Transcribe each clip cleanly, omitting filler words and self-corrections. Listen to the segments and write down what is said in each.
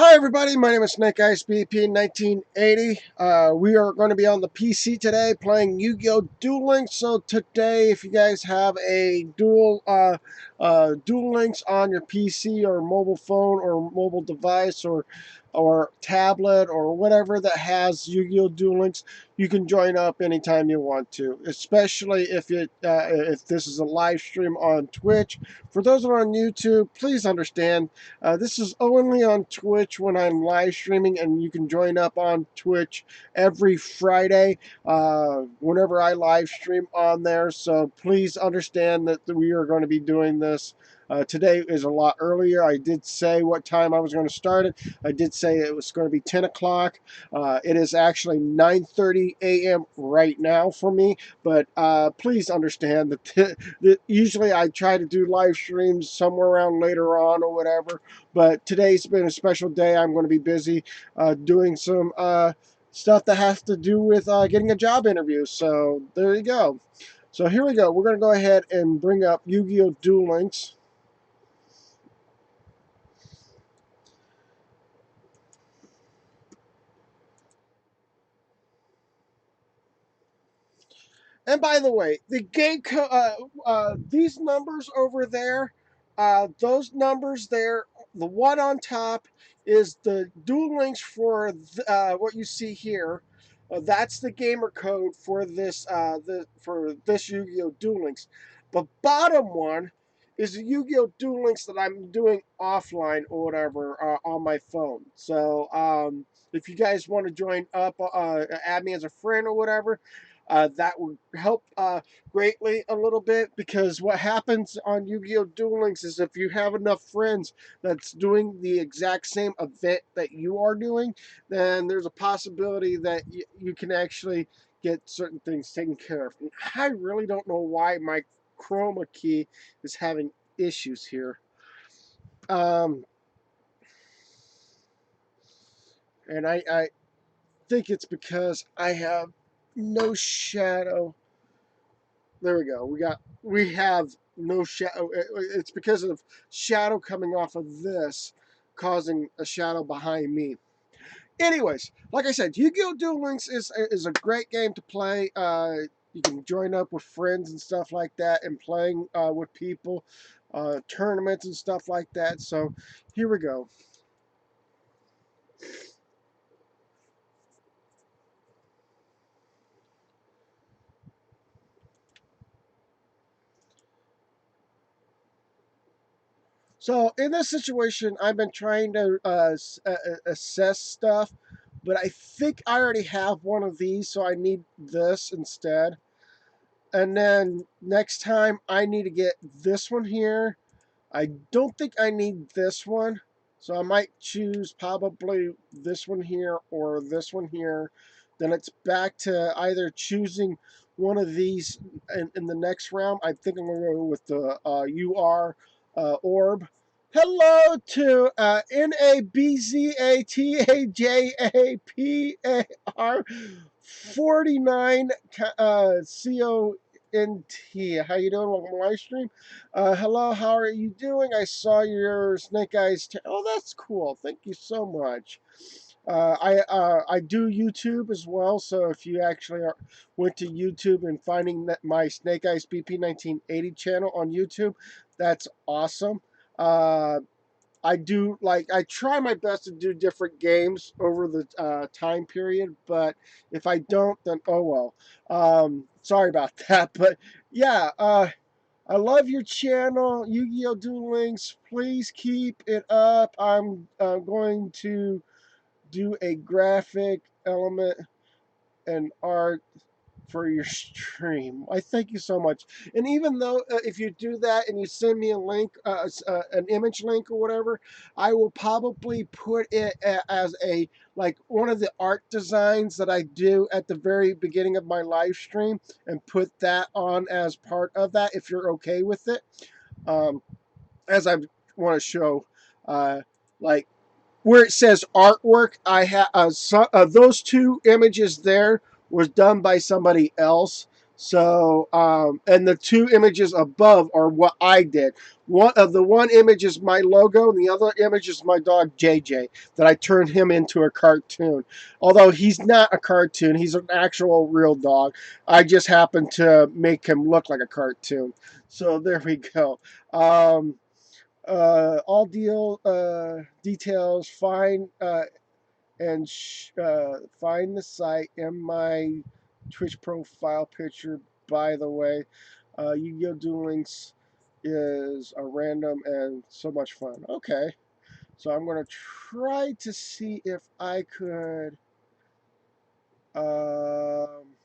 Hi everybody, my name is Snake Eyes BP 1980. We are going to be on the PC today playing Yu-Gi-Oh! Duel Links. So today, if you guys have a Duel Links on your PC or mobile phone or mobile device or tablet or whatever that has Yu-Gi-Oh! Duel Links, you can join up anytime you want to. Especially if this is a live stream on Twitch. For those that are on YouTube, please understand. This is only on Twitch when I'm live streaming, and you can join up on Twitch every Friday whenever I live stream on there. So please understand that we are going to be doing this. Today is a lot earlier. I did say what time I was going to start it. I did say it was going to be 10 o'clock. It is actually 9:30 a.m. right now for me, but please understand that usually I try to do live streams somewhere around later on or whatever. But today's been a special day. I'm going to be busy doing some stuff that has to do with getting a job interview. So there you go. So here we go. We're going to go ahead and bring up Yu-Gi-Oh! Duel Links. And by the way, the these numbers over there, those numbers there, the one on top is the Duel Links for what you see here. That's the gamer code for this Yu-Gi-Oh! Duel Links. The bottom one is the Yu-Gi-Oh! Duel Links that I'm doing offline or whatever on my phone. So if you guys want to join up, add me as a friend or whatever. That would help greatly a little bit, because what happens on Yu-Gi-Oh! Duel Links is if you have enough friends that's doing the exact same event that you are doing, then there's a possibility that you can actually get certain things taken care of. And I really don't know why my chroma key is having issues here. Um, and I think it's because I have no shadow. There we go. We have no shadow. It's because of shadow coming off of this, causing a shadow behind me. Anyways, like I said, Yu-Gi-Oh! Duel Links is a great game to play. You can join up with friends and stuff like that, and playing with people, tournaments and stuff like that. So here we go. So in this situation, I've been trying to assess stuff, but I think I already have one of these, so I need this instead. And then next time, I need to get this one here. I don't think I need this one, so I might choose probably this one here or this one here. Then it's back to either choosing one of these in the next round. I think I'm going to go with the orb. Hello to NABZATAJAPAR 49 CONT. How you doing? Welcome to my live stream. Hello, how are you doing? I saw your Snake Eyes. Oh, that's cool. Thank you so much. I do YouTube as well, so if you actually went to YouTube and finding my Snake Eyes BP 1980 channel on YouTube, that's awesome. Uh, I try my best to do different games over the time period, but if I don't, then oh well. Sorry about that, but yeah. I love your channel, Yu-Gi-Oh! Duel Links. Please keep it up. I'm going to do a graphic element and art for your stream. I thank you so much. And even though if you do that and you send me a link, an image link or whatever, I will probably put it as a like one of the art designs that I do at the very beginning of my live stream, and put that on as part of that if you're okay with it. Um, as I want to show, like where it says artwork, I have those two images there was done by somebody else. So, and the two images above are what I did. One image is my logo, and the other image is my dog JJ that I turned him into a cartoon. Although he's not a cartoon, he's an actual real dog. I just happened to make him look like a cartoon. So there we go. Um, all details fine, and find the site in my Twitch profile picture. By the way, Yu-Gi-Oh! Duel Links is a random and so much fun. Okay, so I'm gonna try to see if I could. Um,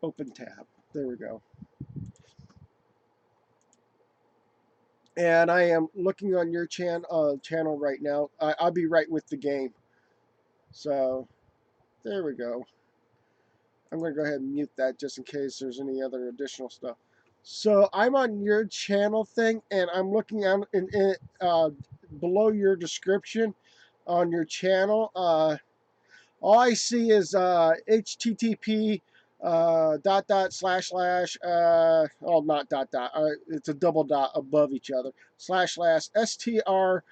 Open tab. There we go. And I am looking on your channel right now. I'll be right with the game. So there we go. I'm going to go ahead and mute that just in case there's any other additional stuff. So I'm on your channel thing, and I'm looking out below your description on your channel. All I see is HTTP dot dot slash slash oh, not dot dot, it's a double dot above each other, slash slash STREAMER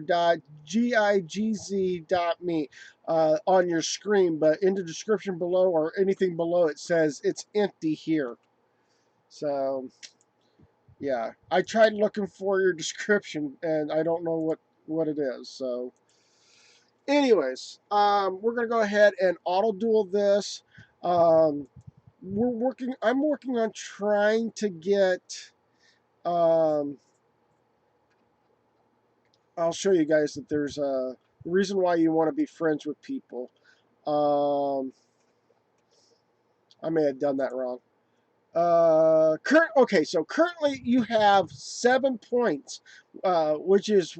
dot GIGZ dot me on your screen, but in the description below or anything below it says it's empty here. So yeah, I tried looking for your description and I don't know what it is. So anyways, we're gonna go ahead and auto duel this. Um, I'm working on trying to get. Um, I'll show you guys that there's a reason why you want to be friends with people. Um, I may have done that wrong. Okay, so currently you have 7 points, which is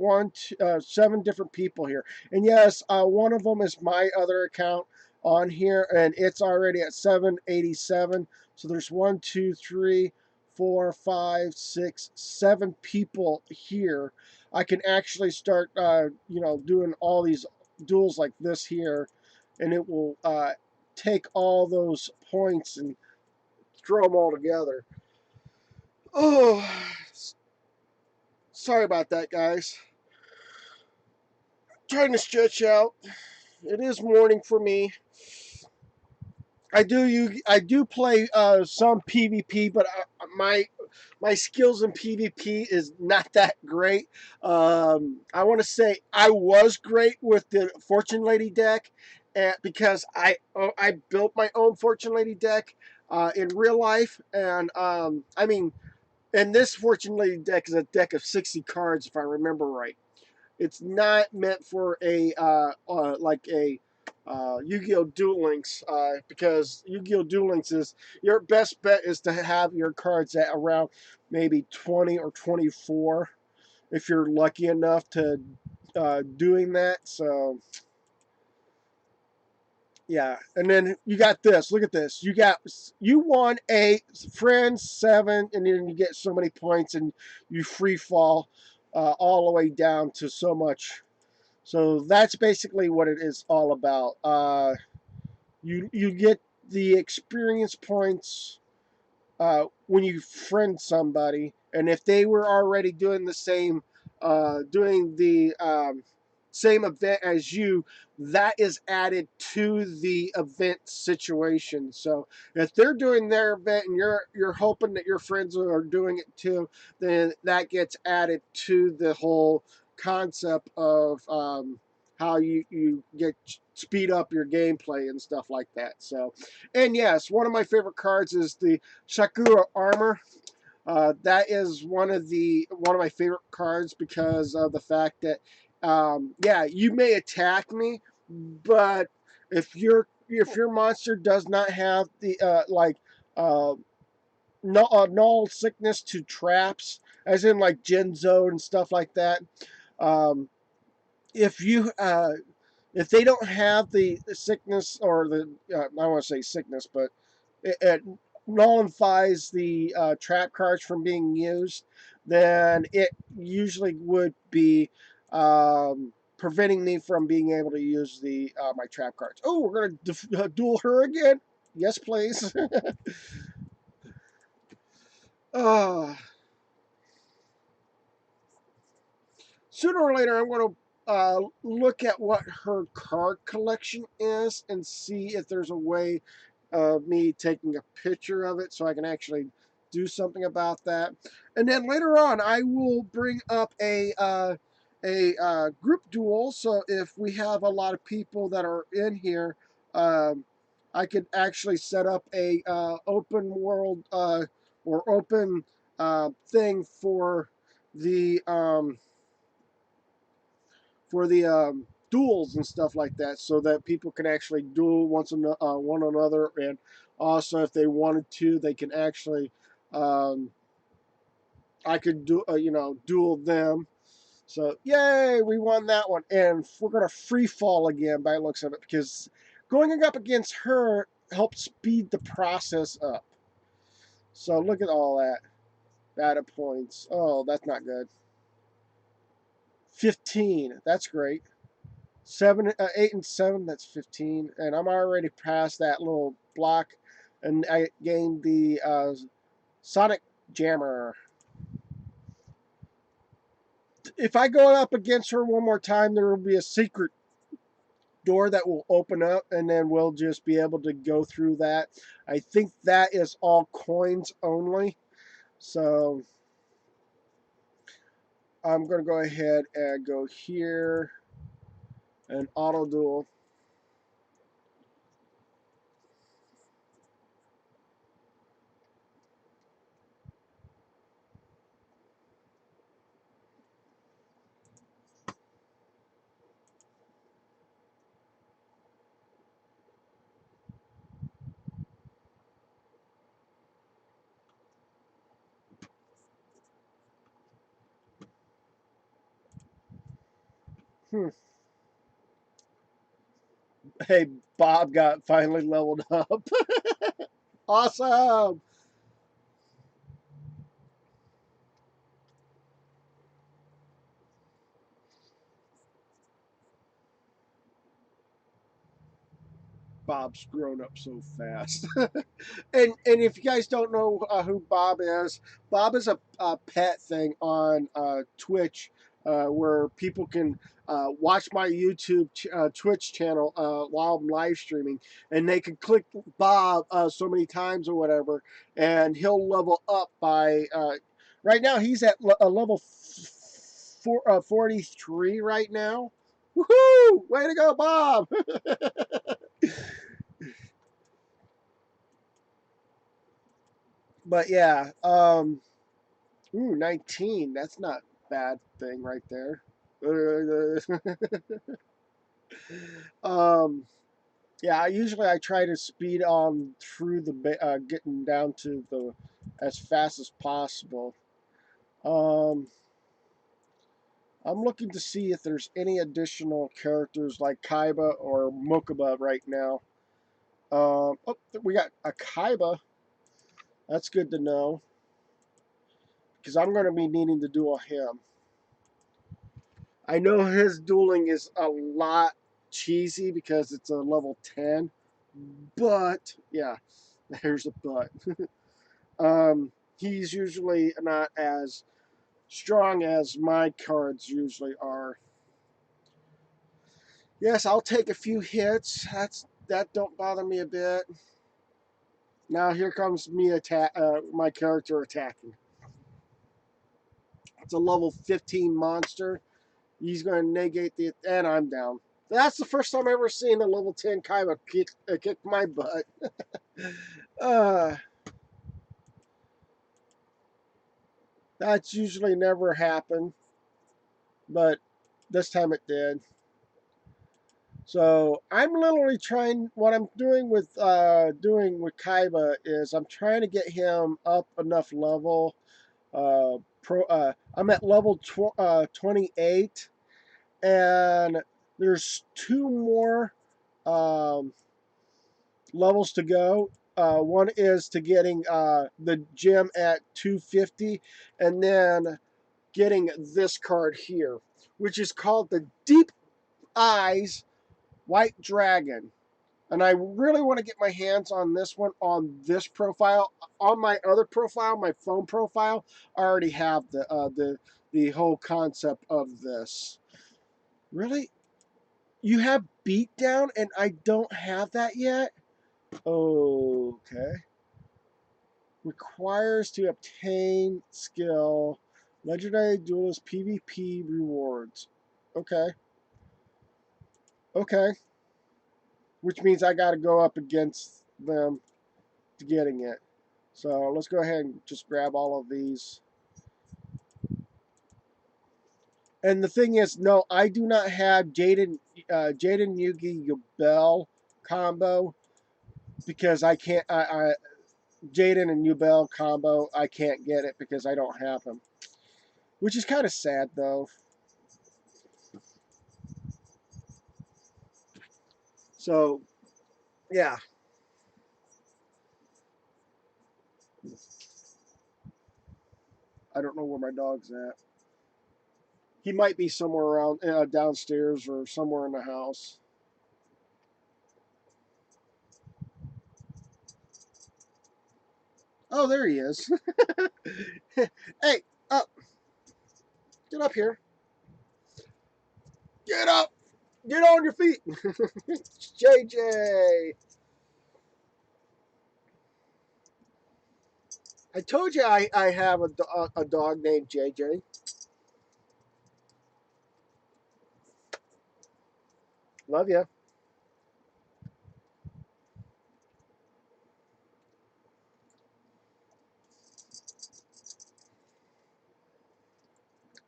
seven different people here. And yes, one of them is my other account on here, and it's already at 787. So there's 1, 2, 3, 4, 5, 6, 7 people here. I can actually start, doing all these duels like this here, and it will take all those points and throw them all together. Oh, sorry about that, guys. Trying to stretch out. It is morning for me. I do play some PvP, but my skills in PvP is not that great. I want to say I was great with the Fortune Lady deck, because I built my own Fortune Lady deck in real life, and I mean, and this Fortune Lady deck is a deck of 60 cards, if I remember right. It's not meant for a like a Yu-Gi-Oh! Duel Links, because Yu-Gi-Oh! Duel Links is your best bet is to have your cards at around maybe 20 or 24 if you're lucky enough to doing that. So yeah, and then you got this. Look at this. You won a friends 7, and then you get so many points, and you free fall all the way down to so much. So that's basically what it is all about. You get the experience points when you friend somebody, and if they were already doing the same, doing the same event as you, that is added to the event situation. So if they're doing their event and you're hoping that your friends are doing it too, then that gets added to the whole concept of how you get speed up your gameplay and stuff like that. So, and yes, one of my favorite cards is the Shakura Armor. That is one of my favorite cards because of the fact that, yeah, you may attack me, but if your monster does not have the null sickness to traps, as in like Genzo and stuff like that, um, if you if they don't have the sickness or the I don't want to say sickness, but it nullifies the trap cards from being used, then it usually would be preventing me from being able to use the my trap cards. Oh, we're gonna duel her again. Yes, please. uh, Sooner or later, I'm going to look at what her card collection is and see if there's a way of me taking a picture of it so I can actually do something about that. And then later on, I will bring up a group duel. So if we have a lot of people that are in here, I could actually set up a open world or open thing the for the duels and stuff like that, so that people can actually duel one another, and also if they wanted to, they can actually, um, I could do duel them. So yay, we won that one, and we're gonna free fall again by the looks of it, because going up against her helps speed the process up. So look at all that data points. Oh, that's not good. 15. That's great. 8 and 7, that's 15, and I'm already past that little block, and I gained the Sonic Jammer. If I go up against her one more time, there will be a secret door that will open up, and then we'll just be able to go through that. I think that is all coins only, so I'm going to go ahead and go here and auto duel. Hmm. Hey, Bob got finally leveled up. Awesome. Bob's grown up so fast. And if you guys don't know who Bob is a pet thing on Twitch, where people can watch my YouTube Twitch channel while I'm live streaming, and they can click Bob so many times or whatever, and he'll level up by. Right now, he's at a level 43 right now. Woohoo! Way to go, Bob! But yeah, ooh, 19. That's not a bad thing right there. um, yeah, I try to speed on through getting down to the as fast as possible. Um, I'm looking to see if there's any additional characters like Kaiba or Mokuba right now. Oh, we got a Kaiba. That's good to know, because I'm going to be needing to duel him. I know his dueling is a lot cheesy because it's a level 10, but yeah, there's a but. He's usually not as strong as my cards usually are. Yes, I'll take a few hits. That don't bother me a bit. Now here comes me my character attacking. It's a level 15 monster. He's going to negate and I'm down. That's the first time I've ever seen a level 10 Kaiba kick my butt. uh, that's usually never happened, but this time it did. So I'm literally trying. What I'm doing with Kaiba is I'm trying to get him up enough level. I'm at level 28, and there's two more um, levels to go. One is to getting the gem at 250, and then getting this card here, which is called the Deep eyes white dragon. And I really want to get my hands on this one on this profile. On my other profile, my phone profile, I already have the whole concept of this. Really? You have beatdown and I don't have that yet? Okay. Requires to obtain skill. Legendary duelist PvP rewards. Okay. Okay. Which means I got to go up against them to getting it. So let's go ahead and just grab all of these. And the thing is, no, I do not have Jaden Yugi Yubel combo because I can't. Jaden and Yubel combo, I can't get it because I don't have them, which is kind of sad though. So yeah, I don't know where my dog's at. He might be somewhere around downstairs or somewhere in the house. Oh, there he is. Hey, up! Get up here! Get up! Get on your feet! JJ! I told you I have a dog named JJ. Love you.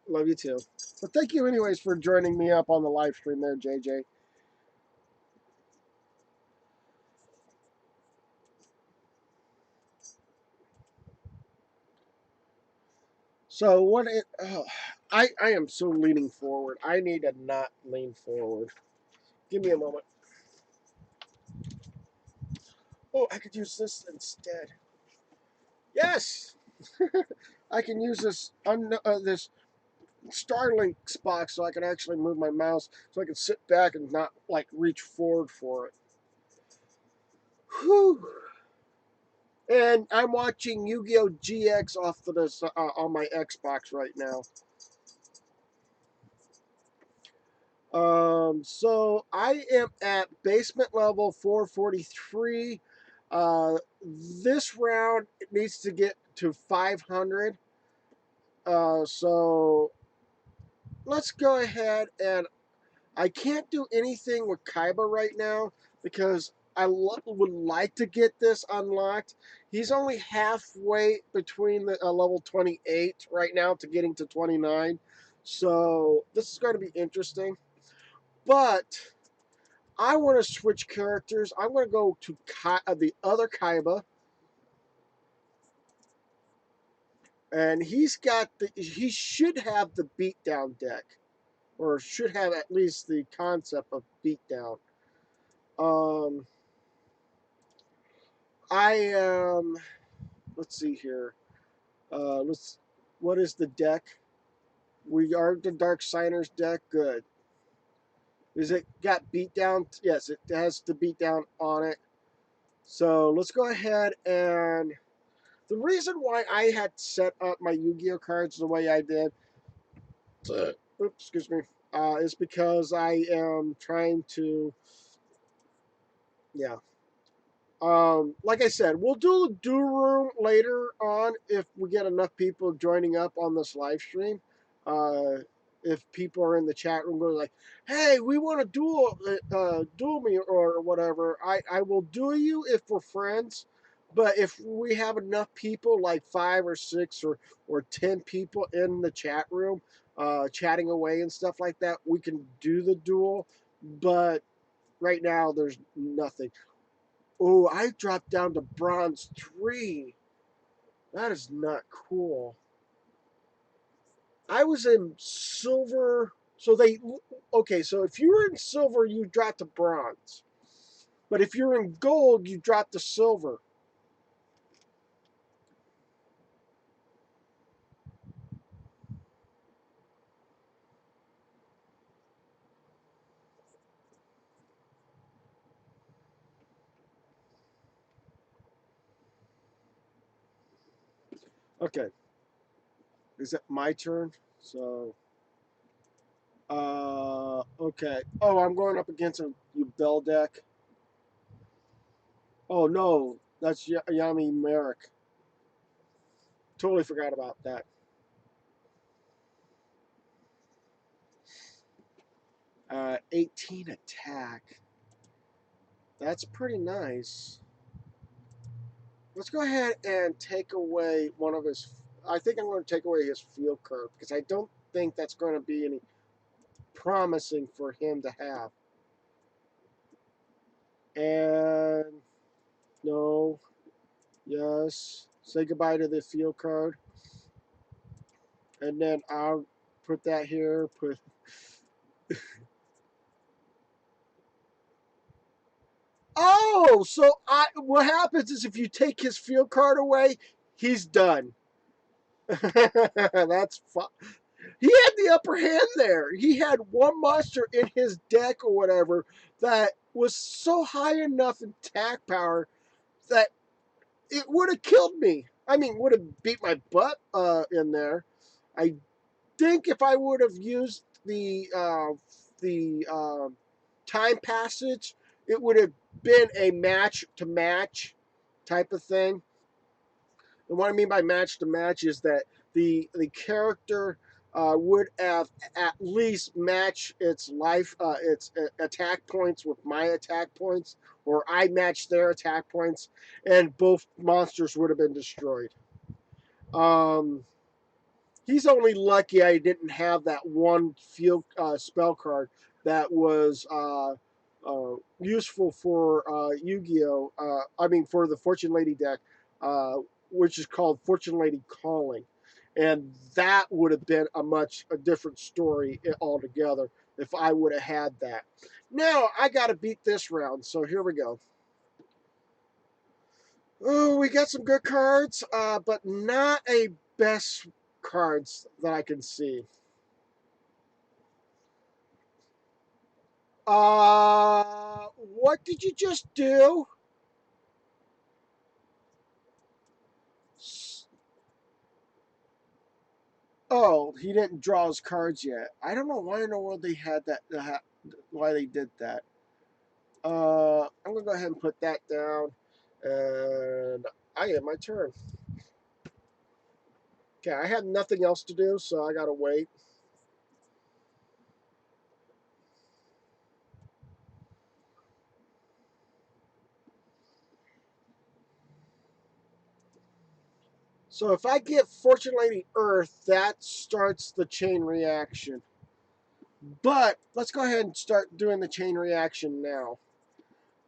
Love you too. But thank you anyways for joining me up on the live stream there, JJ. So what it I am so leaning forward. I need to not lean forward. Give me a moment. Oh, I could use this instead. Yes! I can use this Starlink box so I can actually move my mouse so I can sit back and not like reach forward for it. Whew. And I'm watching Yu-Gi-Oh! GX off of this on my Xbox right now. So I am at basement level 443. This round it needs to get to 500. So let's go ahead and I can't do anything with Kaiba right now because I would like to get this unlocked. He's only halfway between the level 28 right now to getting to 29. So this is going to be interesting. But I want to switch characters. I'm going to go to the other Kaiba. And he should have the beatdown deck. Or should have at least the concept of beatdown. Um, let's see here. What is the deck? We are the Dark Signers deck. Good. Is it got beatdown? Yes, it has the beatdown on it. So let's go ahead and the reason why I had set up my Yu-Gi-Oh cards the way I did, excuse me, is because I am trying to, yeah. Like I said, we'll do a do room later on if we get enough people joining up on this live stream. Uh, if people are in the chat room going like, "Hey, we want to duel me or whatever," I will duel you if we're friends. But if we have enough people, like 5 or 6 or 10 people in the chat room, chatting away and stuff like that, we can do the duel. But right now, there's nothing. Oh, I dropped down to bronze 3. That is not cool. I was in silver. Okay, so if you were in silver, you dropped to bronze. But if you're in gold, you drop to silver. Okay, is it my turn? So, okay. Oh, I'm going up against a Bell deck. Oh no, that's Yami Merrick. Totally forgot about that. 18 attack. That's pretty nice. Let's go ahead and take away one of his. I think I'm going to take away his field curve because I don't think that's going to be any promising for him to have. And no, yes. Say goodbye to the field card. And then I'll put that here. Put. Oh, so what happens is if you take his field card away, he's done. That's fun. He had the upper hand there. He had one monster in his deck or whatever that was so high enough in attack power that it would have killed me. I mean, would have beat my butt in there. I think if I would have used the time passage, it would have been a match to match type of thing. And what I mean by match to match is that the character would have at least match its attack points with my attack points, or I match their attack points, and both monsters would have been destroyed. Um, he's only lucky I didn't have that one field spell card that was useful for Yu-Gi-Oh. I mean, for the Fortune Lady deck, uh, which is called Fortune Lady Calling, and that would have been a different story altogether if I would have had that. Now I got to beat this round, so here we go. Oh, we got some good cards, but not a best cards that I can see. What did you just do? Oh, he didn't draw his cards yet. I don't know why in the world they had that. Why they did that? I'm gonna go ahead and put that down, and I have my turn. Okay, I had nothing else to do, so I gotta wait. So if I get Fortune Lady Earth, that starts the chain reaction. But let's go ahead and start doing the chain reaction now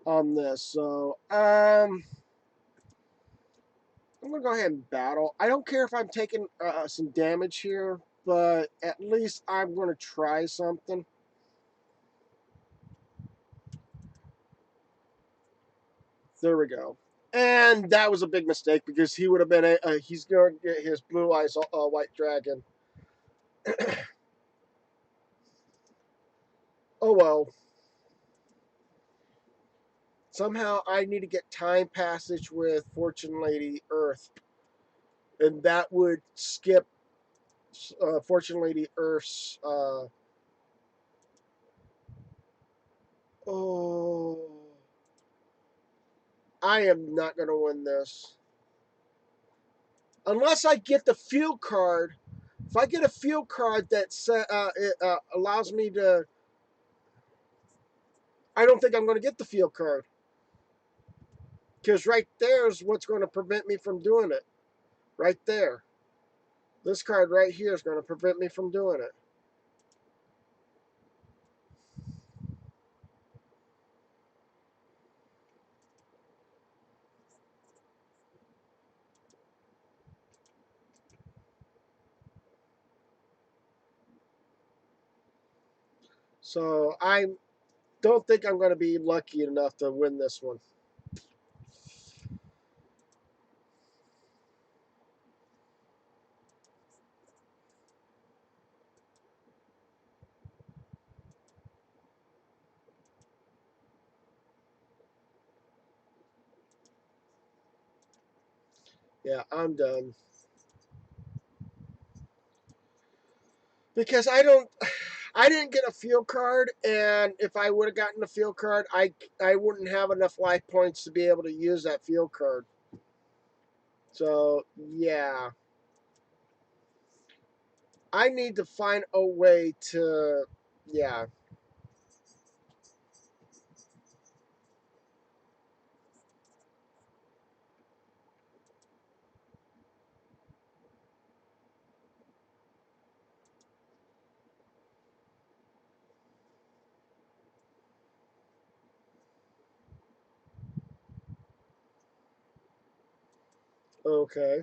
on this. So I'm gonna go ahead and battle. I don't care if I'm taking some damage here, but at least I'm gonna try something. There we go. And that was a big mistake because he would have been he's gonna get his blue eyes white dragon. Oh well. Somehow I need to get time passage with Fortune Lady Earth, and that would skip Fortune Lady Earth's. Oh, I am not gonna win this unless I get the field card. If I get a field card that allows me to, I don't think I'm going to get the field card because right there is what's going to prevent me from doing it. Right there, this card right here is going to prevent me from doing it. So I don't think I'm going to be lucky enough to win this one. Yeah, I'm done. because I didn't get a field card, and if I would have gotten a field card, I wouldn't have enough life points to be able to use that field card. So yeah, I need to find a way to, yeah. Okay.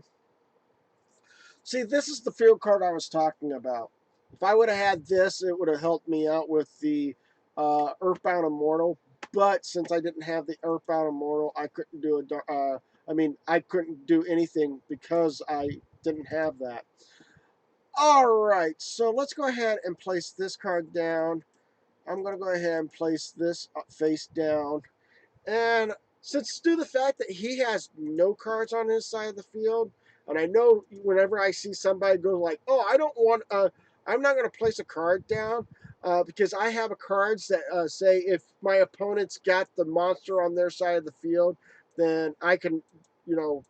See, this is the field card I was talking about. If I would have had this, it would have helped me out with the Earthbound Immortal. But since I didn't have the Earthbound Immortal, I couldn't do a. I mean, I couldn't do anything because I didn't have that. All right, so let's go ahead and place this card down. I'm going to go ahead and place this face down. And since due to the fact that he has no cards on his side of the field, and I know whenever I see somebody go like, "Oh, I don't want," I'm not going to place a card down because I have a cards that say if my opponent's got the monster on their side of the field, then I can, you know,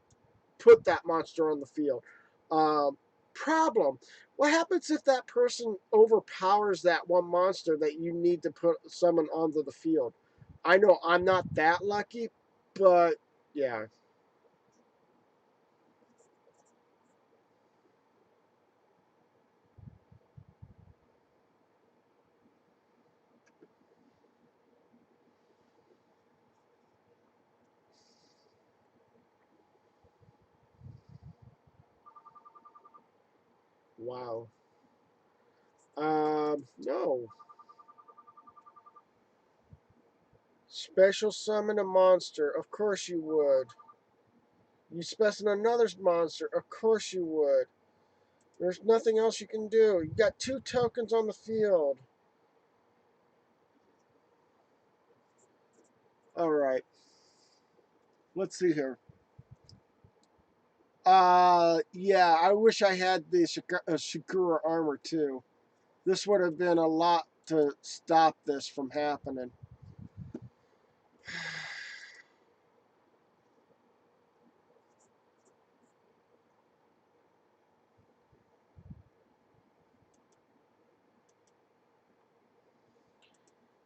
put that monster on the field. Um, Problem. What happens if that person overpowers that one monster that you need to put someone onto the field? I know I'm not that lucky, but yeah. Wow. No. Special summon a monster. Of course you would. You special another monster. Of course you would. There's nothing else you can do. You got two tokens on the field. All right. Let's see here. Yeah, I wish I had the Shakura armor too. This would have been a lot to stop this from happening.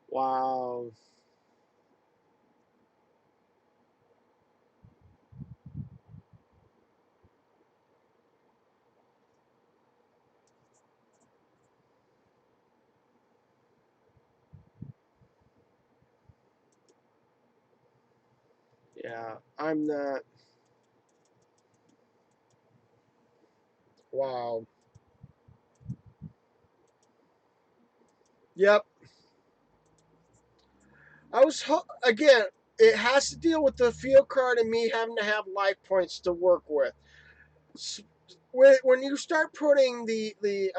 Wow. Yeah, I'm not. Wow. Yep. Again. It has to deal with the field card and me having to have life points to work with. When you start putting the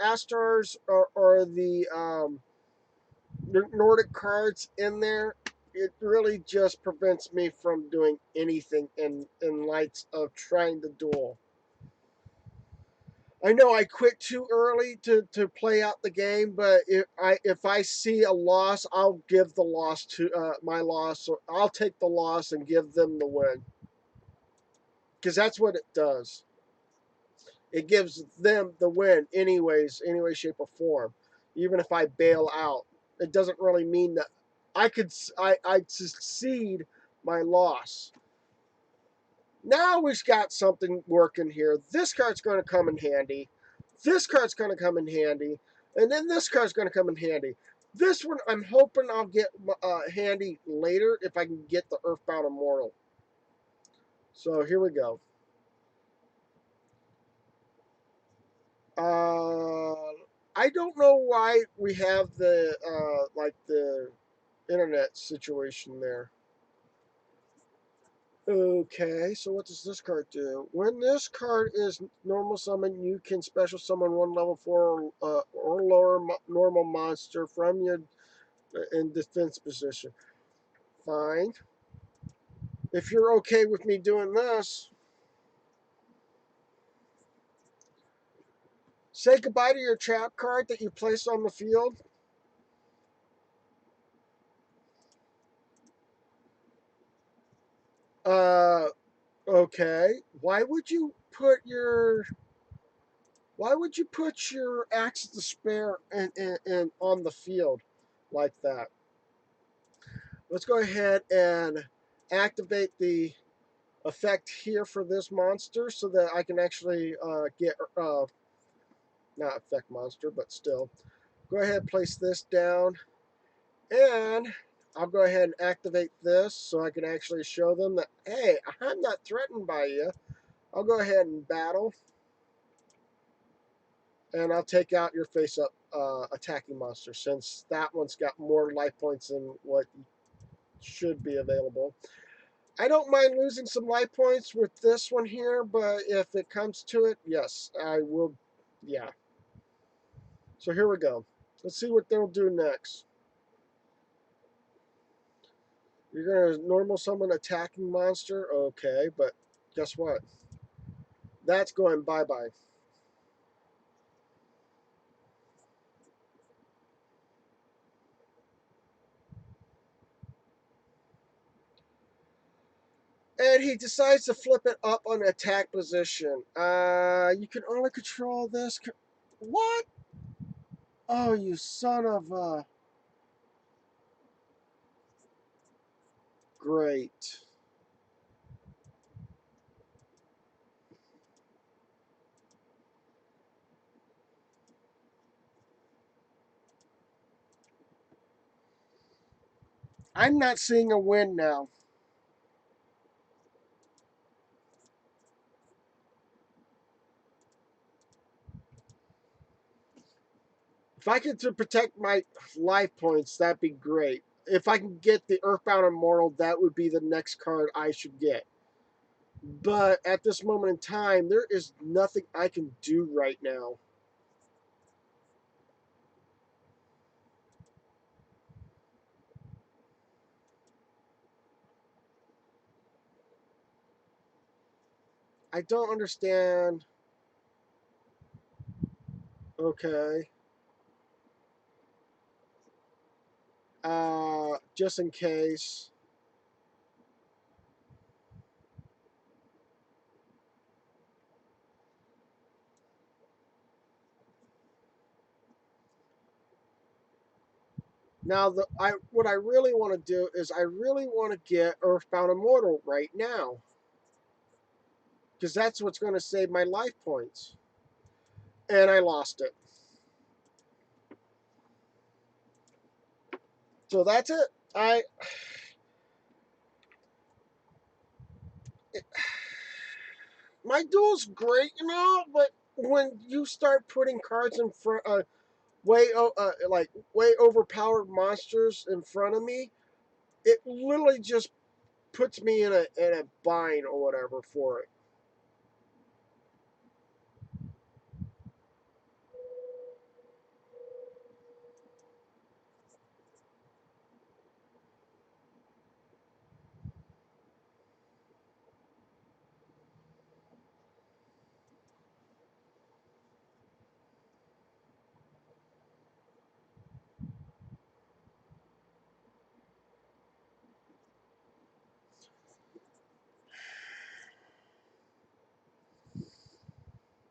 Astars or the Nordic cards in there, it really just prevents me from doing anything in lights of trying to duel. I know I quit too early to play out the game, but if I see a loss, I'll give the loss to my loss. Or I'll take the loss and give them the win because that's what it does. It gives them the win, anyways, any way, shape, or form. Even if I bail out, it doesn't really mean that I succeed my loss. Now we've got something working here. This card's going to come in handy. This card's going to come in handy. And then this card's going to come in handy. This one, I'm hoping I'll get handy later if I can get the Earthbound Immortal. So here we go. Uh, I don't know why we have the like the internet situation there. Okay, so what does this card do? When this card is normal summon, you can special summon one level 4 or lower normal monster from your in defense position. Fine. If you're okay with me doing this. Say goodbye to your trap card that you placed on the field. Uh, okay. Why would you put your Axe of Despair in on the field like that? Let's go ahead and activate the effect here for this monster so that I can actually get not effect monster, but still. Go ahead and place this down, and I'll go ahead and activate this so I can actually show them that, hey, I'm not threatened by you. I'll go ahead and battle, and I'll take out your face-up attacking monster since that one's got more life points than what should be available. I don't mind losing some life points with this one here, but if it comes to it, yes, I will. Yeah. So here we go. Let's see what they'll do next. You're going to normal summon attacking monster? Okay, but guess what? That's going bye-bye. And he decides to flip it up on attack position. You can only control this. What? Oh, you son of a... Great. I'm not seeing a win now. If I could to protect my life points, that'd be great. If I can get the Earthbound Immortal, that would be the next card I should get. But at this moment in time, there is nothing I can do right now. I don't understand. Okay. Just in case. Now, what I really want to do is I really want to get Earthbound Immortal right now because that's what's going to save my life points. And I lost it. So that's it. My duel's great, but when you start putting cards in front, way overpowered monsters in front of me, it literally just puts me in a bind or whatever for it.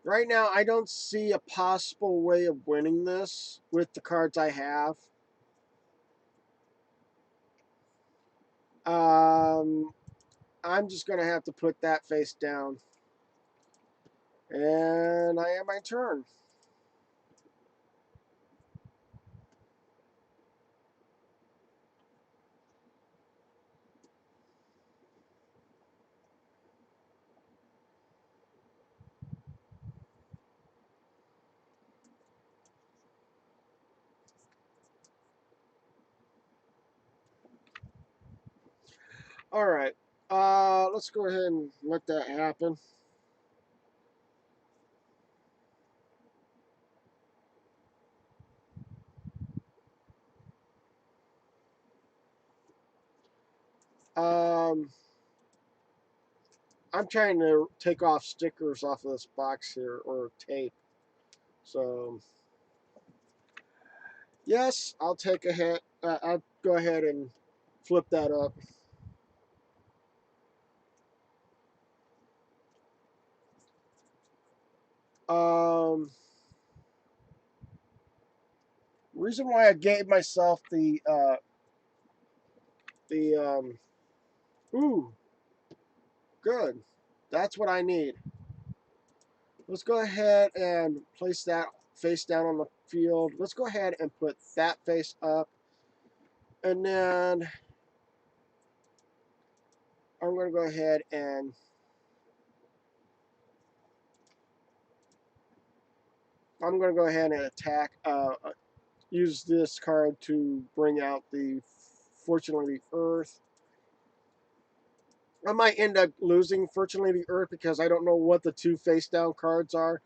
Right now, I don't see a possible way of winning this with the cards I have. Um, I'm just gonna have to put that face down, and I have my turn. All right. Let's go ahead and let that happen. Um, I'm trying to take off stickers off of this box here or tape So, yes, I'll take a hit. I'll go ahead and flip that up. Um, reason why I gave myself the ooh, good. That's what I need. Let's go ahead and place that face down on the field. Let's go ahead and put that face up. And then I'm going to go ahead and attack. Use this card to bring out the Fortunately Earth. I might end up losing Fortunately the Earth because I don't know what the two face down cards are.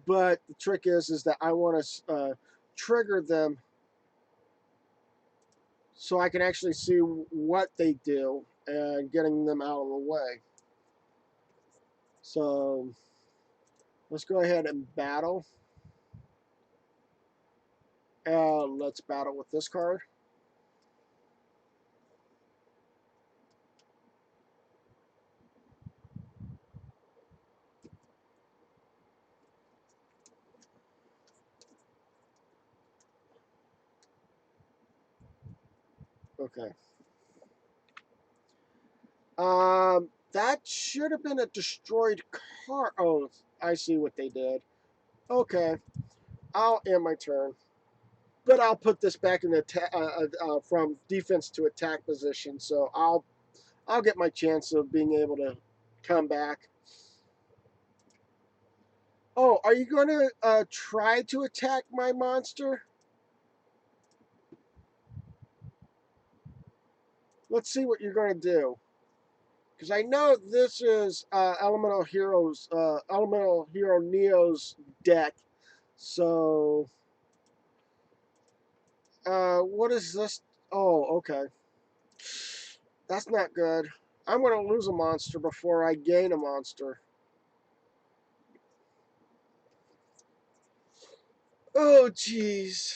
But the trick is that I want to trigger them so I can actually see what they do and getting them out of the way. So let's go ahead and battle. And let's battle with this card. Okay. That should have been a destroyed card. Oh, I see what they did. Okay, I'll end my turn, but I'll put this back in the from defense to attack position. So I'll get my chance of being able to come back. Oh, are you going to try to attack my monster? Let's see what you're going to do. Because I know this is Elemental Hero Neo's deck. So, what is this? Oh, okay. That's not good. I'm going to lose a monster before I gain a monster. Oh, jeez.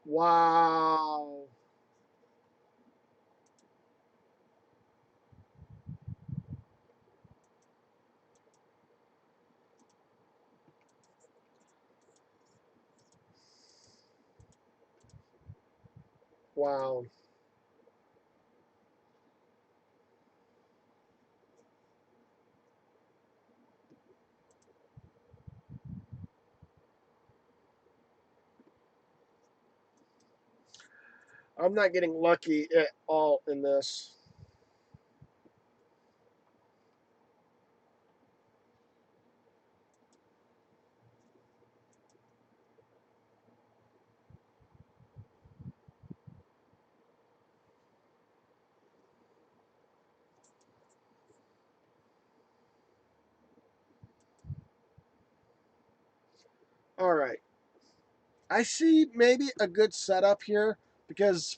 Wow. Wow. I'm not getting lucky at all in this. All right. I see maybe a good setup here because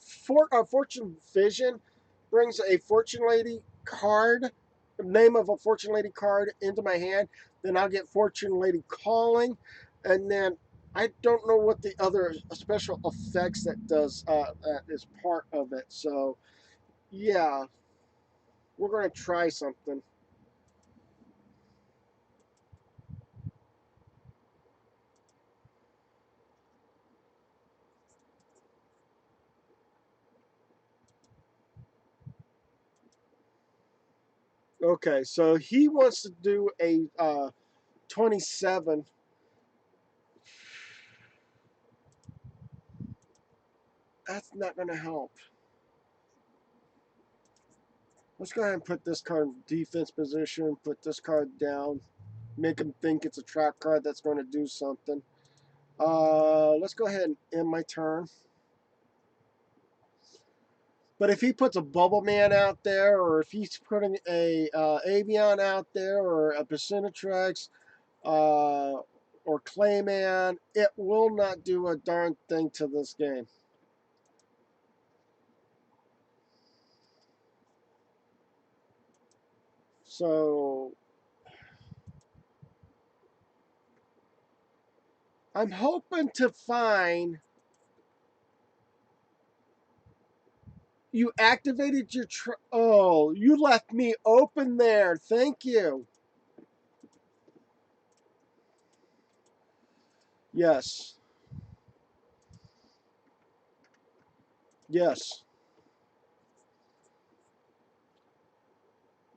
Fortune Vision brings a Fortune Lady card, name of a Fortune Lady card into my hand. Then I'll get Fortune Lady Calling, and then I don't know what the other special effects that does is part of it. So yeah, we're gonna try something. Okay, so he wants to do a 27. That's not gonna help. Let's go ahead and put this card in defense position, put this card down, make him think it's a trap card that's going to do something. Let's go ahead and end my turn. But if he puts a Bubble Man out there, or if he's putting a Avion out there, or a Bacinatrex, or Clayman, it will not do a darn thing to this game. So I'm hoping to find you activated your oh, you left me open there. Thank you. Yes. Yes.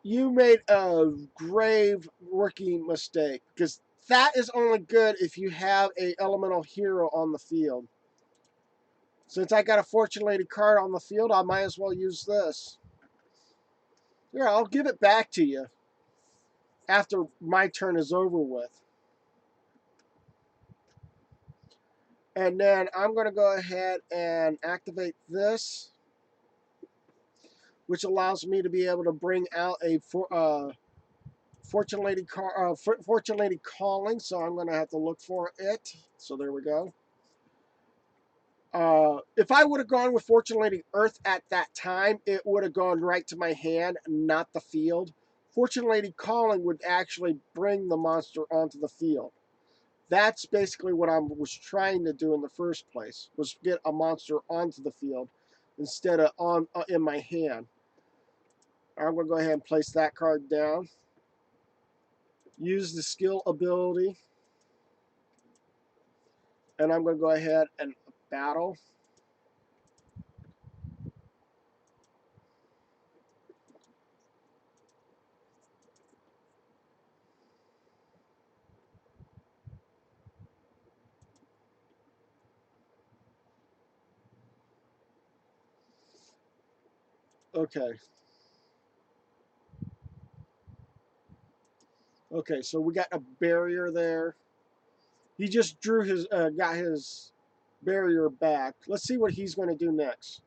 You made a grave rookie mistake because that is only good if you have a elemental hero on the field. Since I got a Fortune Lady card on the field, I might as well use this. Yeah, I'll give it back to you after my turn is over with. And then I'm going to go ahead and activate this, which allows me to be able to bring out a Fortune Lady calling. So I'm going to have to look for it. So there we go. If I would have gone with Fortune Lady Earth at that time, it would have gone right to my hand, not the field. Fortune Lady Calling would actually bring the monster onto the field. That's basically what I was trying to do in the first place, was get a monster onto the field instead of on in my hand. I'm going to go ahead and place that card down. Use the skill ability. And I'm going to go ahead and battle. Okay. Okay, so we got a barrier there. He just drew his, got his barrier back. Let's see what he's going to do next.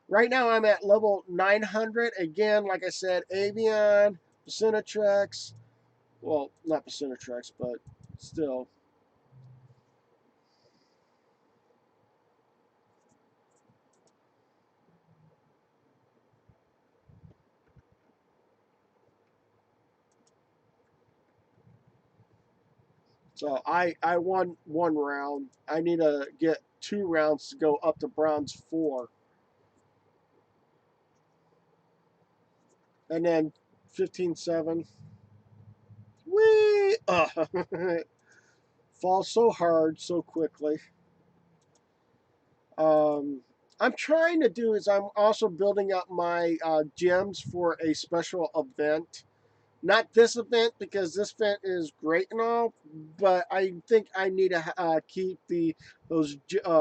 Right now I'm at level 900. Again, like I said, Avian, Bacinotrex. Well, not Bacinotrex, but still. So I won one round. I need to get 2 rounds to go up to bronze 4. And then 15-7. Whee! Fall so hard so quickly. Um, I'm trying to do is I'm also building up my gems for a special event. Not this event because this event is great and all, but I think I need to keep those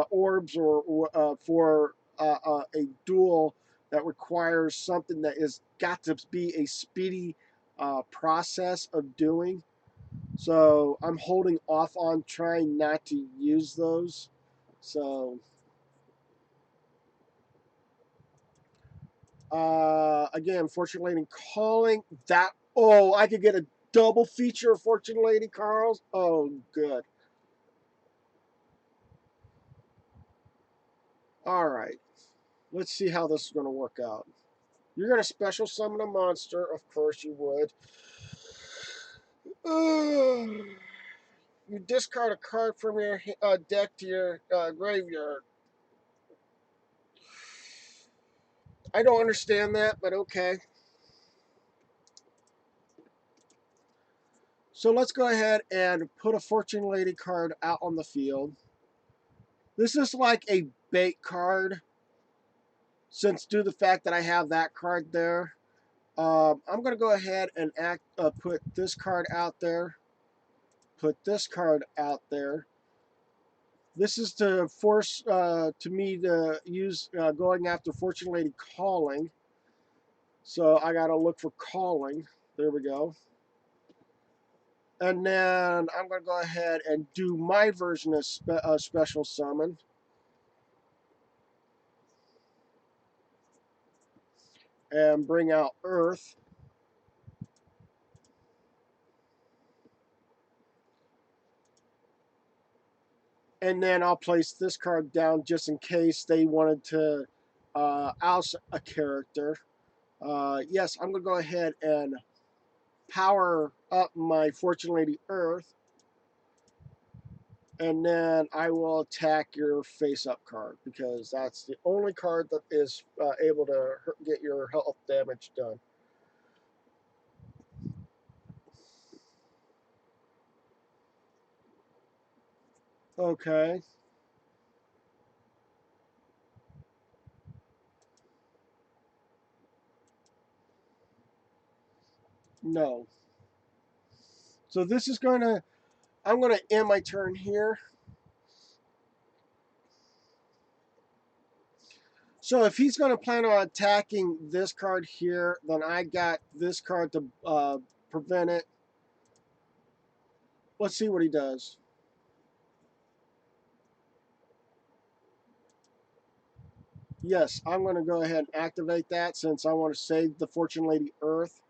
orbs or for a duel that requires something that is got to be a speedy process of doing. So I'm holding off on trying not to use those. So again, Fortune Lady calling that. Oh, I could get a double feature of Fortune Lady Carls. Oh, good. All right. Let's see how this is going to work out. You're going to special summon a monster. Of course you would. You discard a card from your deck to your graveyard. I don't understand that, but okay. So let's go ahead and put a Fortune Lady card out on the field. This is like a bait card, since due to the fact that I have that card there. I'm going to go ahead and put this card out there. Put this card out there. This is to force to me to use going after Fortune Lady calling. So I got to look for calling. There we go. And then I'm going to go ahead and do my version of special summon. And bring out Earth. And then I'll place this card down just in case they wanted to oust a character. Yes, I'm going to go ahead and power up my Fortune Lady Earth, and then I will attack your face-up card because that's the only card that is able to get your health damage done. Okay. No. So this is going to, I'm going to end my turn here. So if he's going to plan on attacking this card here, then I got this card to prevent it. Let's see what he does. Yes, I'm going to go ahead and activate that since I want to save the Fortune Lady Earth.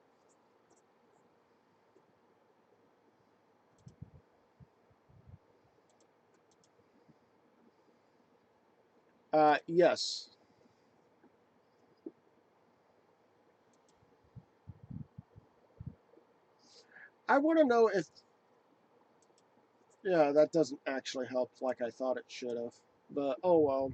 Yes. I want to know if, yeah, that doesn't actually help like I thought it should have. But, oh well.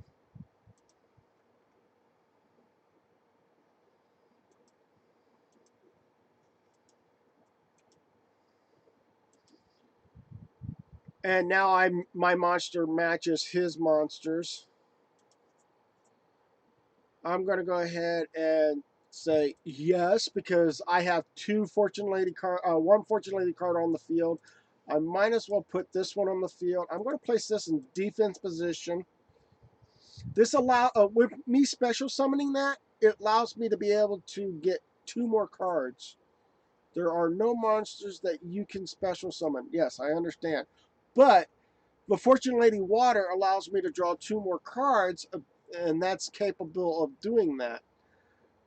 And now my monster matches his monsters. I'm going to go ahead and say yes because I have one Fortune Lady card on the field. I might as well put this one on the field. I'm going to place this in defense position. This with me special summoning that, it allows me to be able to get 2 more cards. There are no monsters that you can special summon. Yes, I understand, but the Fortune Lady Water allows me to draw 2 more cards, and that's capable of doing that.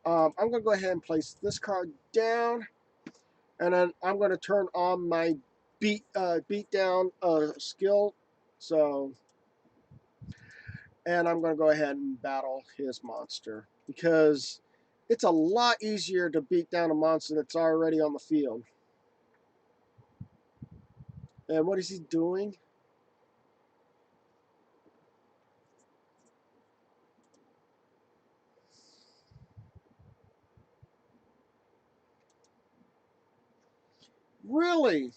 I'm going to go ahead and place this card down, and then I'm going to turn on my beat down skill. So, and I'm going to go ahead and battle his monster because it's a lot easier to beat down a monster that's already on the field. And what is he doing? Really?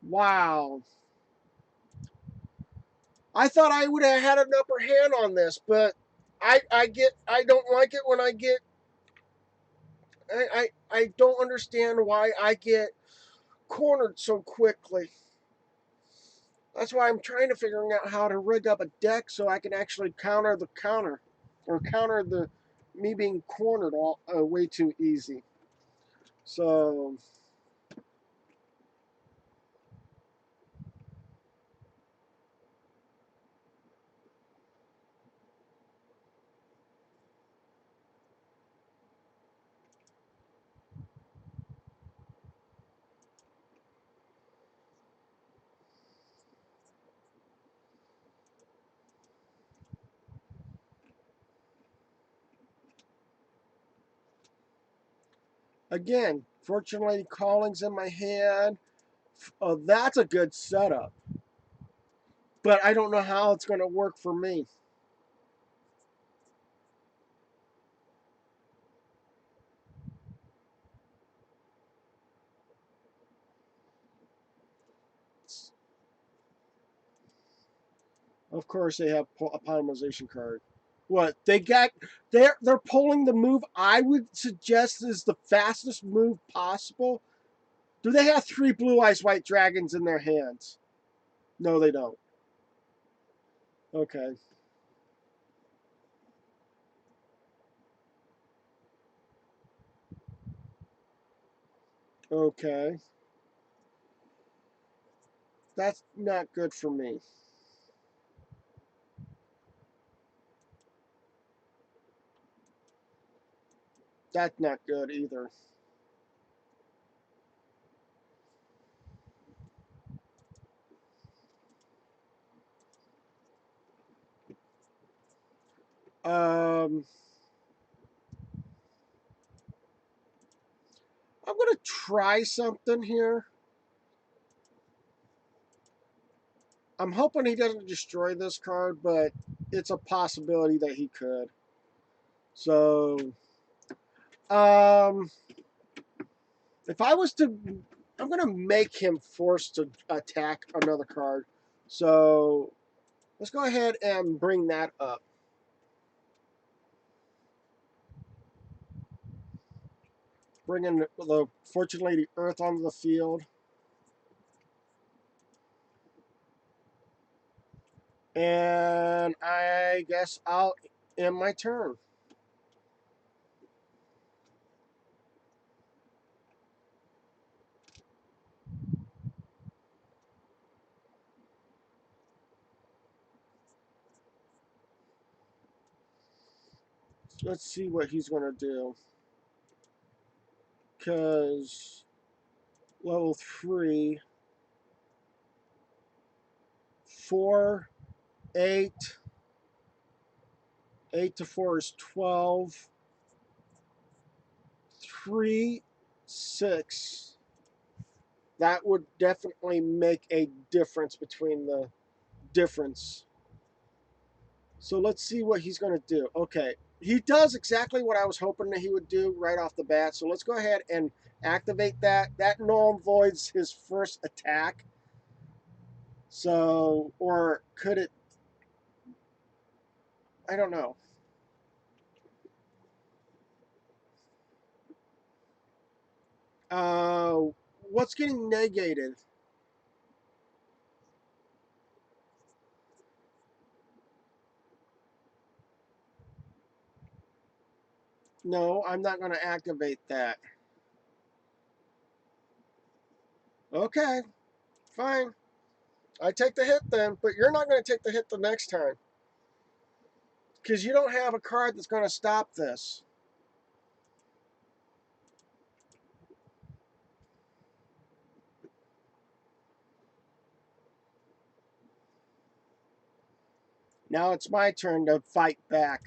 Wow. I thought I would have had an upper hand on this, but I don't like it when I don't understand why I get cornered so quickly. That's why I'm trying to figure out how to rig up a deck so I can actually counter the counter, or counter the me being cornered all way too easy. So again, fortunately, calling's in my hand. That's a good setup, but I don't know how it's going to work for me. Of course, they have a polymerization card. What they got? They're pulling the move I would suggest is the fastest move possible. Do they have 3 blue eyes white dragons in their hands? No, they don't. Okay. Okay. That's not good for me. That's not good either. Um, going to try something here. I'm hoping he doesn't destroy this card, but it's a possibility that he could. So, if I was to, I'm going to make him forced to attack another card. So, let's go ahead and bring that up. Bringing the Fortune Lady Earth onto the field. And I guess I'll end my turn. Let's see what he's going to do. Because level 3, 4, 8, 8 to 4 is 12, 3, 6. That would definitely make a difference between the difference. So let's see what he's going to do. Okay, he does exactly what I was hoping that he would do right off the bat. So let's go ahead and activate that. That null and voids his first attack. So, or could it? I don't know. Uh, what's getting negated? No, I'm not going to activate that. Okay, fine. I take the hit then, but you're not going to take the hit the next time. Because you don't have a card that's going to stop this. Now it's my turn to fight back.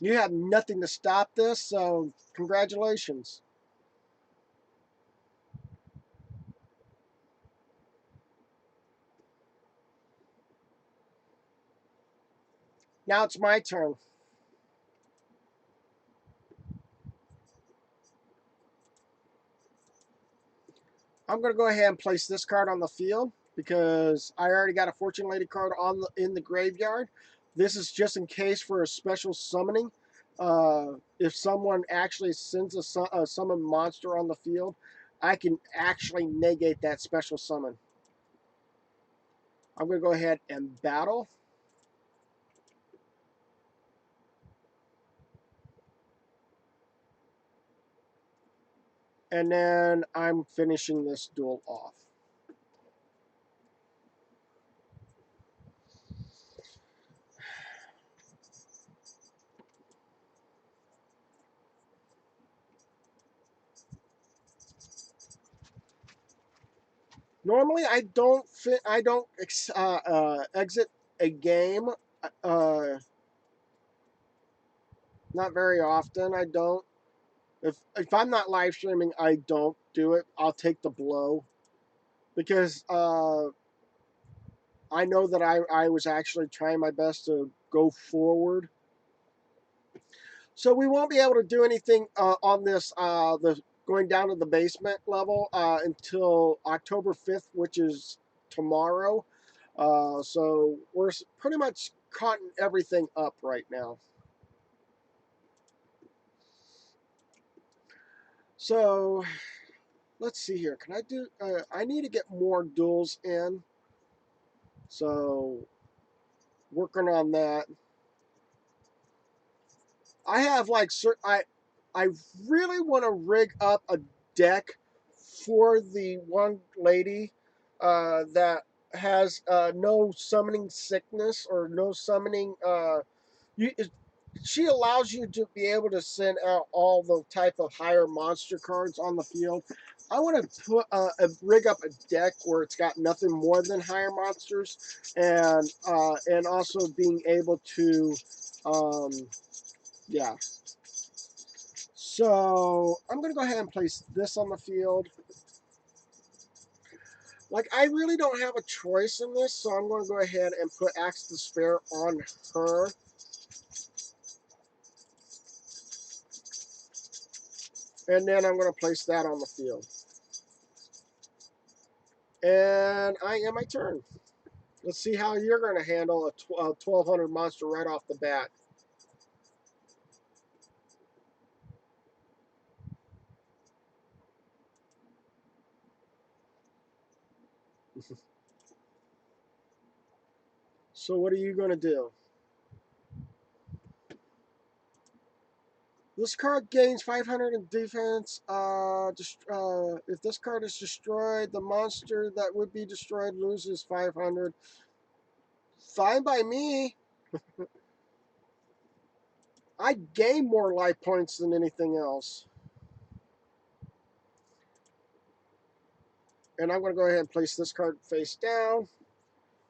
You have nothing to stop this, so congratulations. Now it's my turn. I'm going to go ahead and place this card on the field because I already got a Fortune Lady card in the graveyard. This is just in case for a special summoning. If someone actually sends a summon monster on the field, I can actually negate that special summon. I'm going to go ahead and battle. And then I'm finishing this duel off. Normally, I don't exit a game. Uh, Not very often. I don't. If I'm not live streaming, I don't do it. I'll take the blow because I know that I was actually trying my best to go forward. So we won't be able to do anything on this the going down to the basement level until October 5th, which is tomorrow. So we're pretty much caught everything up right now. So let's see here. Can I do? I need to get more duels in. So working on that. I have like I really want to rig up a deck for the one lady that has no summoning sickness or no summoning. You, she allows you to be able to send out all the type of higher monster cards on the field. I want to put rig up a deck where it's got nothing more than higher monsters, and also being able to, yeah. So I'm going to go ahead and place this on the field. Like, I really don't have a choice in this, so I'm going to go ahead and put Axe to Despair on her. And then I'm going to place that on the field. And I end my turn. Let's see how you're going to handle a 1200 monster right off the bat. So what are you going to do? This card gains 500 in defense. If this card is destroyed, the monster that would be destroyed loses 500. Fine by me. I gain more life points than anything else. And I'm going to go ahead and place this card face down.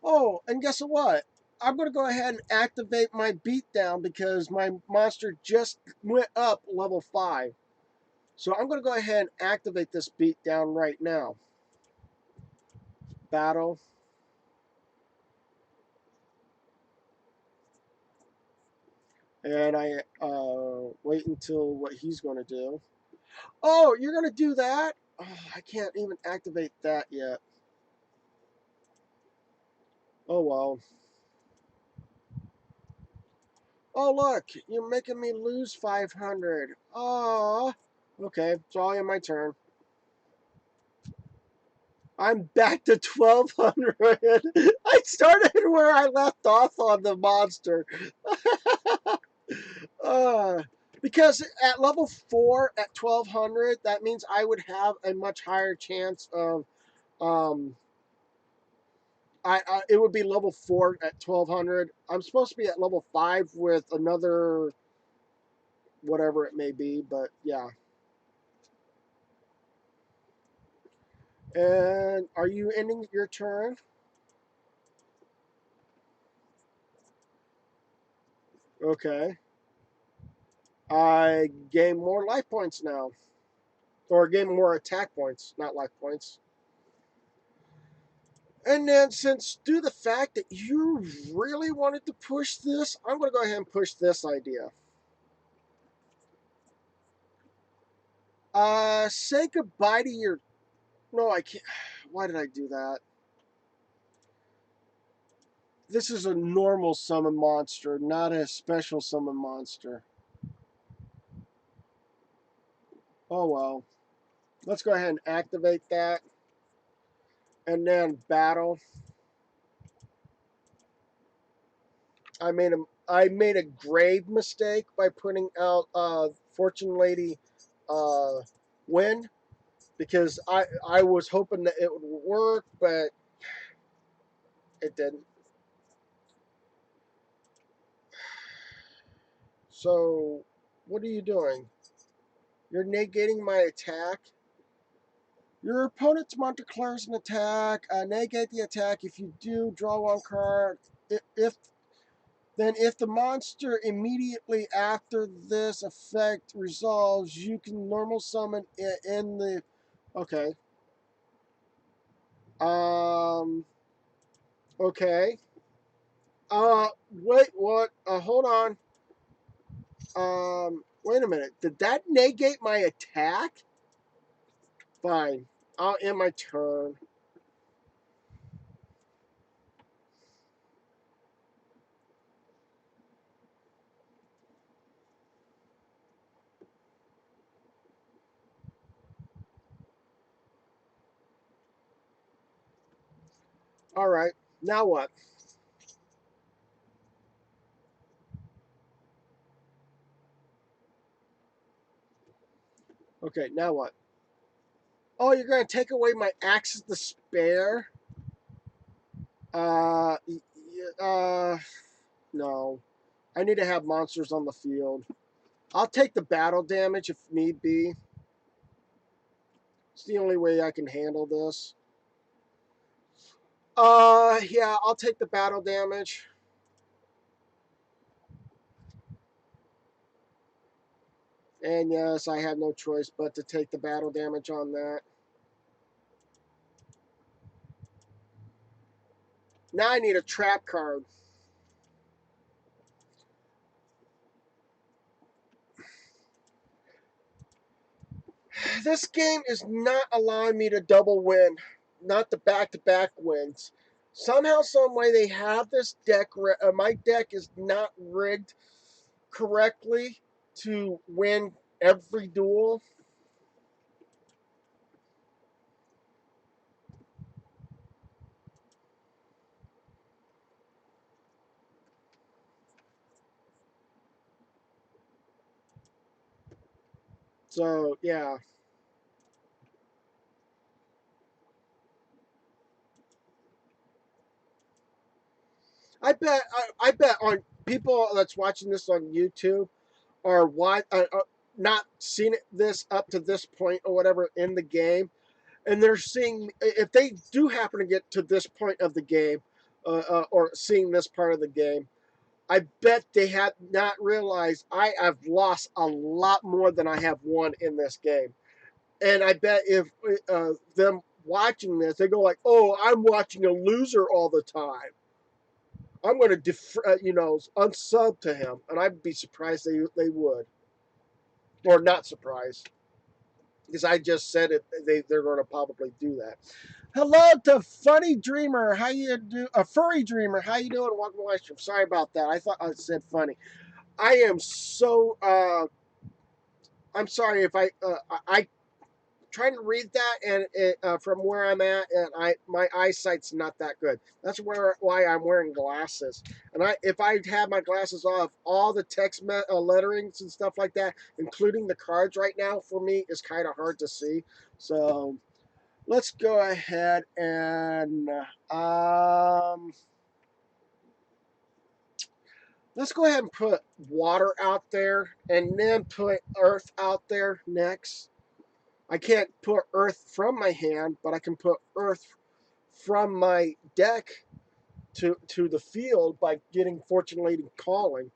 Oh, and guess what? I'm going to go ahead and activate my beatdown because my monster just went up level 5. So I'm going to go ahead and activate this beatdown right now. Battle. And I wait until what he's going to do. Oh, you're going to do that? Oh, I can't even activate that yet. Oh, well. Oh, look, you're making me lose 500. Oh, okay, it's all in my turn. I'm back to 1200. I started where I left off on the monster. uh, because at level 4 at 1200, that means I would have a much higher chance of um, it would be level 4 at 1200. I'm supposed to be at level 5 with another whatever it may be, but yeah. And are you ending your turn? Okay. I gain more life points now. Or gain more attack points, not life points. And then, since due to the fact that you really wanted to push this, I'm going to go ahead and push this idea. Say goodbye to your... No, I can't. Why did I do that? This is a normal summon monster, not a special summon monster. Oh well. Let's go ahead and activate that. And then battle. I made a grave mistake by putting out Fortune Lady Win because I was hoping that it would work, but it didn't. So what are you doing? You're negating my attack. Your opponent's monster declares an attack. Negate the attack. If you do, draw one card. If the monster immediately after this effect resolves, you can normal summon it in the... Okay. Um. Okay. Wait. What? Hold on. Wait a minute. Did that negate my attack? Fine. I'll end my turn. All right. Now what? Okay. Now what? Oh, you're gonna take away my Axe of Despair? Uh. No. I need to have monsters on the field. I'll take the battle damage if need be. It's the only way I can handle this. Yeah, I'll take the battle damage. And yes, I had no choice but to take the battle damage on that. Now I need a trap card. This game is not allowing me to double win, not the back-to-back wins. Somehow, some way, they have this deck. My deck is not rigged correctly to win every duel. So yeah, I bet on people that's watching this on YouTube are not seen this up to this point or whatever in the game, and they're seeing if they do happen to get to this point of the game, or seeing this part of the game. I bet they have not realized I have lost a lot more than I have won in this game. And I bet if them watching this, they go like, "Oh, I'm watching a loser all the time. I'm going to unsub to him," and I'd be surprised they would, or not surprised, because I just said it. They're going to probably do that. Hello to Funny Dreamer. How you do? A Furry Dreamer. How you doing? Welcome to my stream. Sorry about that. I thought I said funny. I am so. I'm sorry if I trying to read that, and from where I'm at, and my eyesight's not that good. That's why I'm wearing glasses. And if I had my glasses off, all the text letterings and stuff like that, including the cards right now, for me is kind of hard to see. So let's go ahead and let's go ahead and put water out there, and then put earth out there next. I can't put earth from my hand, but I can put earth from my deck to the field by getting Fortune Lady Calling,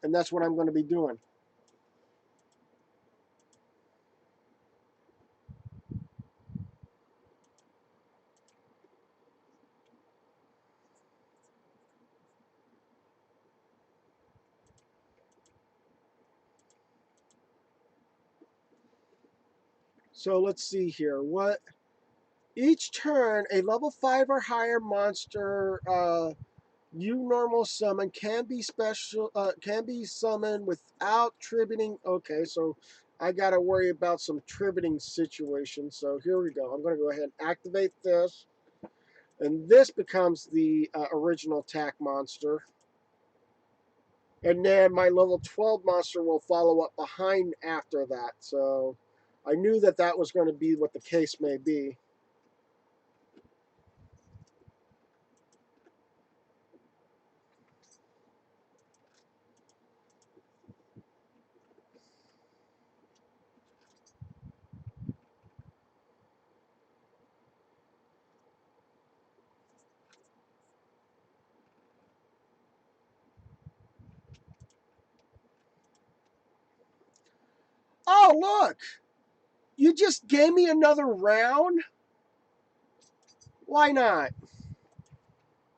and that's what I'm going to be doing. So let's see here. What each turn a level 5 or higher monster you normal summon can be summoned without tributing. Okay, so I got to worry about some tributing situations. So here we go. I'm going to go ahead and activate this. And this becomes the original attack monster. And then my level 12 monster will follow up behind after that. So I knew that that was going to be what the case may be. Oh, look! You just gave me another round? Why not?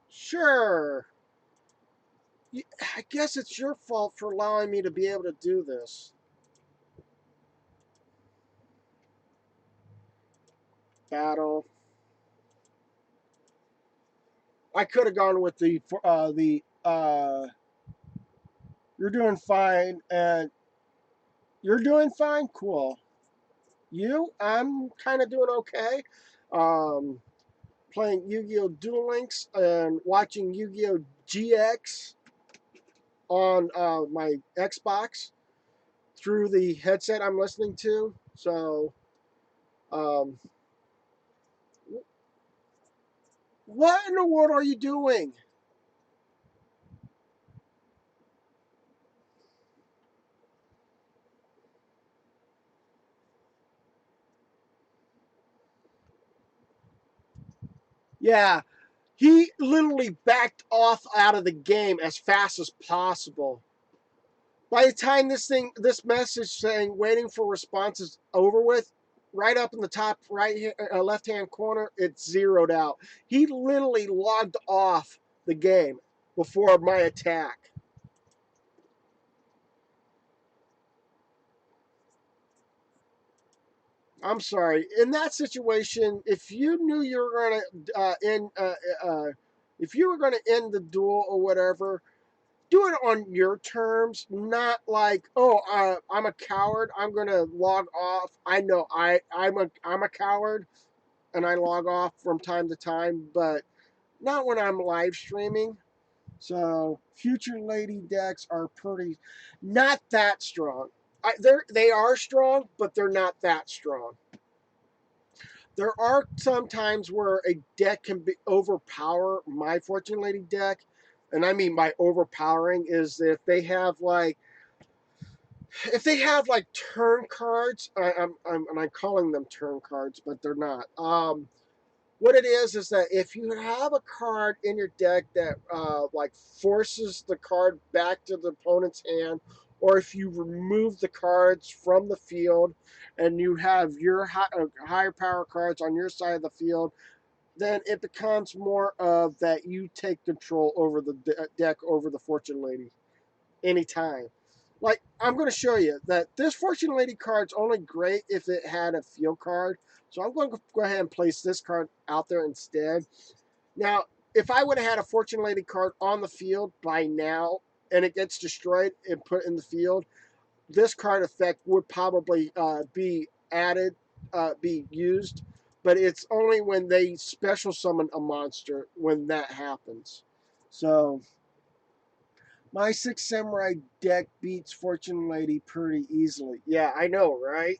Sure. I guess it's your fault for allowing me to be able to do this. Battle. I could have gone with you're doing fine, and you're doing fine. Cool. I'm kind of doing okay. Um, Playing Yu-Gi-Oh! Duel Links and watching Yu-Gi-Oh! GX on my Xbox through the headset I'm listening to. So, um, what in the world are you doing? Yeah, he literally backed off out of the game as fast as possible. By the time this message saying waiting for response is over with, right up in the top left hand corner, it's zeroed out. He literally logged off the game before my attack. I'm sorry. In that situation, if you knew you were going to if you were going to end the duel or whatever, do it on your terms, not like, oh, I'm a coward. I'm going to log off. I know I'm a coward, and I log off from time to time, but not when I'm live streaming. So future lady decks are pretty not that strong. They are strong, but they're not that strong. There are some times where a deck can overpower my Fortune Lady deck, and I mean by overpowering is if they have like turn cards. I'm calling them turn cards, but they're not. What it is that if you have a card in your deck that like forces the card back to the opponent's hand, or if you remove the cards from the field and you have your higher power cards on your side of the field, then it becomes more of that you take control over the deck over the Fortune Lady anytime. Like, I'm going to show you that this Fortune Lady card's only great if it had a field card. So I'm going to go ahead and place this card out there instead. Now, if I would have had a Fortune Lady card on the field by now and it gets destroyed and put in the field, this card effect would probably be added, be used. But it's only when they special summon a monster when that happens. So my Six Samurai deck beats Fortune Lady pretty easily. Yeah, I know, right?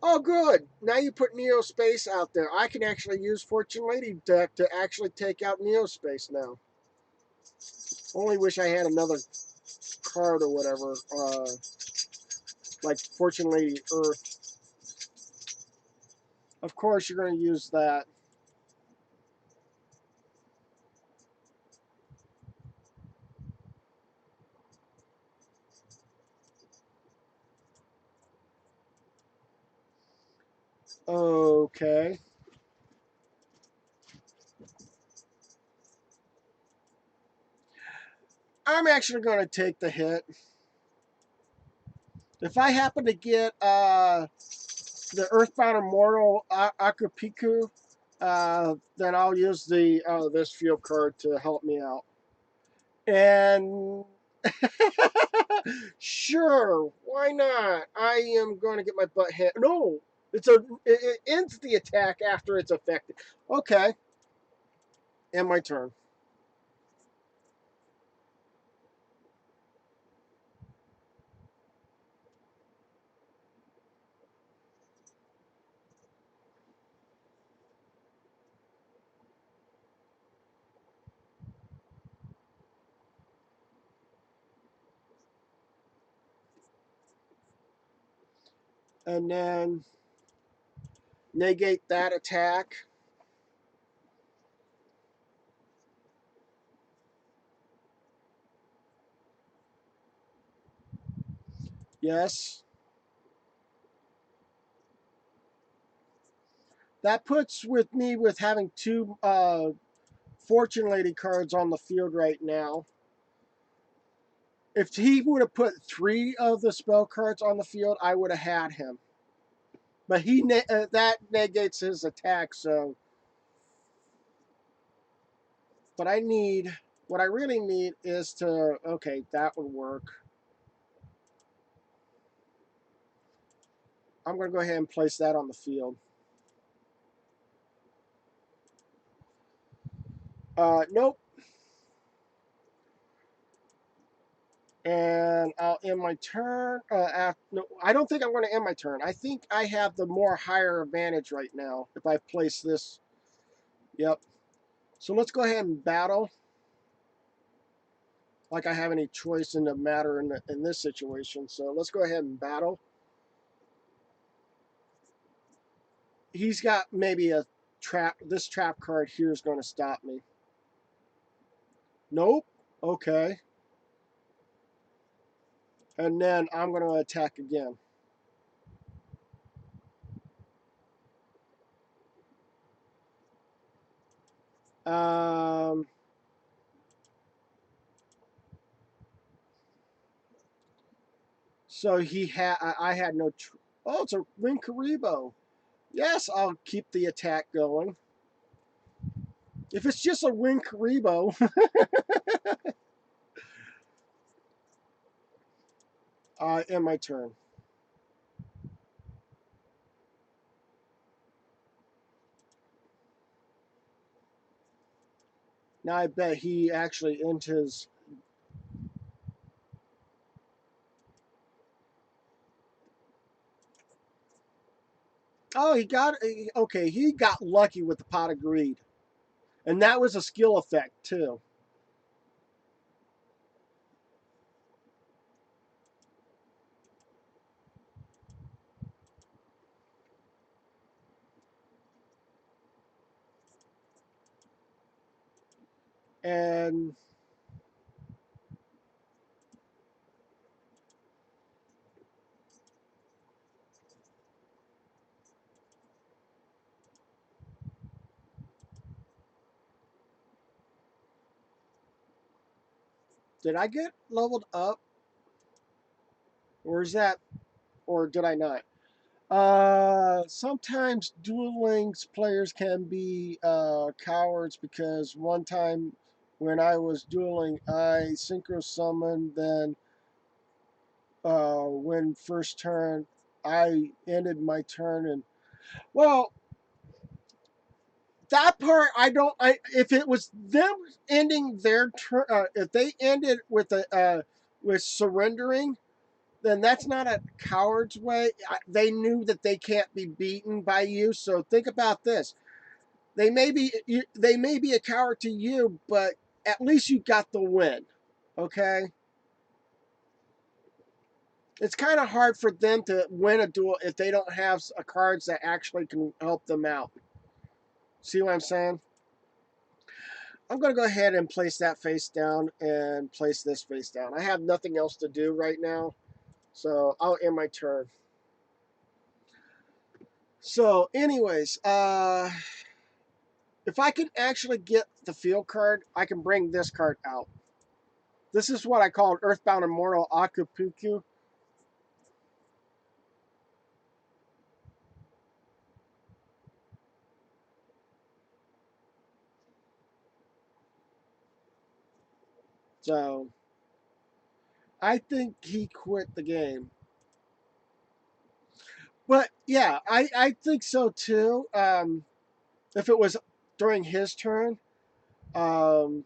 Oh, good. Now you put Neo Space out there. I can actually use Fortune Lady deck to actually take out Neo Space now. Only wish I had another card or whatever, like Fortune Lady Earth. Of course, you're going to use that. Okay. I'm actually going to take the hit. If I happen to get the Earthbound Immortal Akapiku, then I'll use the this field card to help me out. And sure, why not? I am going to get my butt hit. No, it ends the attack after it's effective. Okay, and my turn. And then negate that attack. Yes. That puts with me with having two Fortune Lady cards on the field right now. If he would have put three of the spell cards on the field, I would have had him. But that negates his attack. So, but I need what I really need is to okay, that would work. I'm going to go ahead and place that on the field. Nope. And I'll end my turn. No, I don't think I'm going to end my turn. I think I have the more higher advantage right now if I place this. Yep. So let's go ahead and battle. Like I have any choice in the matter in this situation. So let's go ahead and battle. He's got maybe a trap. This trap card here is going to stop me. Nope. Okay. And then I'm going to attack again. Um, so he had, I had no, oh, it's a Rinkaribo. Yes, I'll keep the attack going. If it's just a Rinkaribo, in my turn. Now I bet he actually enters. Oh, he got, okay, he got lucky with the pot of greed. And that was a skill effect, too. And did I get leveled up? Or is that, or did I not? Sometimes Duel Links players can be cowards because one time when I was dueling, I synchro summoned. Then when first turn, I ended my turn, and well, that part I don't. I if it was them ending their turn, if they ended with a with surrendering, then that's not a coward's way. They knew that they can't be beaten by you. So think about this: they may be a coward to you, but at least you got the win. Okay, it's kind of hard for them to win a duel if they don't have cards that actually can help them out. See what I'm saying? I'm going to go ahead and place that face down and place this face down. I have nothing else to do right now, so I'll end my turn. So, anyways, if I can actually get the field card, I can bring this card out. This is what I call Earthbound Immortal Akupuku. So, I think he quit the game. But yeah, I think so too. If it was during his turn. Um,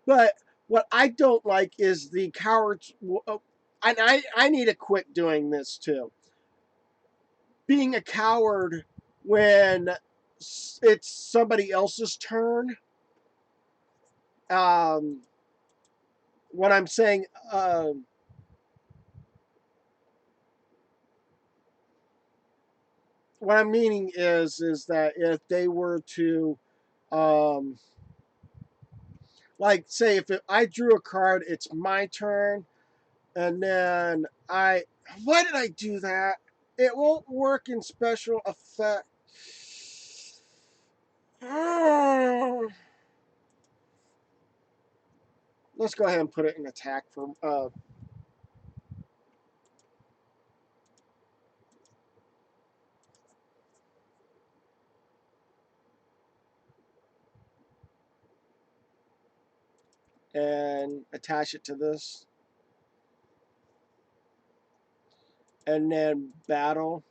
but what I don't like is the cowards. And I need to quit doing this too. Being a coward when it's somebody else's turn. Um, what I'm saying, what I'm meaning is that if they were to, um, like, say, if I drew a card, it's my turn, and then why did I do that? It won't work in special effect. Let's go ahead and put it in attack for and attach it to this, and then battle.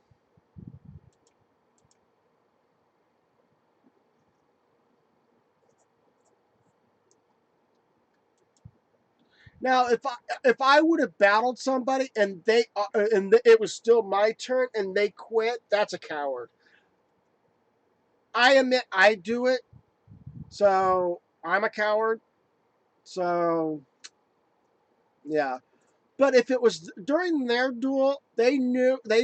Now, if I would have battled somebody and it was still my turn and they quit, that's a coward. I admit I do it, so I'm a coward. So yeah. But if it was during their duel, they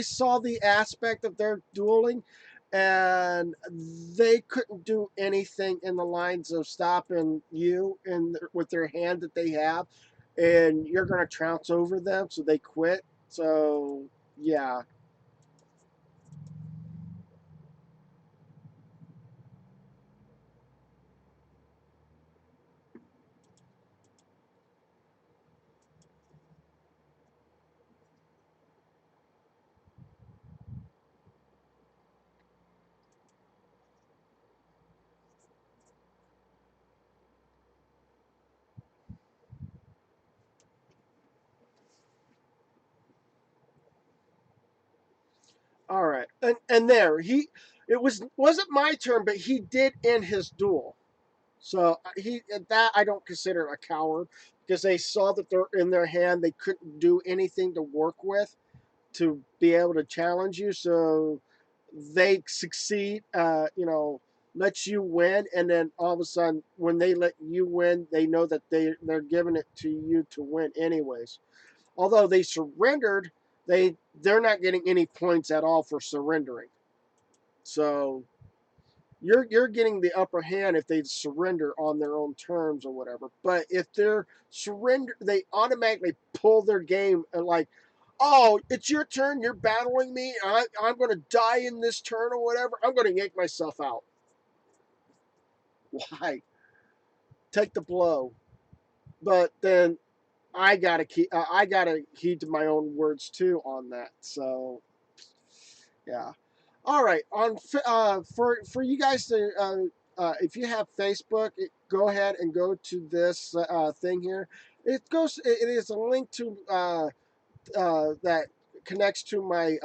saw the aspect of their dueling, and they couldn't do anything in the lines of stopping you with their hand that they have, and you're going to trounce over them, so they quit. So yeah. All right, and there he, it wasn't my turn, but he did end his duel. So he that I don't consider a coward because they saw that they're in their hand. They couldn't do anything to work with to be able to challenge you. So they succeed. Let you win, and then all of a sudden, when they let you win, they know that they're giving it to you to win anyways. Although they surrendered, they're not getting any points at all for surrendering. So you're getting the upper hand if they surrender on their own terms or whatever. But if they're surrender, they automatically pull their game and like, oh, it's your turn. You're battling me. I'm going to die in this turn or whatever. I'm going to yank myself out. Why? Take the blow. But then I gotta heed to my own words too on that. So yeah. All right. For you guys to if you have Facebook, go ahead and go to this thing here. It is a link to that connects to my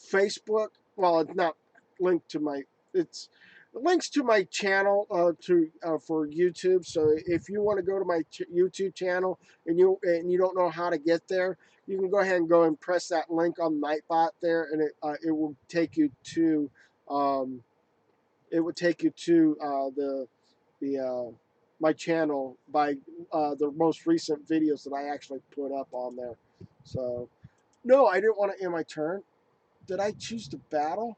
Facebook. Well, it's not linked to my. It's links to my channel to for YouTube. So if you want to go to my YouTube channel and you don't know how to get there, you can go ahead and go and press that link on Nightbot there, and it will take you to um, the my channel by the most recent videos that I actually put up on there. So no, I didn't want to end my turn. Did I choose to battle?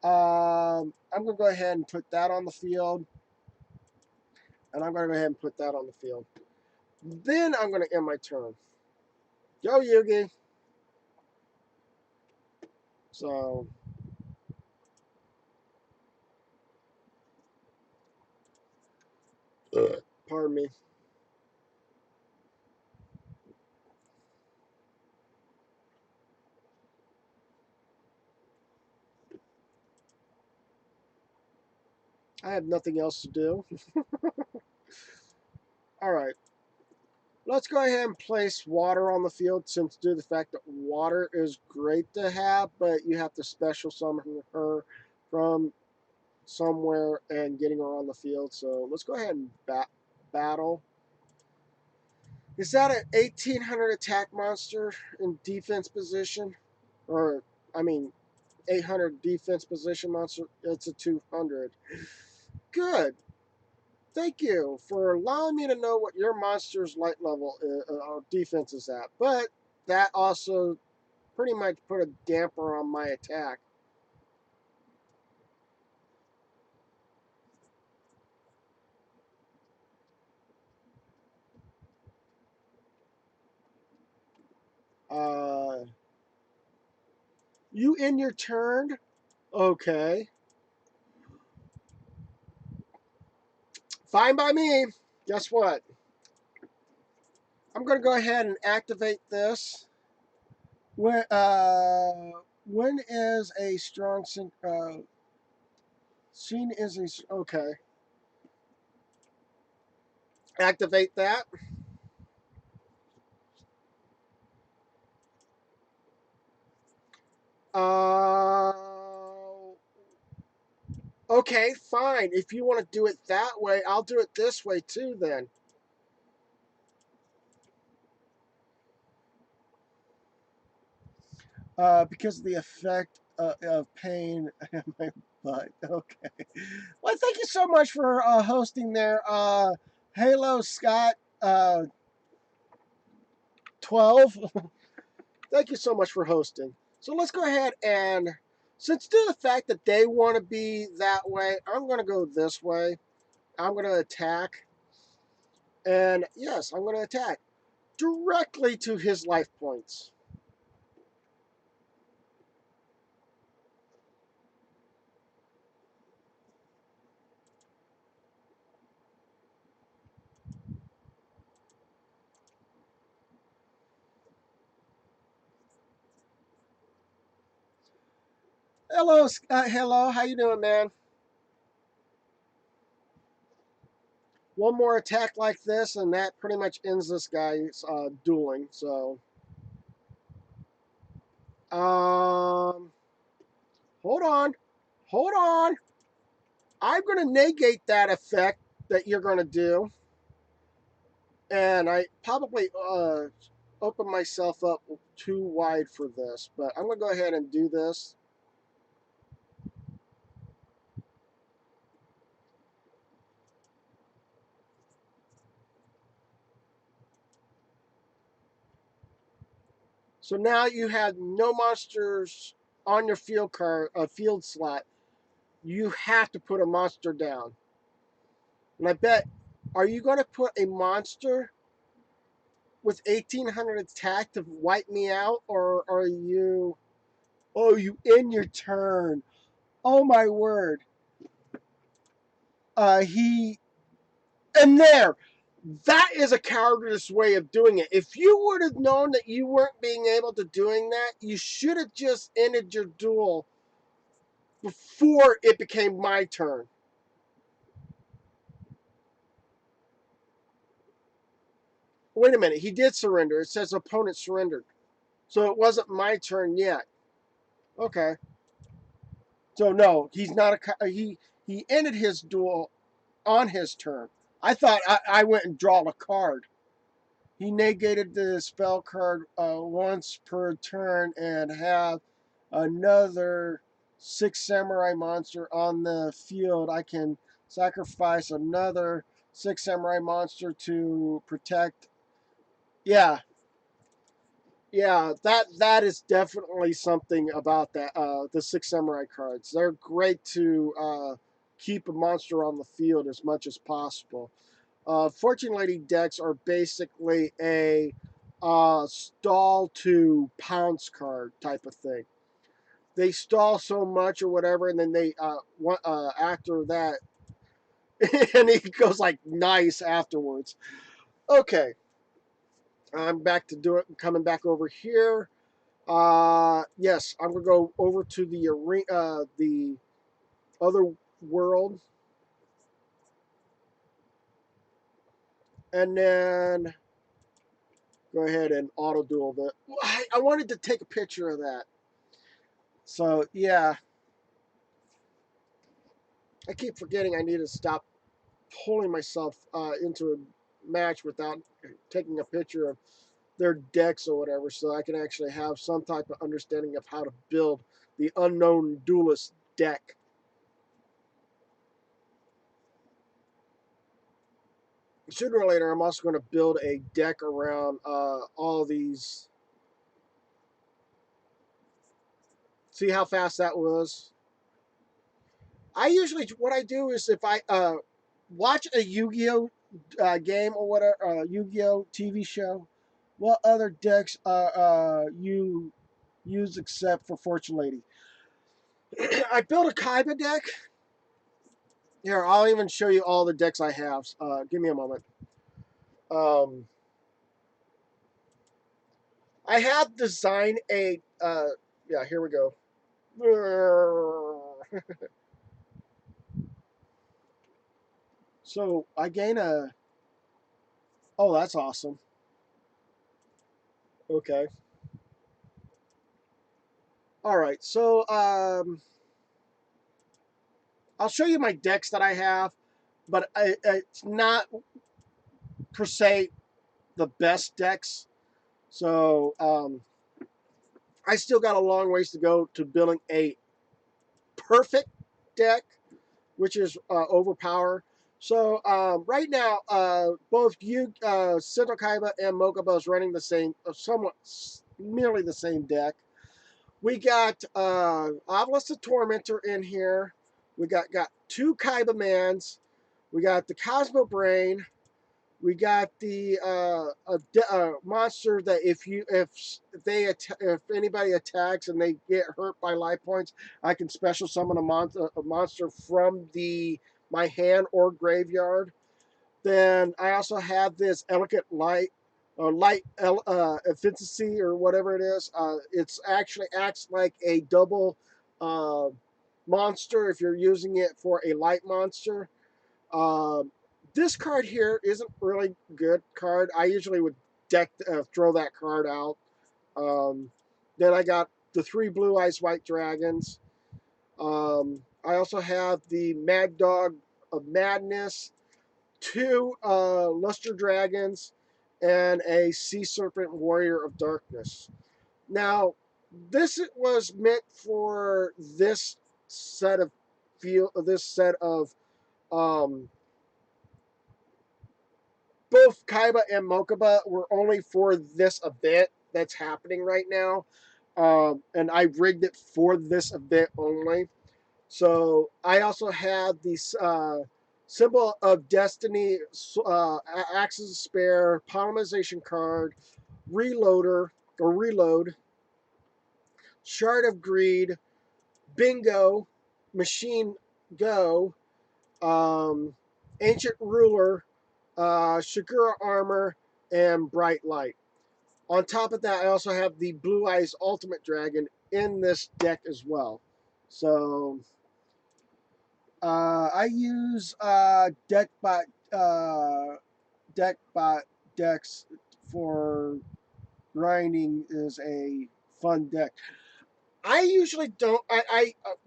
I'm going to go ahead and put that on the field. And I'm going to go ahead and put that on the field. Then I'm going to end my turn. Go, Yugi. So, pardon me. I have nothing else to do. All right. Let's go ahead and place water on the field since due to the fact that water is great to have, but you have to special summon her from somewhere and getting her on the field. So let's go ahead and battle. Is that an 1800 attack monster in defense position? Or, I mean, 800 defense position monster? It's a 200. Good. Thank you for allowing me to know what your monster's light level or defense is at. But that also pretty much put a damper on my attack. Uh, you in your turn? Okay. Fine by me. Guess what? I'm going to go ahead and activate this. When is a strong scene is a okay. Activate that. Uh, okay, fine. If you want to do it that way, I'll do it this way too. Then, because of the effect of pain in my butt. Okay. Well, thank you so much for hosting there. Halo Scott 12. Thank you so much for hosting. So let's go ahead and Since due to the fact that they want to be that way, I'm going to go this way. I'm going to attack. And yes, I'm going to attack directly to his life points. Hello, hello. How you doing, man? One more attack like this, and that pretty much ends this guy's dueling. So, um, hold on, hold on. I'm going to negate that effect that you're going to do, and I probably open myself up too wide for this, but I'm going to go ahead and do this. So now you have no monsters on your field slot. You have to put a monster down. And I bet, are you going to put a monster with 1800 attack to wipe me out, or are you? Oh, you end your turn. Oh my word. He and there. That is a cowardice way of doing it. If you would have known that you weren't being able to doing that, you should have just ended your duel before it became my turn. Wait a minute, he did surrender. It says opponent surrendered. So it wasn't my turn yet. Okay. So no, he's not he ended his duel on his turn. I thought I went and draw a card. He negated the spell card once per turn and have another 6 samurai monster on the field. I can sacrifice another 6 samurai monster to protect. Yeah, yeah, that is definitely something about that. The 6 samurai cards, they're great to keep a monster on the field as much as possible. Fortune Lady decks are basically a stall to pounce card type of thing. They stall so much or whatever, and then they after that, and he goes like nice afterwards. Okay, I'm back to do it. Coming back over here. Yes, I'm gonna go over to the arena, the other world, and then go ahead and auto duel the. I wanted to take a picture of that. So yeah, I keep forgetting I need to stop pulling myself into a match without taking a picture of their decks or whatever, so I can actually have some type of understanding of how to build the unknown duelist deck. Sooner or later, I'm also going to build a deck around all these. See how fast that was? I usually, what I do is if I watch a Yu-Gi-Oh game or whatever, Yu-Gi-Oh TV show, what other decks you use except for Fortune Lady? I built a Kaiba deck. Here, I'll even show you all the decks I have. Give me a moment. Um, I have designed a. Yeah, here we go. So I gain a. Oh, that's awesome. Okay. All right. So I'll show you my decks that I have, but it's not per se the best decks. So I still got a long ways to go to building a perfect deck, which is overpower. So right now, both you, Central Kaiba and Mokuba is running the same, somewhat nearly the same deck. We got Obelisk the Tormentor in here. We got two Kaiba Mans. We got the Cosmo Brain. We got the monster that if anybody attacks and they get hurt by life points, I can special summon a monster from my hand or graveyard. Then I also have this elegant light or light efficiency or whatever it is. It's actually acts like a double uh, monster if you're using it for a light monster. Um, this card here isn't really good card. I usually would throw that card out. Um, then I got the three Blue Eyes White Dragons. I also have the Mad Dog of Madness, two Luster Dragons, and a Sea Serpent Warrior of Darkness. Now, this was meant for this set of um, both Kaiba and Mokuba were only for this event that's happening right now. And I rigged it for this event only. So I also have the Symbol of Destiny, Axis of Spare, Polymerization card, Reloader, or Reload, Shard of Greed, Bingo, Machine Go, um, Ancient Ruler, Shigura Armor, and Bright Light. On top of that, I also have the Blue Eyes Ultimate Dragon in this deck as well. So I use Deckbot decks for grinding is a fun deck. I usually don't.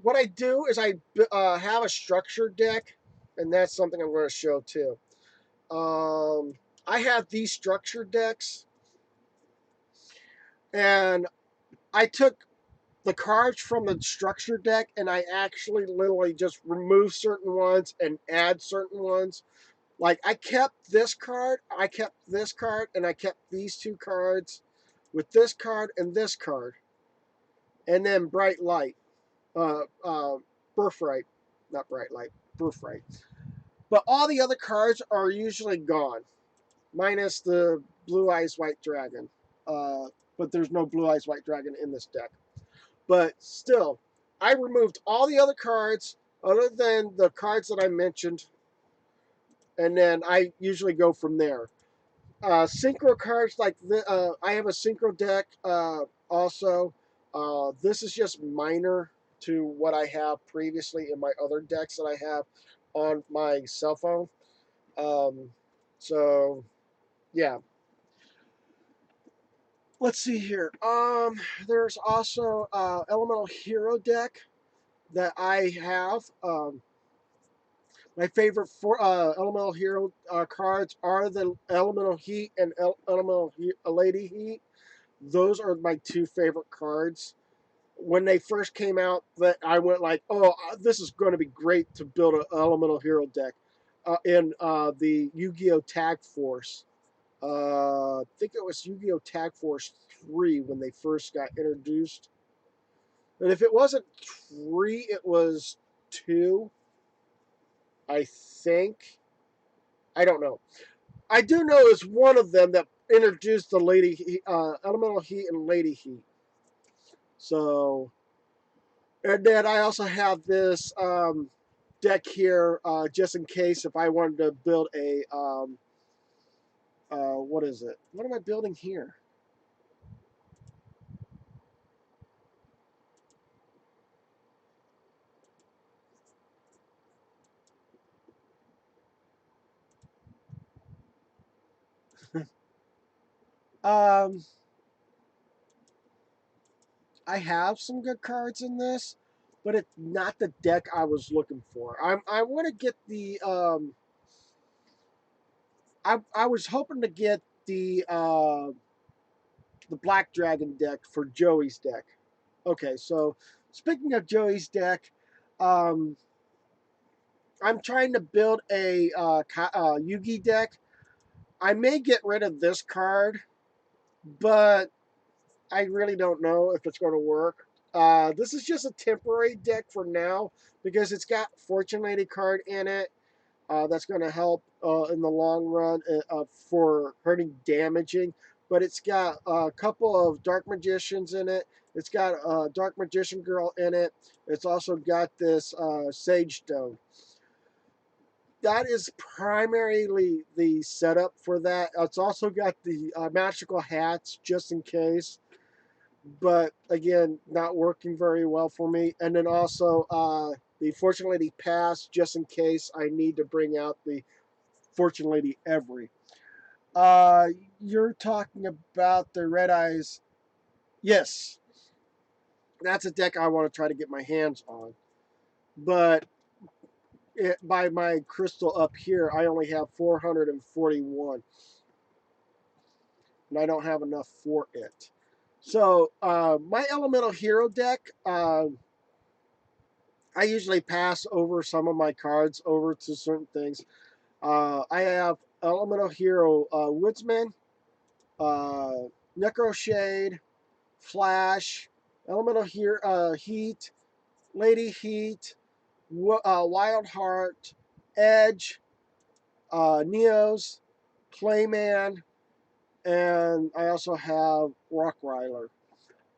What I do is I have a structured deck, and that's something I'm going to show too. Um, I have these structured decks, and I took the cards from the structure deck and I actually literally just remove certain ones and add certain ones. Like I kept this card, I kept this card, and I kept these two cards with this card and this card. And then Bright Light, uh, uh, Birthright, not Bright Light, Birthright. But all the other cards are usually gone, minus the Blue Eyes White Dragon. But there's no Blue Eyes White Dragon in this deck. But still, I removed all the other cards other than the cards that I mentioned, and then I usually go from there. Synchro cards like I have a synchro deck also. This is just minor to what I have previously in my other decks that I have on my cell phone. Um, so yeah, let's see here. There's also Elemental Hero deck that I have. My favorite four Elemental Hero cards are the Elemental Heat and Elemental Lady Heat. Those are my two favorite cards. When they first came out, that I went like, "Oh, this is going to be great to build an Elemental Hero deck." In the Yu-Gi-Oh! Tag Force, I think it was Yu-Gi-Oh! Tag Force 3 when they first got introduced. And if it wasn't 3, it was 2, I think. I don't know. I do know it's one of them that introduced the Elemental Heat and Lady Heat. So, and then I also have this deck here just in case if I wanted to build a what is it? What am I building here? Um, I have some good cards in this, but it's not the deck I was looking for. I want to get I was hoping to get the Black Dragon deck for Joey's deck. Okay, so speaking of Joey's deck, um, I'm trying to build a Yugi deck. I may get rid of this card, but I really don't know if it's going to work. This is just a temporary deck for now because it's got Fortune Lady card in it. That's going to help in the long run for hurting damaging. But it's got a couple of Dark Magicians in it. It's got a Dark Magician Girl in it. It's also got this Sage Stone. That is primarily the setup for that. It's also got the magical hats just in case, but again, not working very well for me. And then also the Fortune Lady Pass just in case I need to bring out the Fortune Lady Every. Uh, you're talking about the Red Eyes. Yes, that's a deck I want to try to get my hands on. But by my crystal up here, I only have 441. And I don't have enough for it. So my elemental hero deck, I usually pass over some of my cards over to certain things. I have elemental hero woodsman, uh, necro shade, flash, elemental hero heat, lady heat, wild heart, edge, neos, clayman, and I also have rockryler.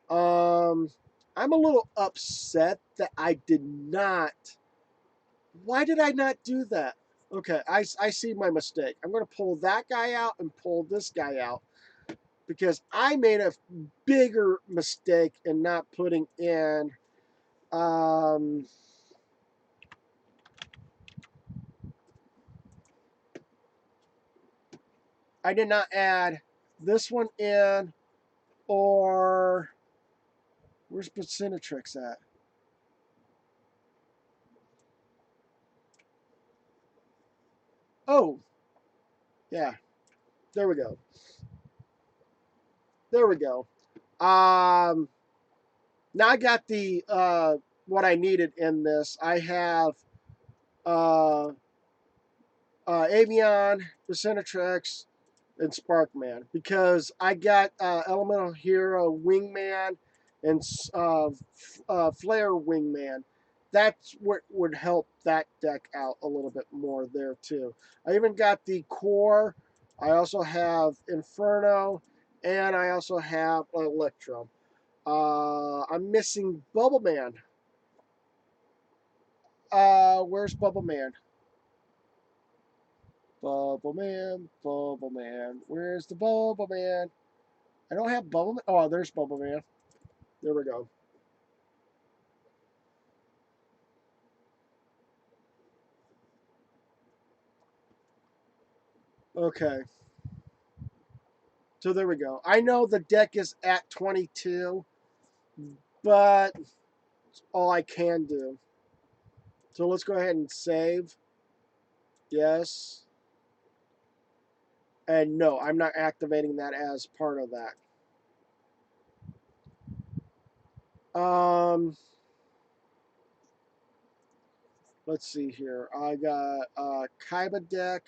Um, I'm a little upset that I did not. Why did I not do that? Okay, I see my mistake. I'm going to pull that guy out and pull this guy out because I made a bigger mistake in not putting in. Um, I did not add this one in, or where's Bacinetrix at? Oh, yeah, there we go. There we go. Um, Now I got the what I needed in this. I have uh, Avion, Bacinetrix, and Sparkman because I got Elemental Hero Wingman and Flare Wingman. That's what would help that deck out a little bit more there too. I even got the core. I also have Inferno, and I also have Electrum. I'm missing Bubble Man. Where's Bubble Man? Bubble Man, Bubble Man. Where's the Bubble Man? I don't have Bubble Man. Oh, there's Bubble Man. There we go. Okay. So there we go. I know the deck is at 22, but it's all I can do. So let's go ahead and save. Yes. And no, I'm not activating that as part of that. Let's see here. I got Kaiba deck.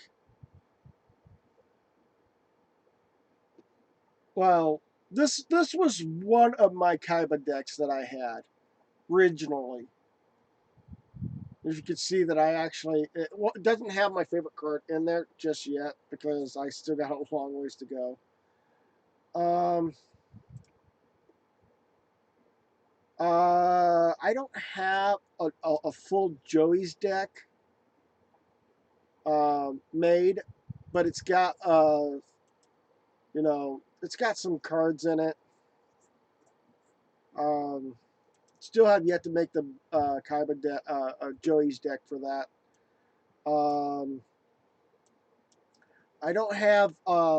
Well, this was one of my Kaiba decks that I had originally. As you can see that I actually it doesn't have my favorite card in there just yet because I still got a long ways to go. Um, I don't have a full Joey's deck made, but it's got it's got some cards in it. Um, Still have yet to make the Kaiba Joey's deck for that. Um, I don't have I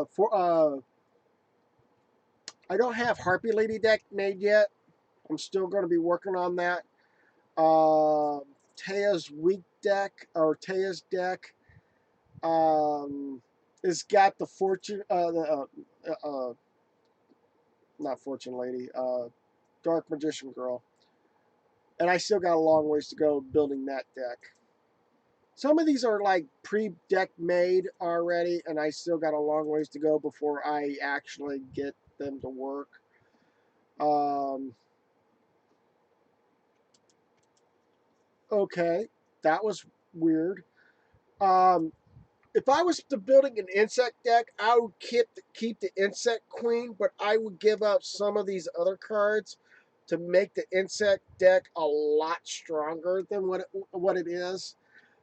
don't have Harpy Lady deck made yet. I'm still going to be working on that. Taya's weak deck or Taya's deck is got the Fortune not Fortune Lady Dark Magician Girl, and I still got a long ways to go building that deck. Some of these are like pre-deck made already, and I still got a long ways to go before I actually get them to work. Um, Okay, that was weird. Um, if I was building an insect deck, I would keep the insect queen, but I would give up some of these other cards to make the insect deck a lot stronger than what it is.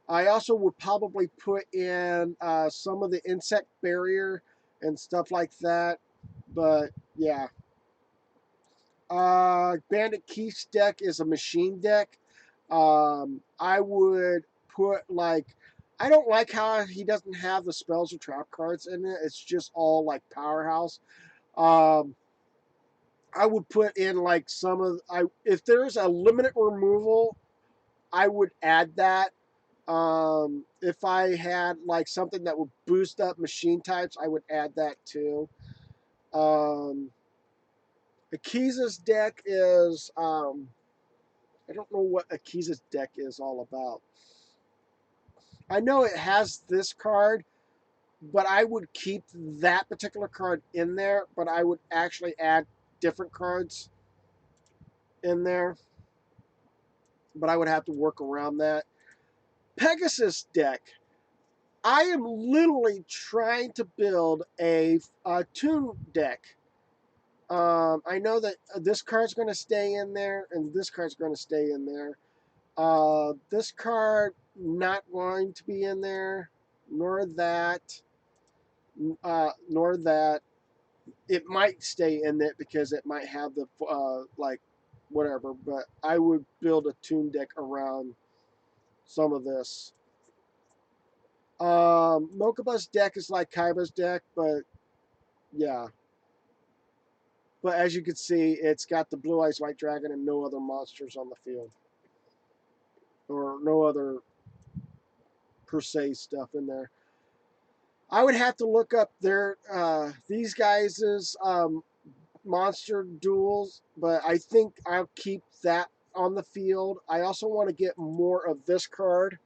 I also would probably put in some of the insect barrier and stuff like that. But yeah, Bandit Keith's deck is a machine deck. I would put like I don't like how he doesn't have the spells or trap cards in it. It's just all like powerhouse. Um, I would put in like some of I if there's a limited removal, I would add that. If I had like something that would boost up machine types, I would add that too. Um, Akiza's deck is I don't know what Akiza's deck is all about. I know it has this card, but I would keep that particular card in there, but I would actually add different cards in there, but I would have to work around that. Pegasus deck. I am literally trying to build a tune deck. I know that this card's going to stay in there, and this card's going to stay in there. This card not going to be in there, nor that, nor that. It might stay in it because it might have the like whatever. But I would build a tune deck around some of this. Mokuba's deck is like Kaiba's deck, but yeah. But as you can see, it's got the Blue Eyes White Dragon and no other monsters on the field, or no other per se stuff in there. I would have to look up their these guys' monster duels, but I think I'll keep that on the field. I also want to get more of this card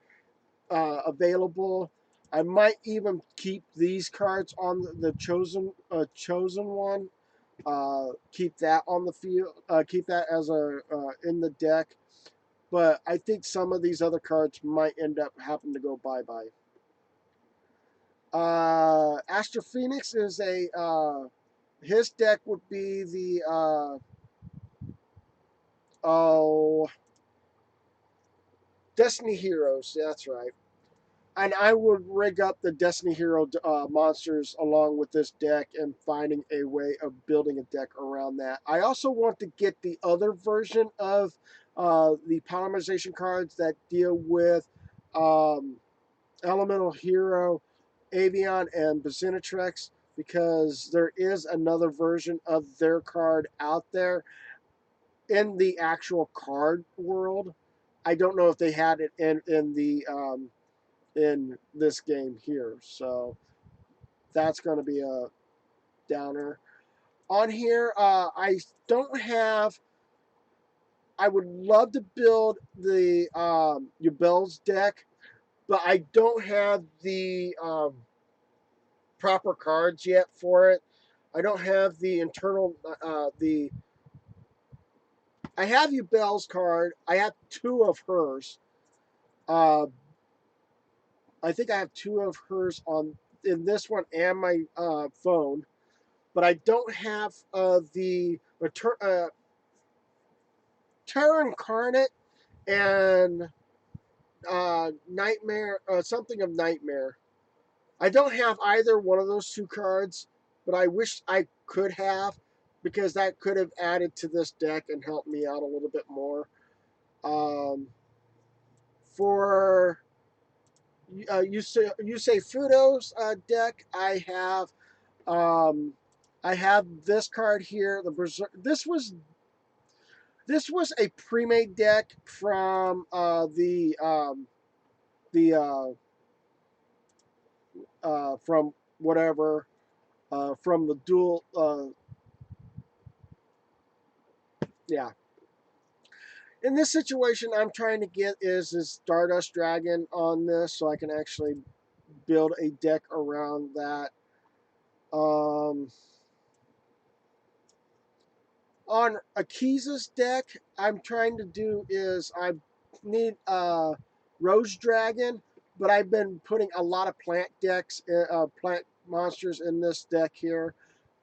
available. I might even keep these cards on the chosen one. Keep that on the field. Keep that as a in the deck. But I think some of these other cards might end up having to go bye bye. Astro Phoenix is a his deck would be the oh Destiny Heroes. That's right. And I would rig up the Destiny Hero monsters along with this deck and finding a way of building a deck around that. I also want to get the other version of the polymerization cards that deal with um, Elemental Hero, Avion, and Bazinatrex because there is another version of their card out there in the actual card world. I don't know if they had it in this game here, so that's going to be a downer. On here, I don't have. I would love to build the Yubel's deck, but I don't have the proper cards yet for it. I don't have the internal the. I have Yubel's card. I have two of hers. Uh, I think I have two of hers on in this one and my phone, but I don't have the Terra Incarnate and Nightmare, something of Nightmare. I don't have either one of those two cards, but I wish I could have because that could have added to this deck and helped me out a little bit more. Um, for you say Fudo's deck, um, I have this card here. The Berserk. This was a pre-made deck from the from whatever from the duel. Yeah. In this situation, I'm trying to get is Stardust Dragon on this, so I can actually build a deck around that. Um, on Akiza's deck, I'm trying to do is need Rose Dragon, but I've been putting a lot of plant decks, plant monsters in this deck here.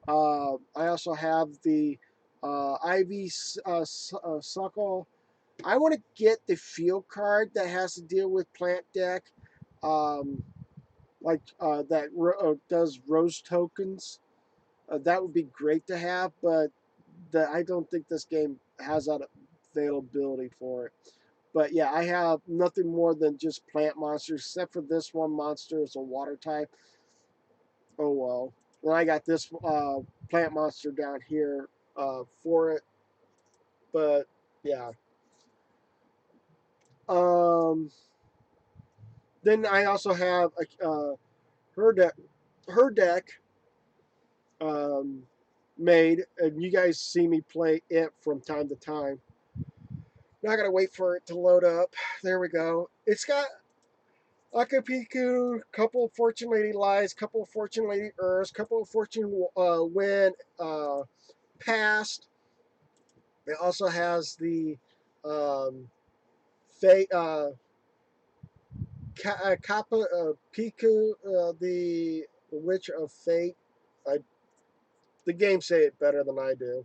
I also have the Ivy Suckle. I want to get the field card that has to deal with plant deck, um, like that does rose tokens. That would be great to have, but I don't think this game has that availability for it. But yeah, I have nothing more than just plant monsters, except for this one monster is a water type. Oh well. Then I got this plant monster down here for it. But yeah. Um, then I also have her deck. Her deck um, made, and you guys see me play it from time to time. Now I gotta wait for it to load up. There we go. It's got Akapiku, couple of Fortune Lady Lies, couple of Fortune Lady Earths, couple of Fortune Win Past. It also has the um, Fate, Kappa Piku, the Witch of Fate. I, the game say it better than I do.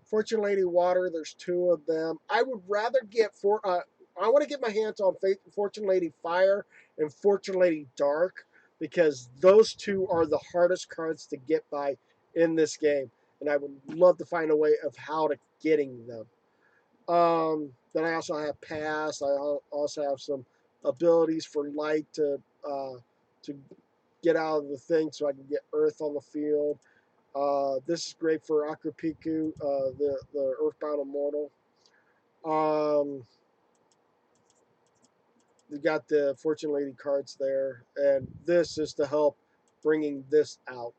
Fortune Lady Water. There's two of them. I would rather get for. I want to get my hands on Fortune Lady Fire and Fortune Lady Dark because those two are the hardest cards to get by in this game, and I would love to find a way of how to getting them. Then I also have Pass. I also have some abilities for Light to get out of the thing, so I can get Earth on the field. This is great for Akapiku, the Earthbound Immortal. Um, you got the Fortune Lady cards there, and this is to help bringing this out,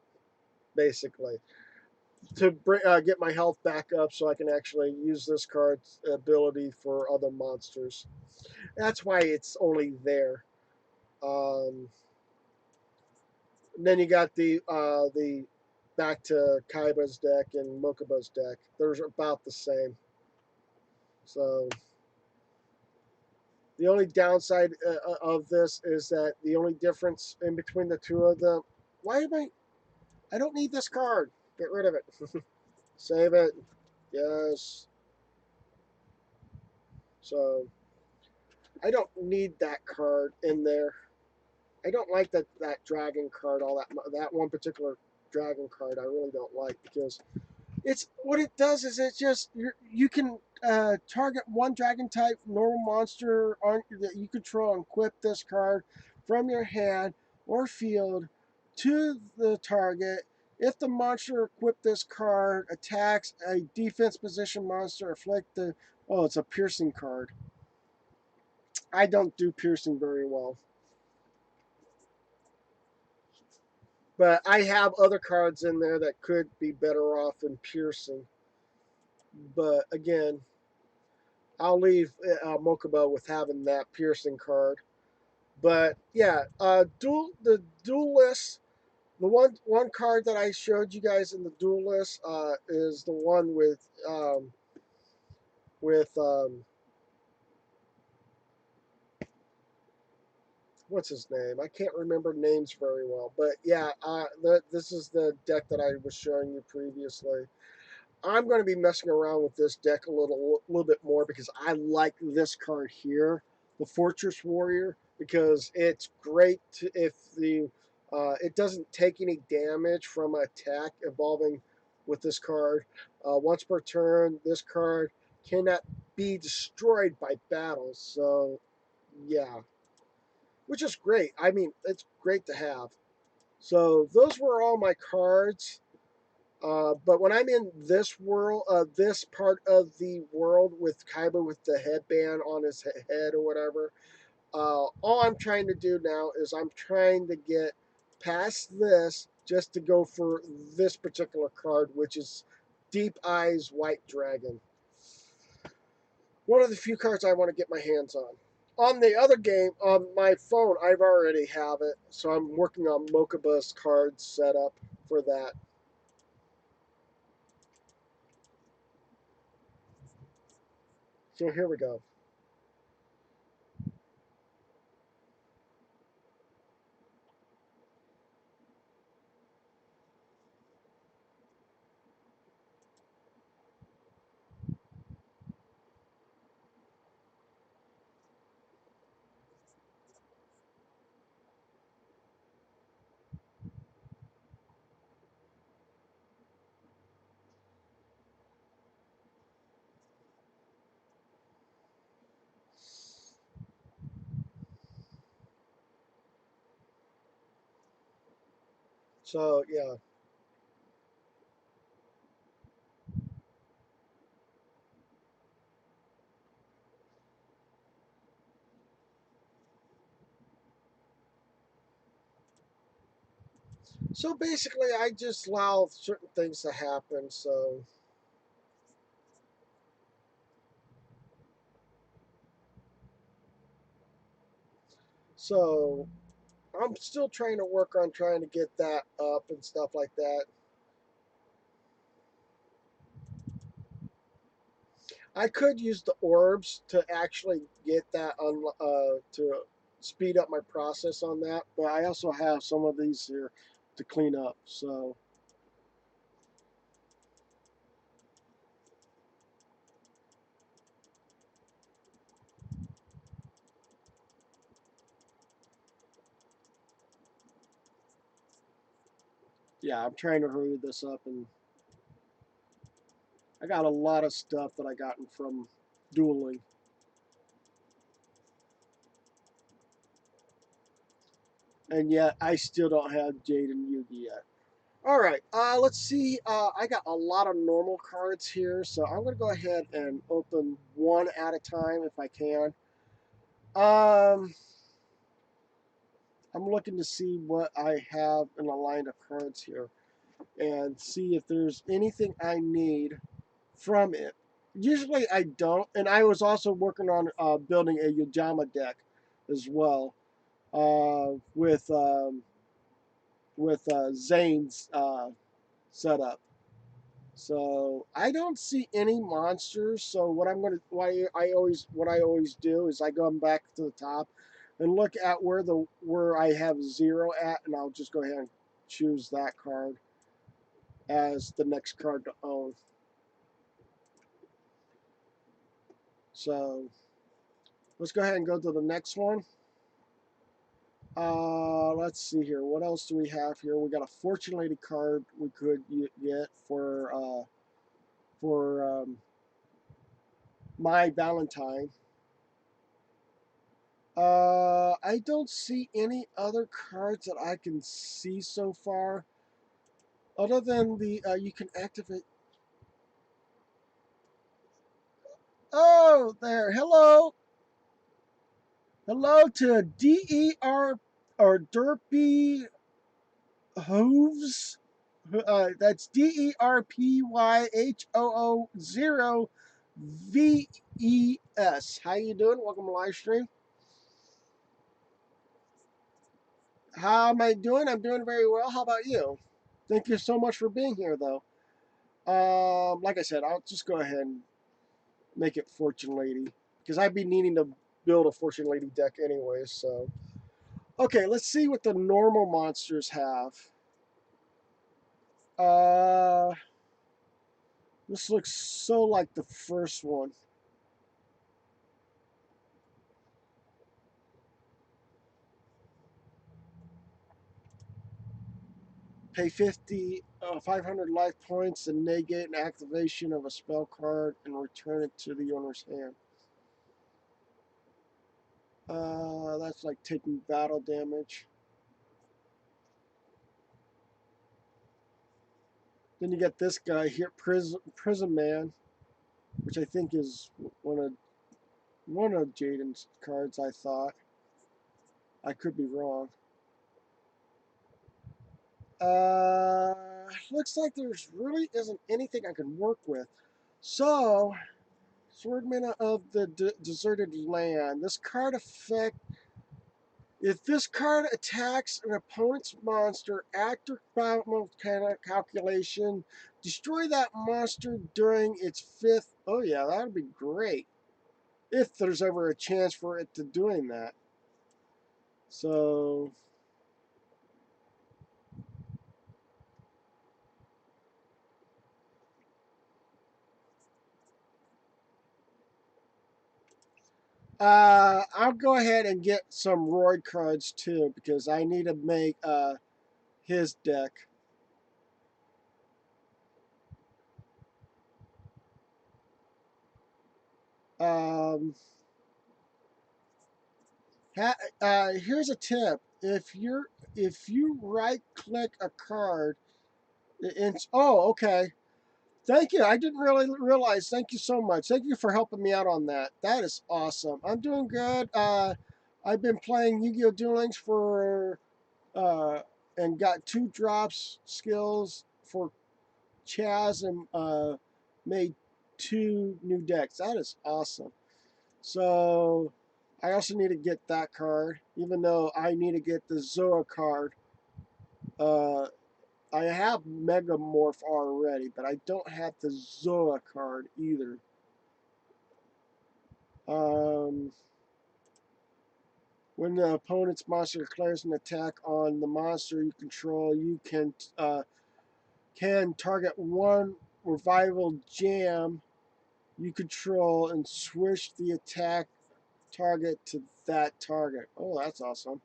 basically, to get my health back up so I can actually use this card's ability for other monsters. That's why it's only there. Um, then you got the back to Kaiba's deck and Mokuba's deck. They're about the same. So the only downside of this is that the only difference in between the two of them. Why am I? I don't need this card. Get rid of it. Save it. Yes. So I don't need that card in there. I don't like that dragon card. All that one particular dragon card. I really don't like because it's what it does is it just you can target one dragon type normal monster on that you control and equip this card from your hand or field to the target. If the monster equipped this card attacks a defense position monster, afflict the it's a piercing card. I don't do piercing very well, but I have other cards in there that could be better off in piercing. But again, I'll leave Mokuba with having that piercing card. But yeah, the duelist. The one card that I showed you guys in the duelist is the one with what's his name? I can't remember names very well. But yeah, this is the deck that I was showing you previously. I'm going to be messing around with this deck a little bit more because I like this card here, the Fortress Warrior, because it's great if the it doesn't take any damage from an attack involving with this card. Once per turn, this card cannot be destroyed by battles. So yeah, which is great. I mean, it's great to have. So those were all my cards. But when I'm in this world, this part of the world with Kaiba with the headband on his head or whatever, all I'm trying to do now is I'm trying to get past this just to go for this particular card, which is Deep Eyes White Dragon. One of the few cards I want to get my hands on. On the other game, on my phone, I've already have it, so I'm working on Mokuba's card setup for that. So here we go. So yeah. So basically, I just allow certain things to happen. So I'm still trying to work on trying to get that up and stuff like that. I could use the orbs to actually get that to speed up my process on that, but I also have some of these here to clean up. So yeah, I'm trying to hurry this up, and I got a lot of stuff that I gotten from dueling, and yet I still don't have Jade and Yugi yet. All right, let's see. I got a lot of normal cards here, so I'm gonna go ahead and open one at a time if I can. Um, I'm looking to see what I have in a line of cards here and see if there's anything I need from it. Usually I don't, and I was also working on building a Yojama deck as well with Zane's setup. So I don't see any monsters. So what I always do is I go back to the top and look at where I have zero at, and I'll just go ahead and choose that card as the next card to own. So let's go ahead and go to the next one. Let's see here. What else do we have here? We got a Fortune Lady card we could get for my Valentine. I don't see any other cards that I can see so far, other than the you can activate. Oh, there. Hello, hello to DER or Derpy Hooves. That's DERPYHOO0VES. How you doing? Welcome to live stream. How am I doing? I'm doing very well. How about you? Thank you so much for being here, though. Like I said, I'll just go ahead and make it Fortune Lady because I'd be needing to build a Fortune Lady deck anyways. So, okay, let's see what the normal monsters have. Uh, this looks so like the first one. Pay 500 life points and negate an activation of a spell card and return it to the owner's hand. That's like taking battle damage. Then you get this guy here, Prism Man, which I think is one of Jaden's cards. I thought I could be wrong. Looks like there's really isn't anything I can work with. So, Swordman of the Deserted Land. This card effect. If this card attacks an opponent's monster after final calculation, destroy that monster during its fifth. Oh yeah, that would be great. if there's ever a chance for it to doing that. So I'll go ahead and get some Roy cards too because I need to make his deck. Um, Here's a tip: if you right click a card, it's oh okay. Thank you. I didn't really realize. Thank you so much. Thank you for helping me out on that. That is awesome. I'm doing good. I've been playing Yu-Gi-Oh! Duel Links for and got 2 drops skills for Chaz and made 2 new decks. That is awesome. So I also need to get that card, even though I need to get the Zoa card. Uh, I have Megamorph already, but I don't have the Zoa card either. Um, when the opponent's monster declares an attack on the monster you control, you can target one revival gem you control and switch the attack target to that target. Oh, that's awesome.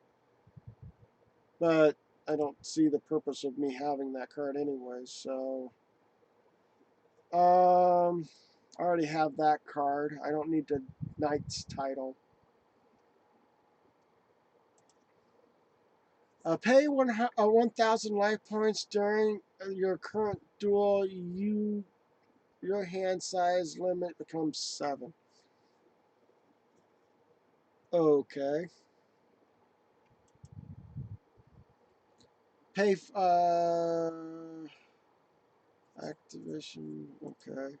But I don't see the purpose of me having that card anyway, so I already have that card. I don't need the Knight's title. Pay 1,000 life points during your current duel. Your hand size limit becomes 7. Okay. Pay activation. Okay.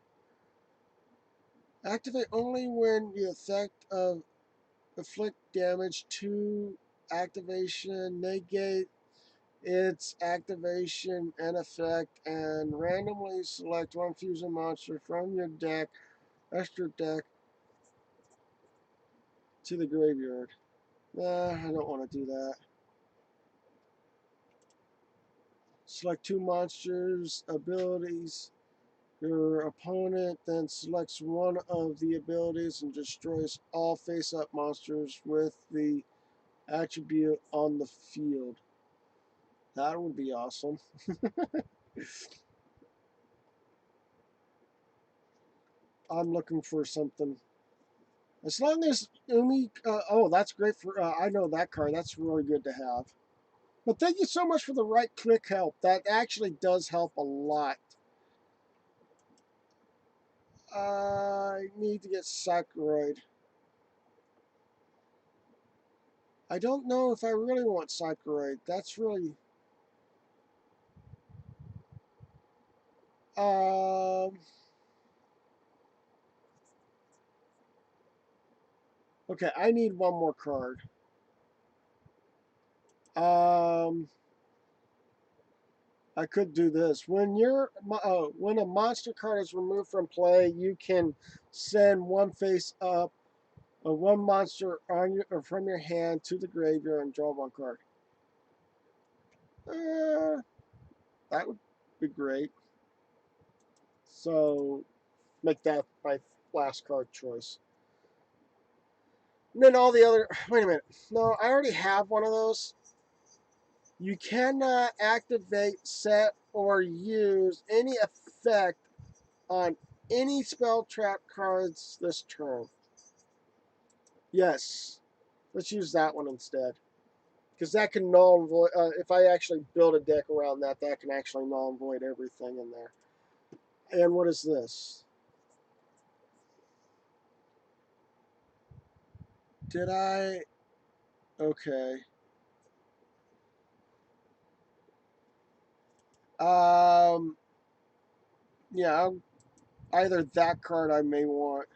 Activate only when the effect of inflict damage to activation, negate its activation and effect, and randomly select one fusion monster from your extra deck to the graveyard. Nah, I don't want to do that. Select 2 monsters' abilities. Your opponent then selects one of the abilities and destroys all face-up monsters with the attribute on the field. That would be awesome. I'm looking for something. As long as Umi, oh, that's great for. I know that card. That's really good to have. But thank you so much for the right click help. That actually does help a lot. I need to get Psychroid. I don't know if I really want Psychroid. That's really. Um. Okay, I need one more card. Um. I could do this. When a monster card is removed from play, you can send one face up, one monster on your or from your hand to the graveyard and draw 1 card. Uh, that would be great. So make that my last card choice. And then all the other. Wait a minute. No, I already have one of those. You cannot activate, set, or use any effect on any spell trap cards this turn. Yes. Let's use that one instead. Because that can null and void. If I actually build a deck around that, that can actually null and void everything in there. And what is this? Did I? Okay. Um. Yeah. Either that card I may want.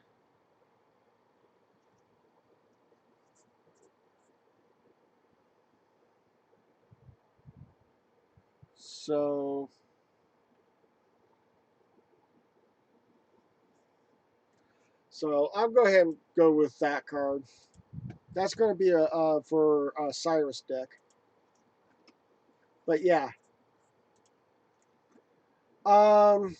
So. So I'll go ahead and go with that card. That's going to be a for a Cyrus deck. But yeah. Um,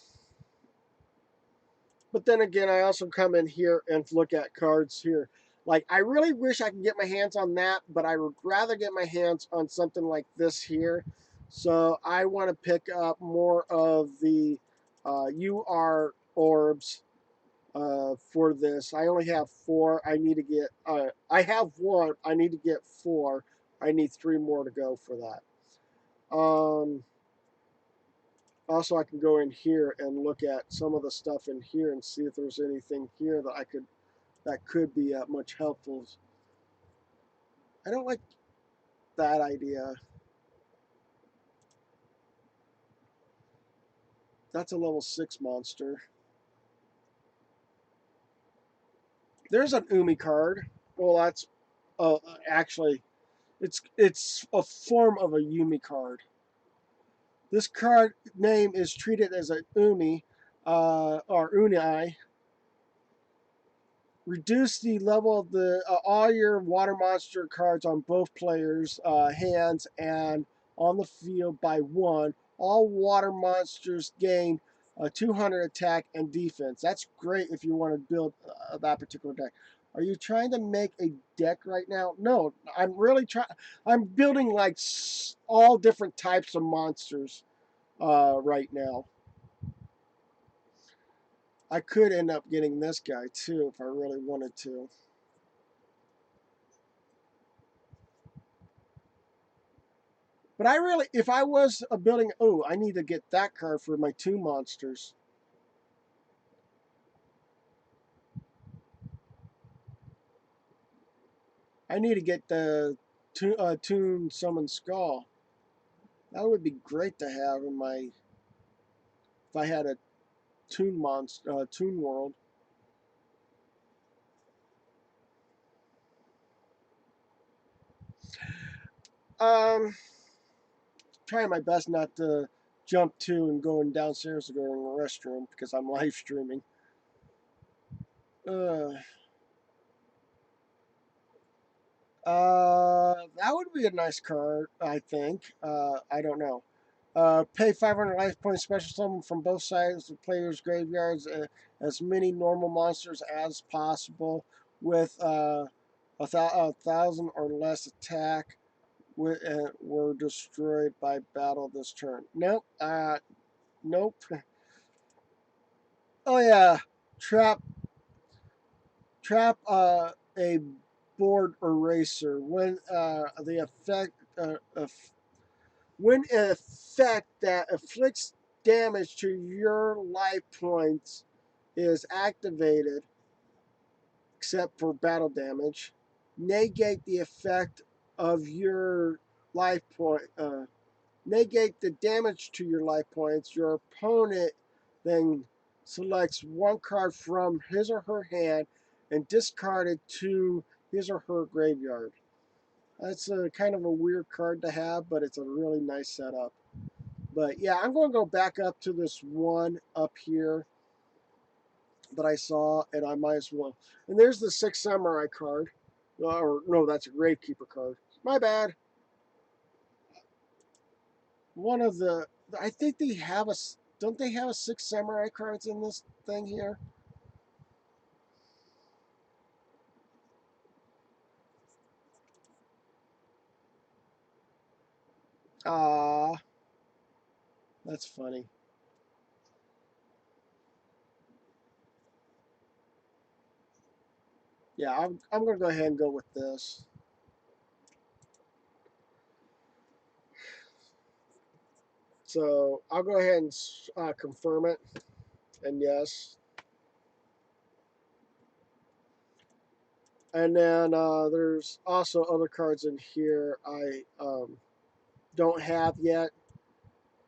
but then again, I also come in here and look at cards here. Like, I really wish I could get my hands on that, but I would rather get my hands on something like this here. So I want to pick up more of the UR orbs for this. I only have 4. I need to get, I have 1. I need to get 4. I need 3 more to go for that. Also, I can go in here and look at some of the stuff in here and see if there's anything here that could be much helpful. I don't like that idea. That's a level 6 monster. There's an Umi card. Well, that's actually it's a form of a Yumi card. This card name is treated as an Umi or Unai. Reduce the level of the all your water monster cards on both players' hands and on the field by 1. All water monsters gain 200 attack and defense. That's great if you want to build that particular deck. Are you trying to make a deck right now? No, I'm really trying. I'm building like all different types of monsters right now. I could end up getting this guy too if I really wanted to. But I really, if I was building, oh, I need to get that card for my 2 monsters. I need to get the Toon Summon Skull. That would be great to have in my, if I had a Toon monster, Toon World. Um, Trying my best not to jump to and going downstairs to go in the restroom because I'm live streaming. Uh, that would be a nice card, I think. I don't know. Pay 500 life points special summon from both sides of the player's graveyards as many normal monsters as possible with a thousand or less attack were destroyed by battle this turn. Nope. Nope. Oh yeah. Trap. Trap. A board eraser when the effect. When an effect that inflicts damage to your life points is activated, except for battle damage, negate the effect of your life point. Negate the damage to your life points. Your opponent then selects 1 card from his or her hand and discard it to his or her graveyard. That's a kind of a weird card to have, but it's a really nice setup. But yeah, I'm going to go back up to this one up here that I saw, and I might as well. And there's the 6 Samurai card. Or no, that's a Gravekeeper card. My bad. One of the, I think they have a, don't they have a 6 Samurai cards in this thing here? Ah, that's funny. Yeah, I'm going to go ahead and go with this. So I'll go ahead and confirm it. And yes. And then there's also other cards in here I don't have yet.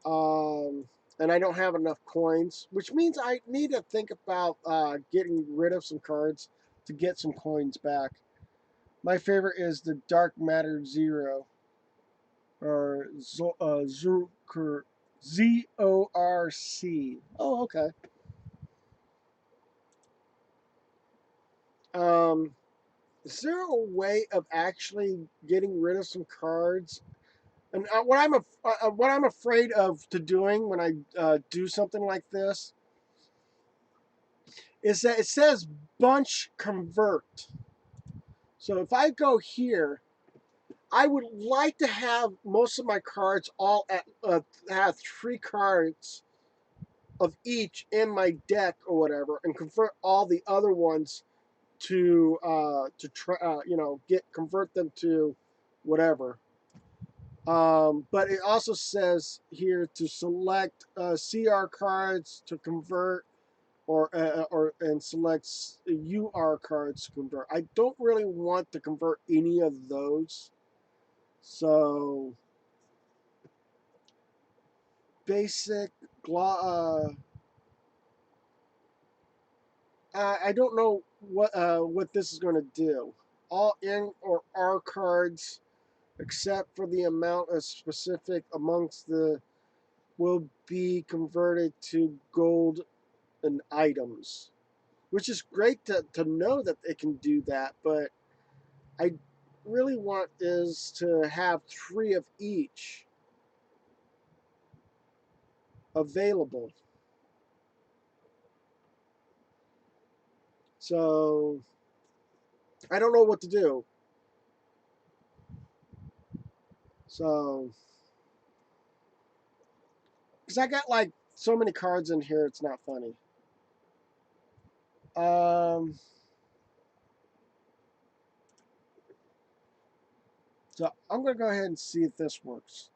Um, and I don't have enough coins, which means I need to think about getting rid of some cards to get some coins back. My favorite is the Dark Matter Zero, or Zorc. ZORC. Oh, okay. Um, is there a way of actually getting rid of some cards? And what I'm afraid of to doing when I do something like this is that it says bunch convert. So if I go here, I would like to have most of my cards all at have 3 cards of each in my deck or whatever, and convert all the other ones to try get convert them to whatever. But it also says here to select CR cards to convert, or and select UR cards to convert. I don't really want to convert any of those. So basic, I don't know what this is going to do. All in or R cards, except for the amount of specific amongst the, will be converted to gold and items, which is great to know that they can do that. But I really want is to have 3 of each available. So I don't know what to do. So because I got like so many cards in here, it's not funny. Um, so I'm gonna go ahead and see if this works.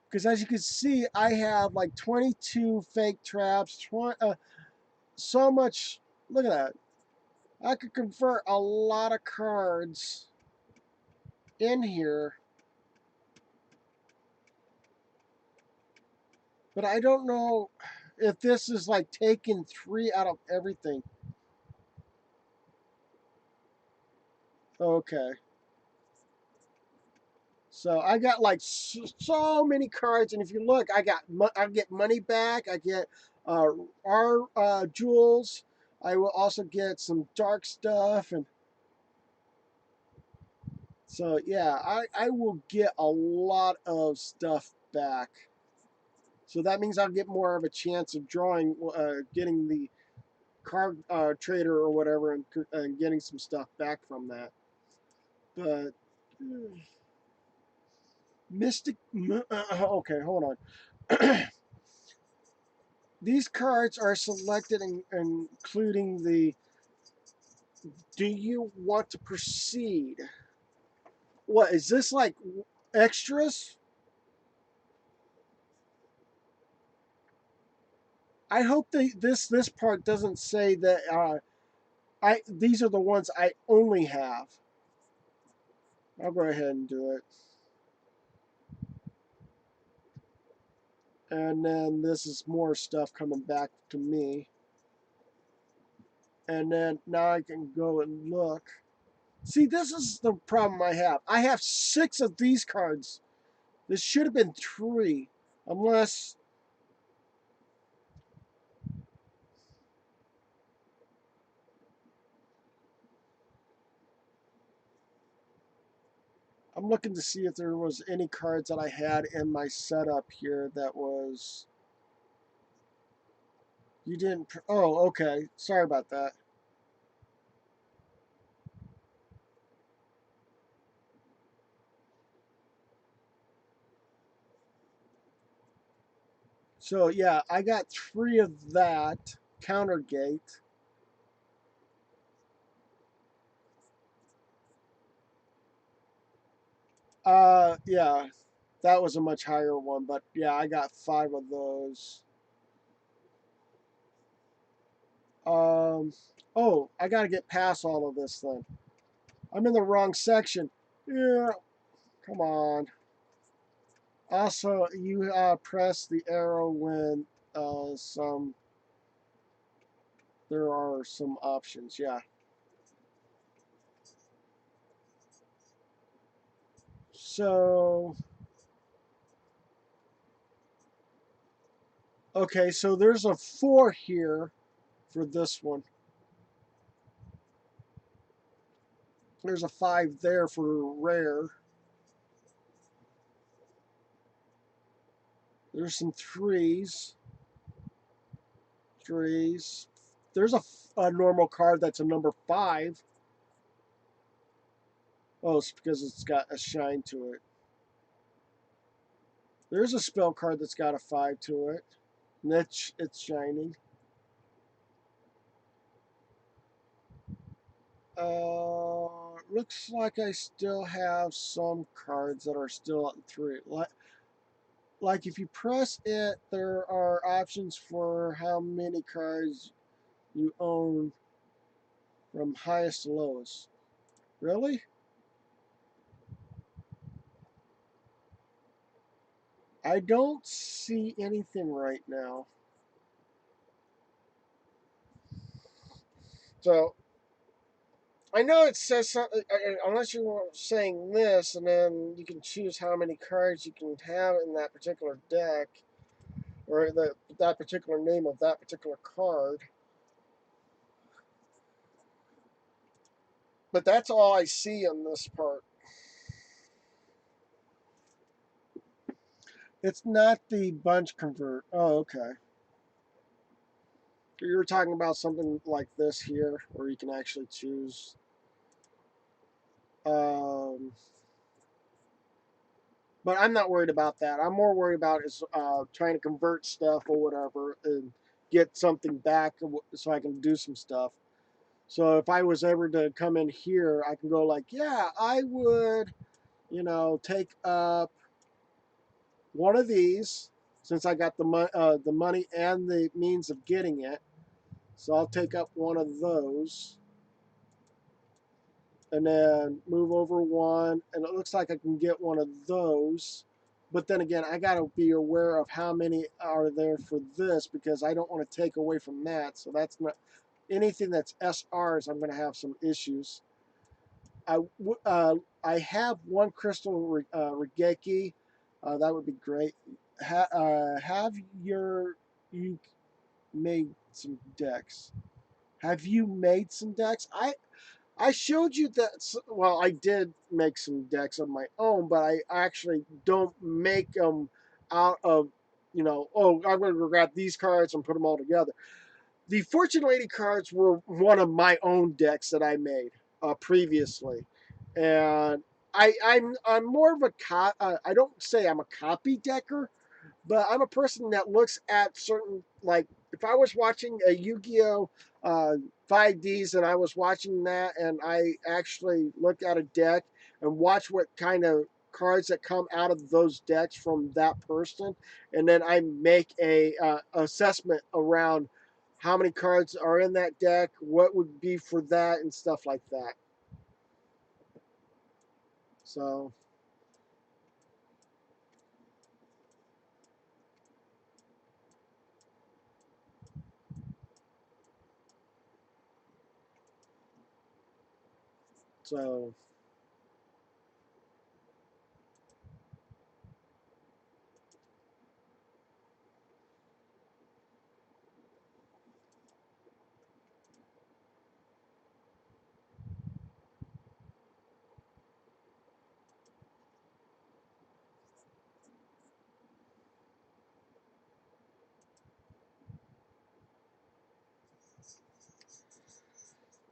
Because as you can see, I have like 22 fake traps, so much. Look at that. I could convert a lot of cards in here, but I don't know if this is like taking 3 out of everything. Okay. So I got like so many cards, and if you look, I get money back. I get our jewels. I will also get some dark stuff, and so yeah, I will get a lot of stuff back. So that means I'll get more of a chance of getting the card trader or whatever, and getting some stuff back from that. But Mystic, okay, hold on. These cards are selected, including the do you want to proceed? What is this like extras? I hope this part doesn't say that I these are the ones I only have. I'll go ahead and do it. And then this is more stuff coming back to me. And then now I can go and look. See, this is the problem I have. I have 6 of these cards. This should have been 3, unless I'm looking to see if there was any cards that I had in my setup here that was. You didn't. Oh, okay. Sorry about that. So yeah, I got 3 of that counter gate. Yeah, that was a much higher one, but yeah, I got 5 of those. Um, oh, I got to get past all of this then. I'm in the wrong section. Yeah, come on. Also, you press the arrow when some there are some options. Yeah. So, okay, so there's a 4 here for this one. There's a 5 there for rare. There's some threes. Threes. There's a normal card that's a number 5. Oh, it's because it's got a shine to it. There's a spell card that's got a 5 to it. And it's shining. Looks like I still have some cards that are still at 3. Like if you press it, there are options for how many cards you own from highest to lowest. Really? I don't see anything right now. So I know it says something, unless you're saying this, and then you can choose how many cards you can have in that particular deck, or that particular name of that particular card. But that's all I see in this part. It's not the bunch convert. Oh, okay. You were talking about something like this here, where you can actually choose. Um, but I'm not worried about that. I'm more worried about is trying to convert stuff or whatever and get something back so I can do some stuff. So if I was ever to come in here, I can go like, yeah, I would, take up one of these since I got the money and the means of getting it. So I'll take up one of those and then move over one. And it looks like I can get one of those. But then again, I got to be aware of how many are there for this because I don't want to take away from that. So that's not anything that's SRs. I'm going to have some issues. I I have one crystal Regeki. That would be great. Have you made some decks? Have you made some decks? I showed you that. Well, I did make some decks of my own, but I actually don't make them out of oh, I'm going to grab these cards and put them all together. The Fortune Lady cards were one of my own decks that I made previously, and I'm more of a I don't say I'm a copy decker, but I'm a person that looks at certain, like if I was watching a Yu-Gi-Oh 5Ds and I was watching that and I actually look at a deck and watch what kind of cards that come out of those decks from that person, and then I make a assessment around how many cards are in that deck, what would be for that, and stuff like that. So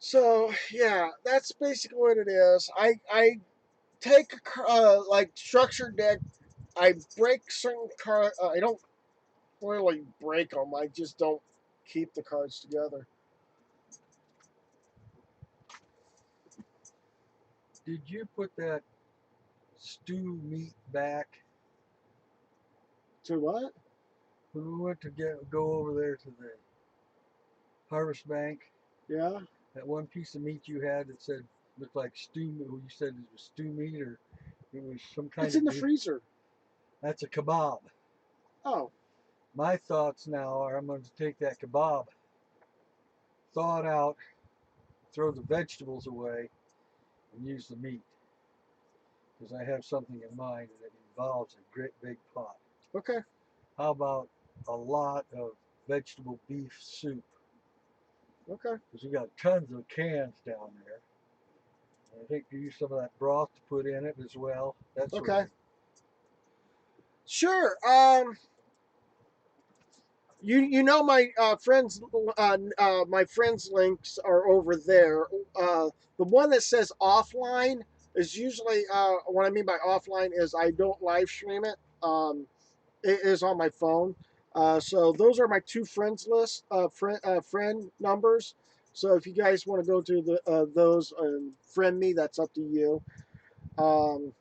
so yeah, that's basically what it is. I take like structured deck. I break certain cards. I don't really break them. I just don't keep the cards together. Did you put that stew meat back To what? when we went to go over there to the harvest bank? Yeah, That one piece of meat you had that said looked like stew. You said it was stew meat or it was some kind it's of in the beef. freezer. That's a kebab. Oh, My thoughts now are I'm going to take that kebab, thaw it out, throw the vegetables away, and use the meat because I have something in mind that involves a great big pot. okay. How about a lot of vegetable beef soup? Okay. Because we got tons of cans down there. I think you use some of that broth to put in it as well. That sort of Okay. thing. Sure. You know my friends links are over there. The one that says offline is usually what I mean by offline is I don't live stream it. It is on my phone. So those are my two friends list friend numbers. So if you guys want to go to those and friend me, that's up to you. Um,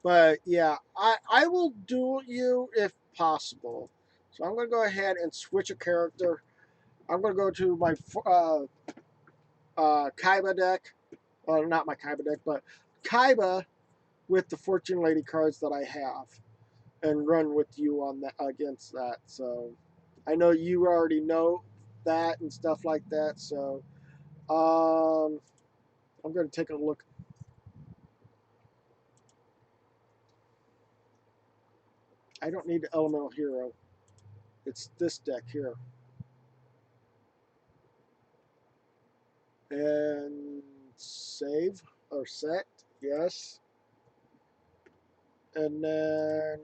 but yeah, I will duel you if possible. So I'm gonna go ahead and switch a character. I'm gonna go to my Kaiba deck. Not my Kaiba deck, but Kaiba with the Fortune Lady cards that I have, and run with you on that against that. So I know you already know that and stuff like that. So I'm gonna take a look. I don't need the Elemental Hero. It's this deck here. And save or set, yes. And then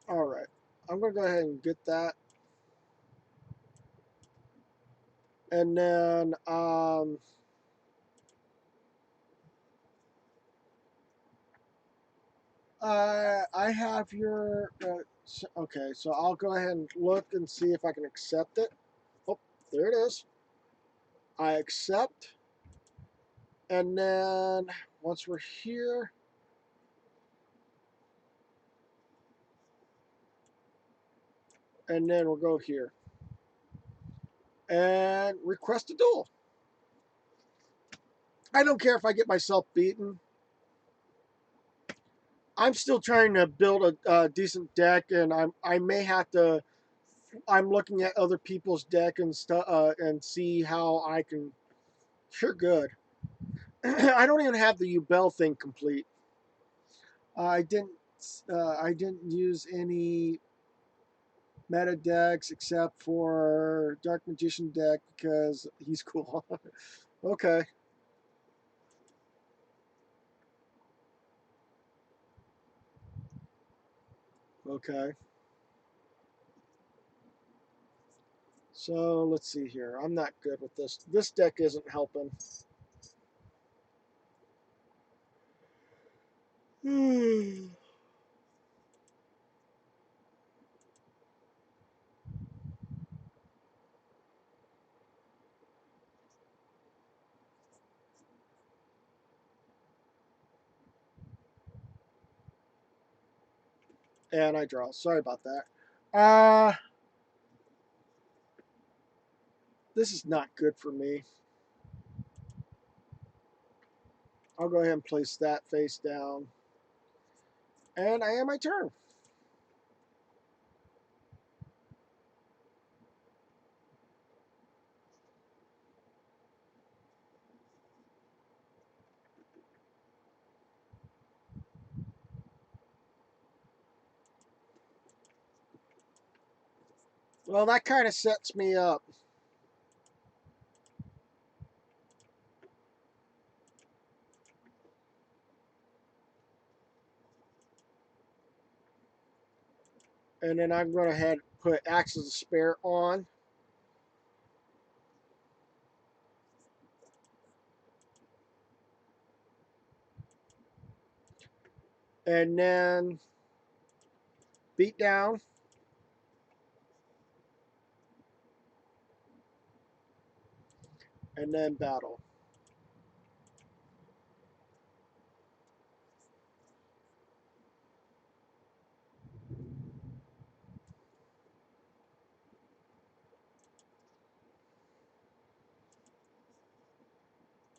all right, I'm gonna go ahead and get that. And then I have your okay, so I'll go ahead and look and see if I can accept it. Oh, there it is. I accept, and then once we're here, and then we'll go here and request a duel. I don't care if I get myself beaten. I'm still trying to build a decent deck, and I may have to. I'm looking at other people's deck and stuff and see how I can. Sure, good. I don't even have the Ubel thing complete. I didn't. I didn't use any meta decks except for Dark Magician deck because he's cool. Okay. Okay. So let's see here. I'm not good with this. This deck isn't helping. And I draw. Sorry about that. Uh, this is not good for me. I'll go ahead and place that face down. And I end my turn. Well, that kind of sets me up. And then I'm going to ahead put Axes of Spare on. And then beat down. And then battle.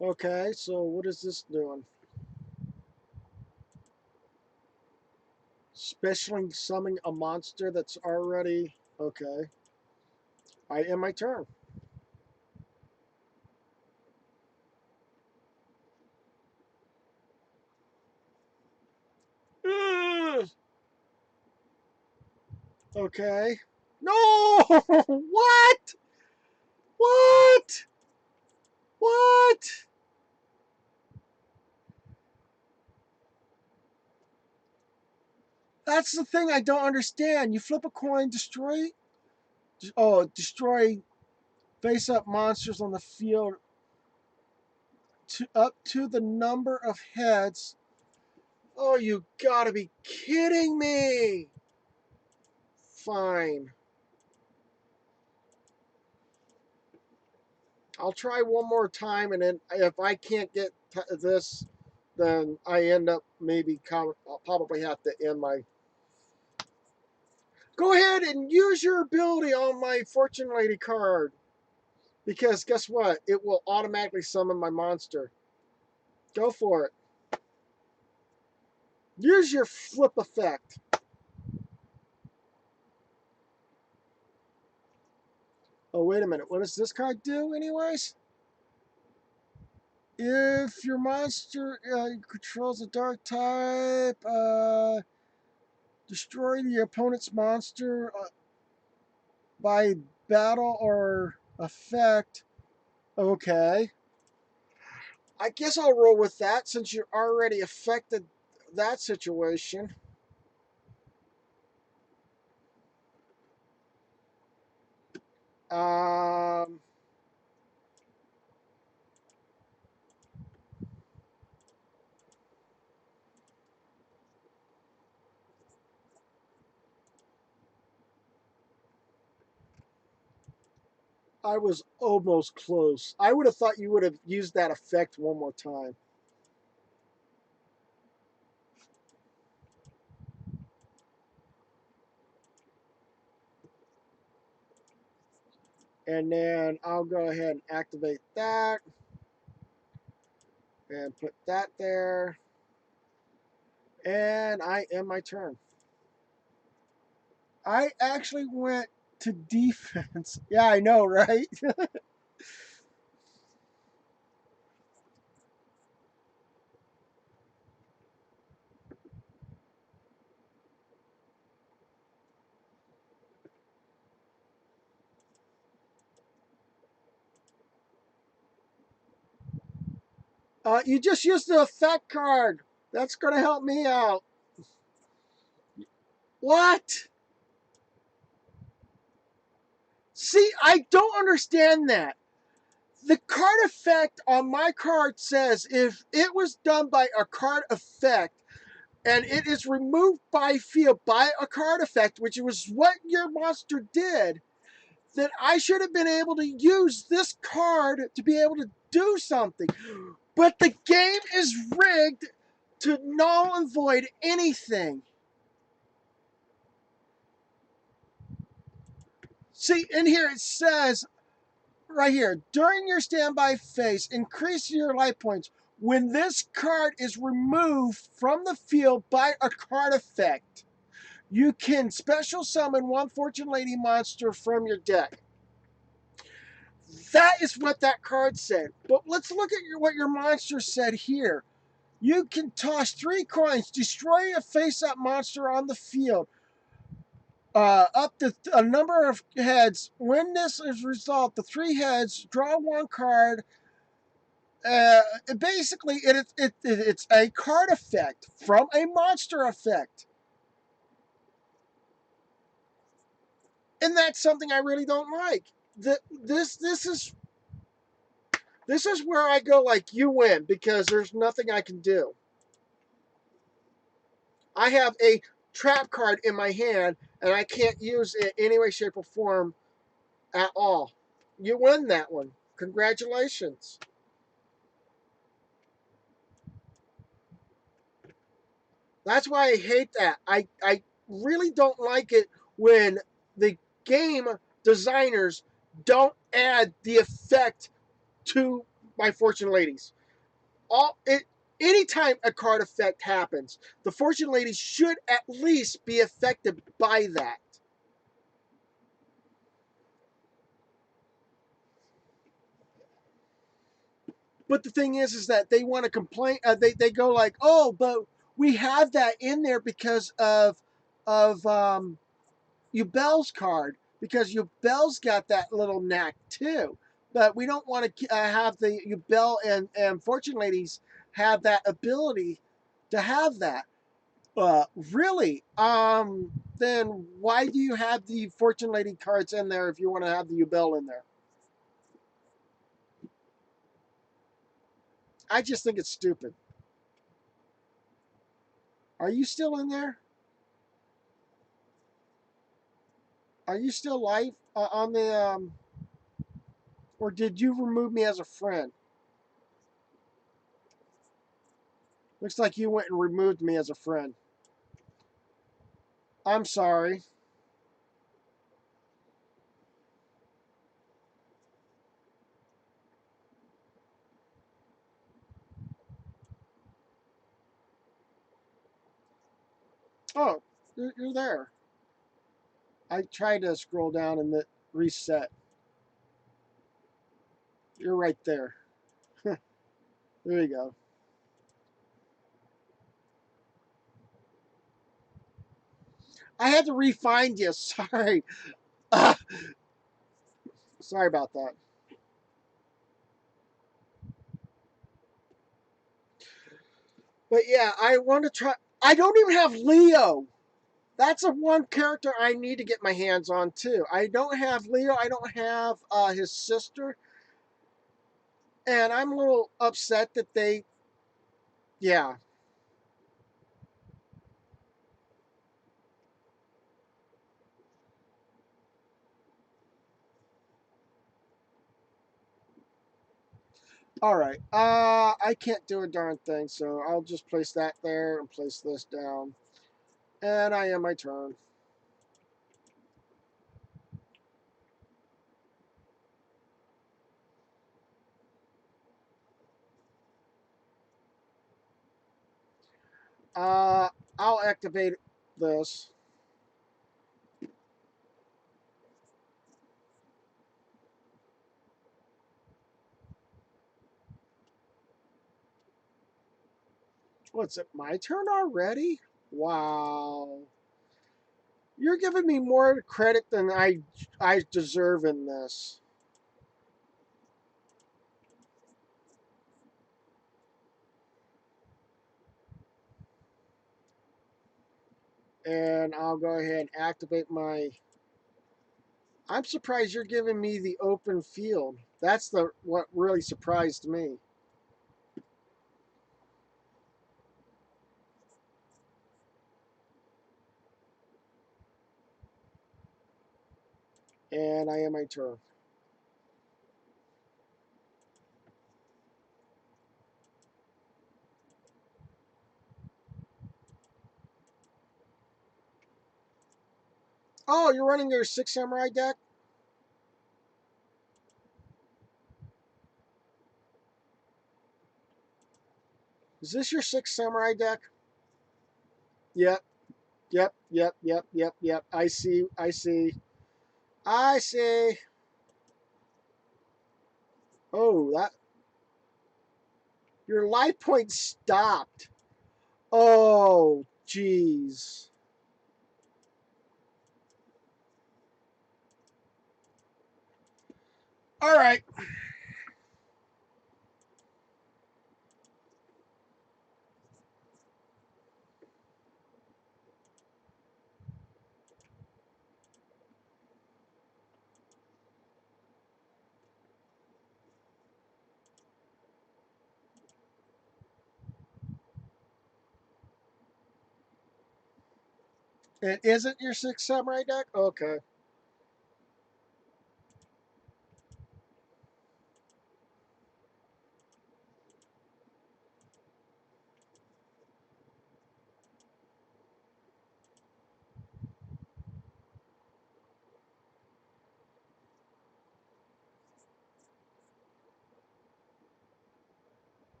Okay, so what is this doing? Specially summoning a monster that's already. Okay. I end my turn. Okay. No! What? What? What? That's the thing I don't understand. You flip a coin, destroy. Oh, destroy face up monsters on the field up to the number of heads. Oh, you gotta be kidding me! Fine. I'll try one more time, and then if I can't get this, then I end up maybe I'll probably have to end my. Go ahead and use your ability on my Fortune Lady card, because guess what? It will automatically summon my monster. Go for it. Use your flip effect. Oh, wait a minute. What does this card do, anyways? If your monster controls a dark type, destroy the opponent's monster by battle or effect. Okay. I guess I'll roll with that since you already affected that situation. Um, I was almost close. I would have thought you would have used that effect one more time. And then I'll go ahead and activate that and put that there. And I end my turn. I actually went to defense. Yeah, I know, right? You just used the effect card. That's going to help me out. What? See, I don't understand that. The card effect on my card says if it was done by a card effect and it is removed by field by a card effect, which was what your monster did, then I should have been able to use this card to be able to do something. But the game is rigged to null and void anything. See, in here it says, right here, during your standby phase, increase your life points when this card is removed from the field by a card effect. You can special summon one Fortune Lady monster from your deck. That is what that card said. But let's look at what your monster said here. You can toss 3 coins, destroy a face-up monster on the field, up to a number of heads. When this is resolved, the 3 heads, draw 1 card. Basically, it's a card effect from a monster effect. And that's something I really don't like. This is where I go like, you win, because there's nothing I can do. I have a trap card in my hand, and I can't use it in any way, shape, or form at all. You win that one. Congratulations. That's why I hate that. I really don't like it when the game designers don't add the effect to my Fortune Ladies. All it Anytime a card effect happens, the Fortune Ladies should at least be affected by that. But the thing is that they want to complain. They go like, oh, but we have that in there because of Ubel's card. because Yubel's got that little knack too. But we don't want to have the Yubel and Fortune Ladies have that ability to have that. Really? Then why do you have the Fortune Lady cards in there if you want to have the Yubel in there? I just think it's stupid. Are you still in there? Are you still live on the or did you remove me as a friend? Looks like you went and removed me as a friend. I'm sorry. Oh, you're there. I tried to scroll down and reset. You're right there. There you go. I had to re-find you. Sorry. Uh, sorry about that. But yeah, I want to try. I don't even have Leo. That's a one character I need to get my hands on too. I don't have Leo. I don't have his sister, and I'm a little upset that they. Yeah. All right. I can't do a darn thing, so I'll just place that there and place this down. And I am my turn. Uh, I'll activate this. What's it? My turn already? Wow. You're giving me more credit than I deserve in this. And I'll go ahead and activate my. I'm surprised you're giving me the open field. That's the what really surprised me. And I am my turn. Oh, you're running your six samurai deck? Is this your six samurai deck? Yep, yep. I see, I see. I see. Oh, that your life point stopped. Oh, jeez. All right. It isn't your six samurai deck? Okay.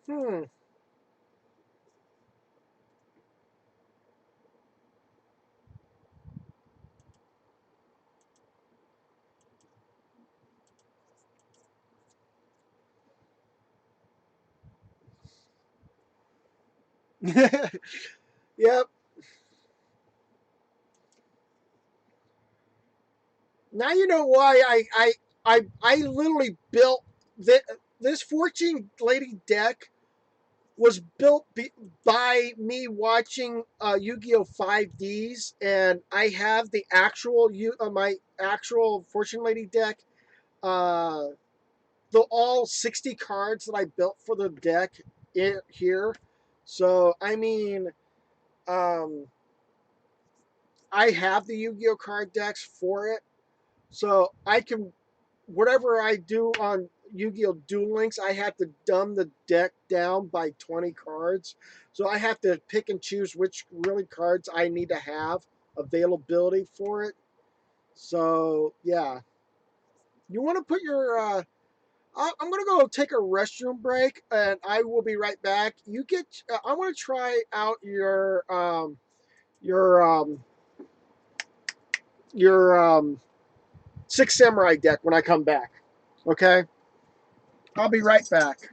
Hmm. Yep. Now you know why I literally built this 14 lady deck was built by me watching Yu-Gi-Oh 5Ds, and I have the actual my actual Fortune Lady deck. Uh, the all 60 cards that I built for the deck here. So I mean, um, I have the Yu-Gi-Oh card decks for it, so I can whatever I do on Yu-Gi-Oh! Duel Links, I have to dumb the deck down by 20 cards. So I have to pick and choose which really cards I need to have availability for it. So yeah, you want to put your. I'm gonna go take a restroom break, and I will be right back. You get. I want to try out your your Six Samurai deck when I come back. Okay, I'll be right back.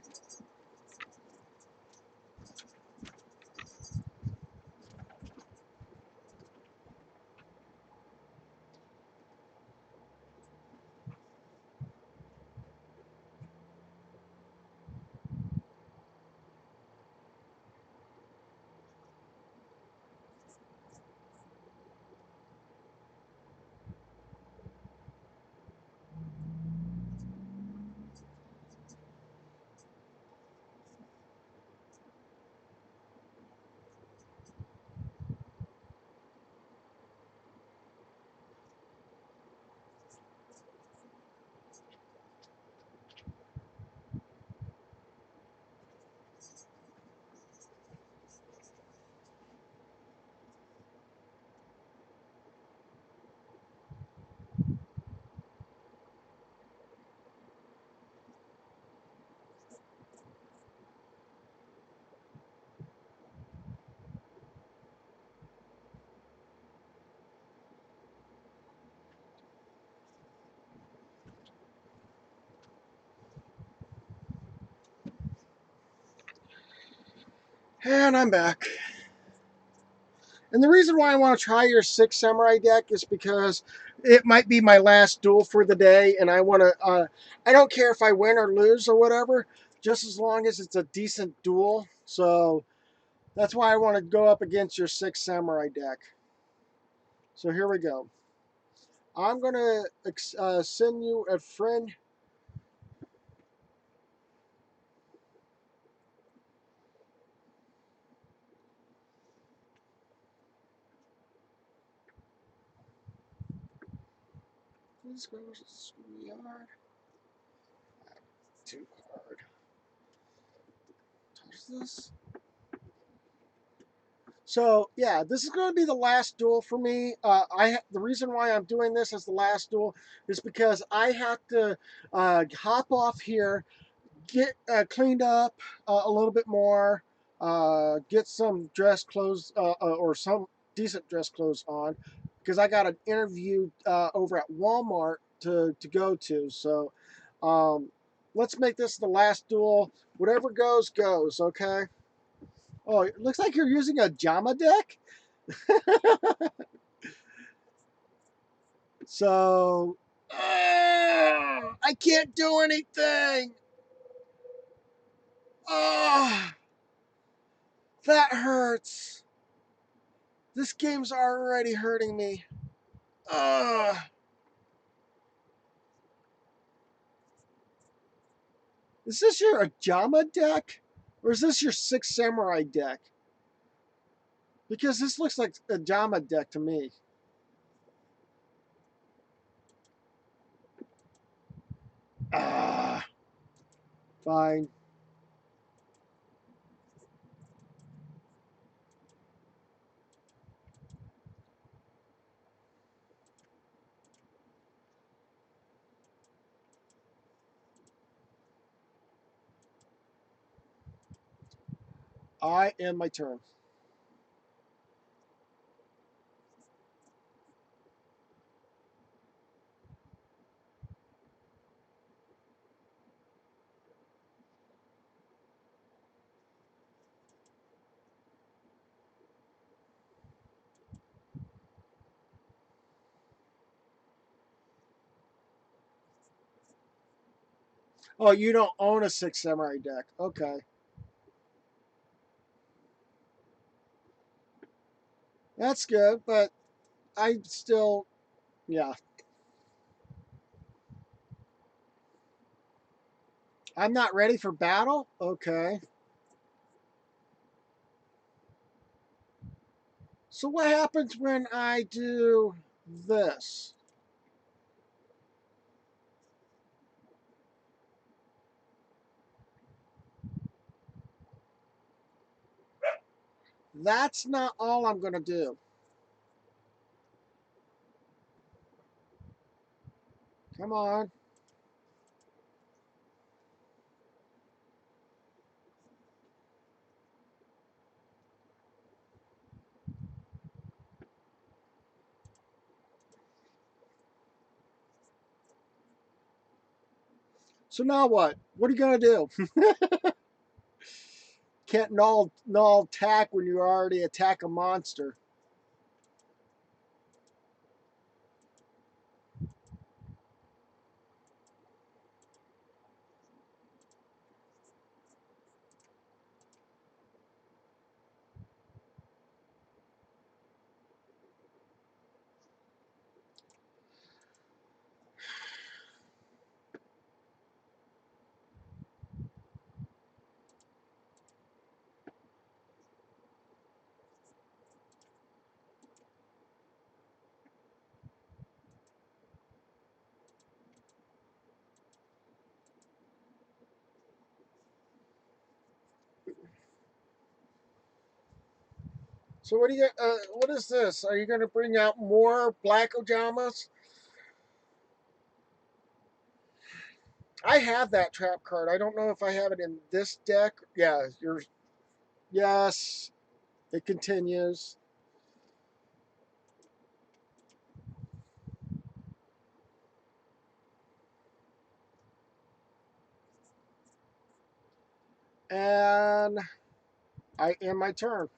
And I'm back. And the reason why I want to try your Six Samurai deck is because it might be my last duel for the day, and I want to. I don't care if I win or lose or whatever, just as long as it's a decent duel. So that's why I want to go up against your Six Samurai deck. So here we go. I'm gonna send you a friend. Let's go schoolyard. Too hard. Touch this. So yeah, this is going to be the last duel for me. The reason why I'm doing this as the last duel is because I have to hop off here, get cleaned up a little bit more, get some dress clothes or some decent dress clothes on, because I got an interview over at Walmart to go to. So um, let's make this the last duel. Whatever goes goes. Okay. Oh, it looks like you're using a JAMA deck. So, I can't do anything. Oh, that hurts. This game's already hurting me. Uh, is this your Ajama deck? Or is this your Six Samurai deck? Because this looks like a Jama deck to me. Ah, fine. I end my turn. Oh, you don't own a Six Samurai deck. Okay. That's good, but I still, yeah. I'm not ready for battle? Okay. So what happens when I do this? That's not all I'm going to do. Come on. So now what? What are you going to do? Can't null attack when you already attack a monster. So what do you? What is this? Are you going to bring out more black ojamas? I have that trap card. I don't know if I have it in this deck. Yeah, yours. Yes, it continues. And I end my turn.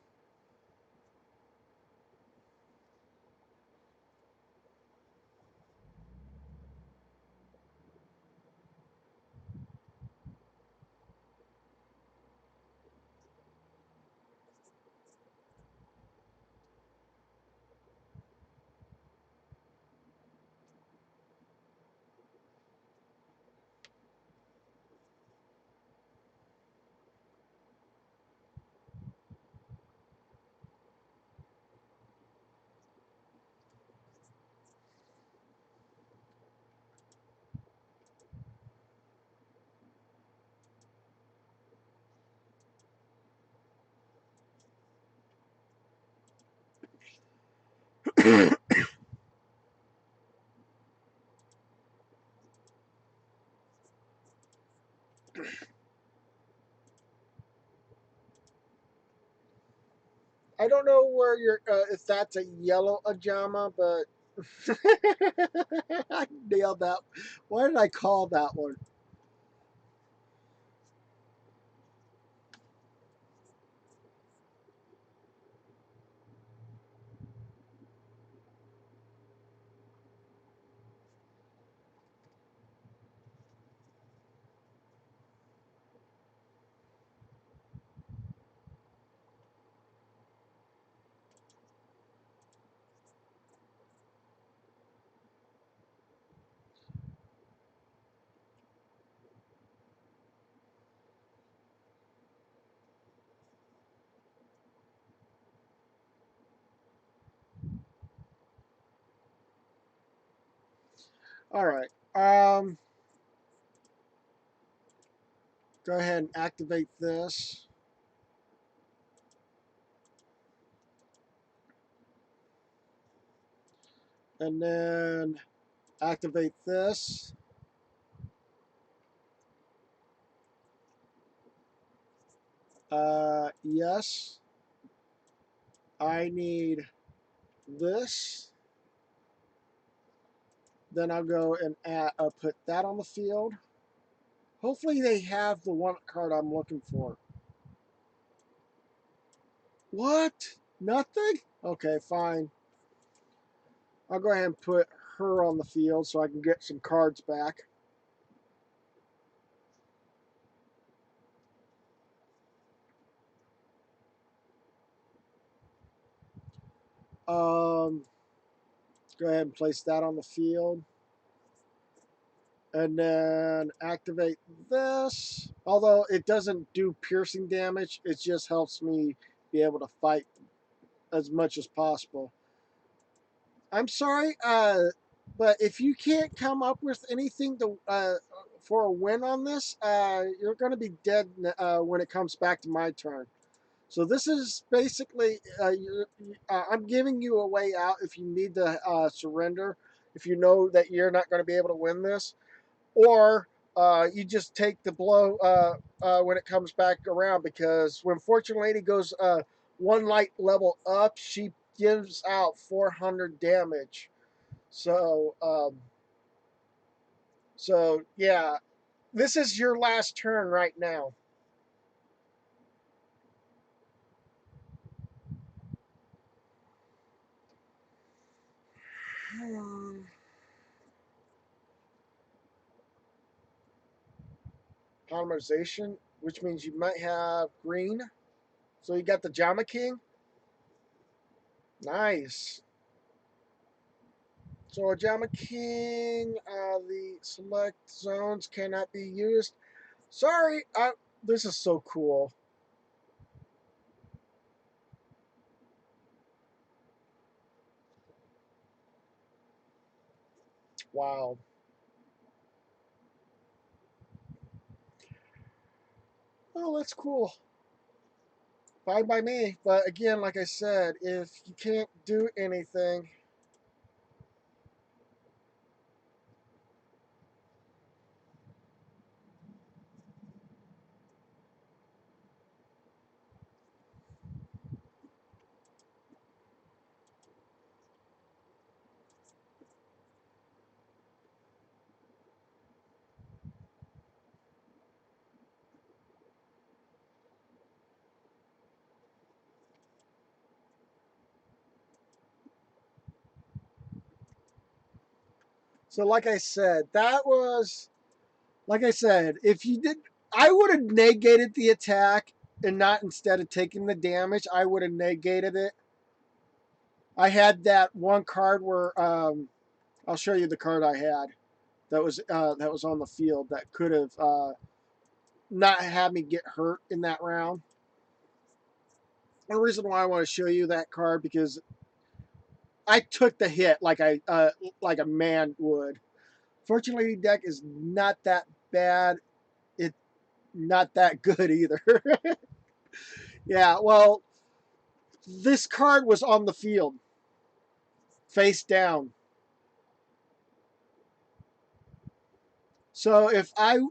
I don't know where you're if that's a yellow ajama, but I nailed that. Why did I call that one? All right. Go ahead and activate this, and then activate this. Yes. I need this. Then I'll go and put that on the field. Hopefully they have the one card I'm looking for. What? Nothing? Okay, fine. I'll go ahead and put her on the field so I can get some cards back. Um, go ahead and place that on the field. And then activate this. Although it doesn't do piercing damage, it just helps me be able to fight as much as possible. I'm sorry, but if you can't come up with anything to for a win on this, you're going to be dead when it comes back to my turn. So this is basically I'm giving you a way out if you need to surrender, if you know that you're not going to be able to win this, or you just take the blow when it comes back around. Because when Fortune Lady goes one light level up, she gives out 400 damage. So, so yeah, this is your last turn right now. Polymerization, which means you might have green. So you got the Jama King. Nice. So a Jama King, the select zones cannot be used. Sorry, this is so cool. Wow. Oh, that's cool. Fine by me. But again, like I said, if you can't do anything, so like I said, that was like I said, if you did, I would have negated the attack and not instead of taking the damage, I would have negated it. I had that one card where I'll show you the card I had that was on the field that could have not had me get hurt in that round. The reason why I want to show you that card because I took the hit like a man would. Fortunately, deck is not that bad. It's not that good either. Yeah, well, this card was on the field, face down. So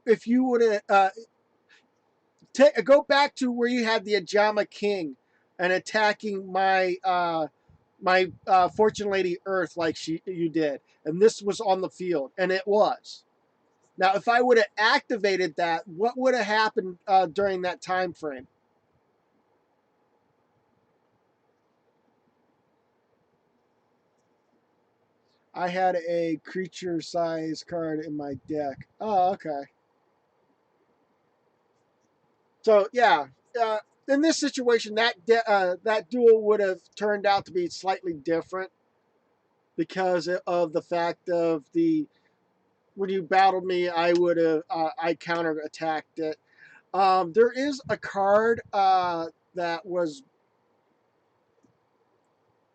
if you would have go back to where you had the Ajama King and attacking my Fortune Lady Earth like you did, and this was on the field, and it was. Now, if I would have activated that, what would have happened during that time frame? I had a creature size card in my deck. Oh, okay. So yeah, uh, in this situation, that duel would have turned out to be slightly different because of the fact of the when you battled me, I would have I counter attacked it. There is a card that was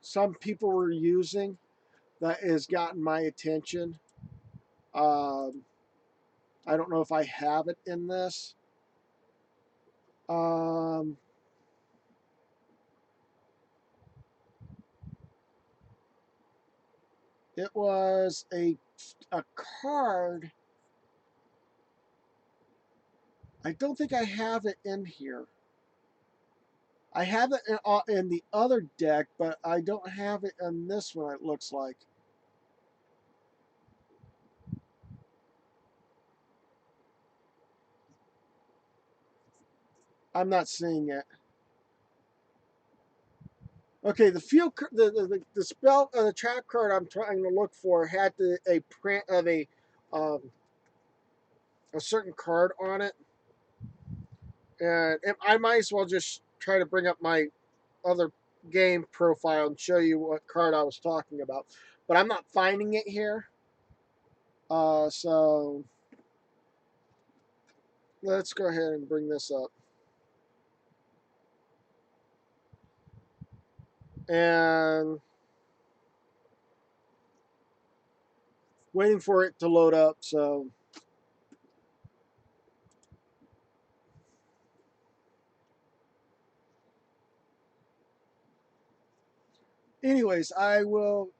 some people were using that has gotten my attention. Um, I don't know if I have it in this. Um, it was a card. I don't think I have it in here. I have it in the other deck, but I don't have it in this one. It looks like I'm not seeing it. Okay, the field, the spell, the trap card I'm trying to look for had a print of um, a certain card on it, and I might as well just try to bring up my other game profile and show you what card I was talking about. But I'm not finding it here. So let's go ahead and bring this up. And waiting for it to load up. So, anyways, I will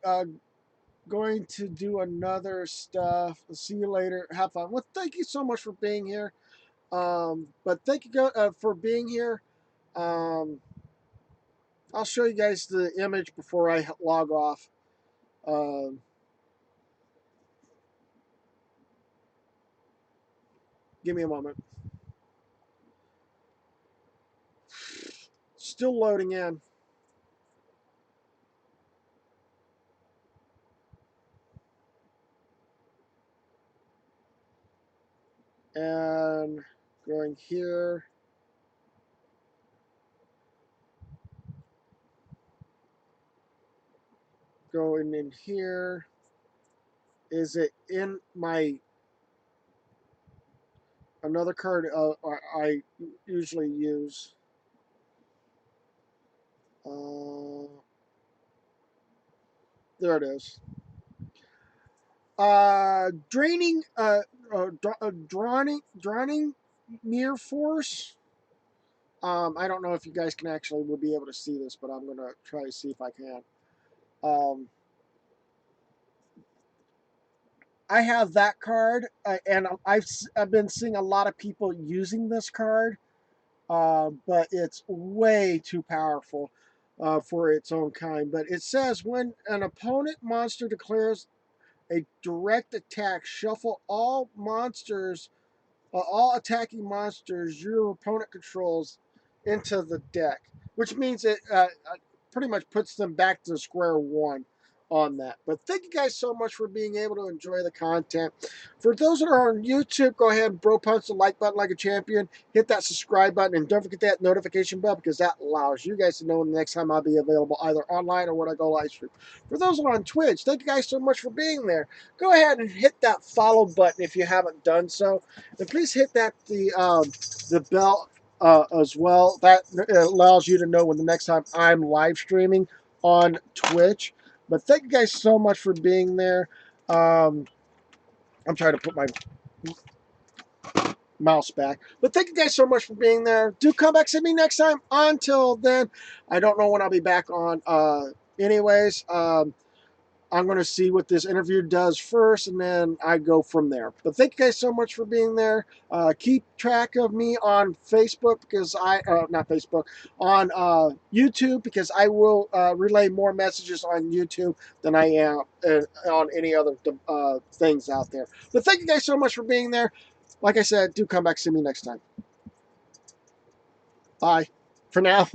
going to do another stuff. See you later. Have fun. Well, thank you so much for being here. But thank you for being here. Um, I'll show you guys the image before I log off. Um, give me a moment. Still loading in. And going here. Going in here. Is it in my another card I usually use? Uh, there it is. Draining, drowning near force. I don't know if you guys can actually would be able to see this, but I'm gonna try to see if I can. Um, I have that card, and I've been seeing a lot of people using this card, but it's way too powerful for its own kind. But it says when an opponent monster declares a direct attack, shuffle all attacking monsters your opponent controls into the deck, which means it pretty much puts them back to square one on that. But thank you guys so much for being able to enjoy the content. For those that are on YouTube, go ahead and bro punch the like button like a champion. Hit that subscribe button and don't forget that notification bell because that allows you guys to know when the next time I'll be available either online or when I go live stream. For those that are on Twitch, thank you guys so much for being there. Go ahead and hit that follow button if you haven't done so. And please hit the bell as well. That allows you to know when the next time I'm live streaming on Twitch. But thank you guys so much for being there. I'm trying to put my mouse back. But thank you guys so much for being there. Do come back to me next time. Until then, I don't know when I'll be back on. Anyways, I'm going to see what this interview does first, and then I go from there. But thank you guys so much for being there. Keep track of me on Facebook because not Facebook, on YouTube because I will relay more messages on YouTube than I am on any other things out there. But thank you guys so much for being there. Like I said, do come back see me next time. Bye for now.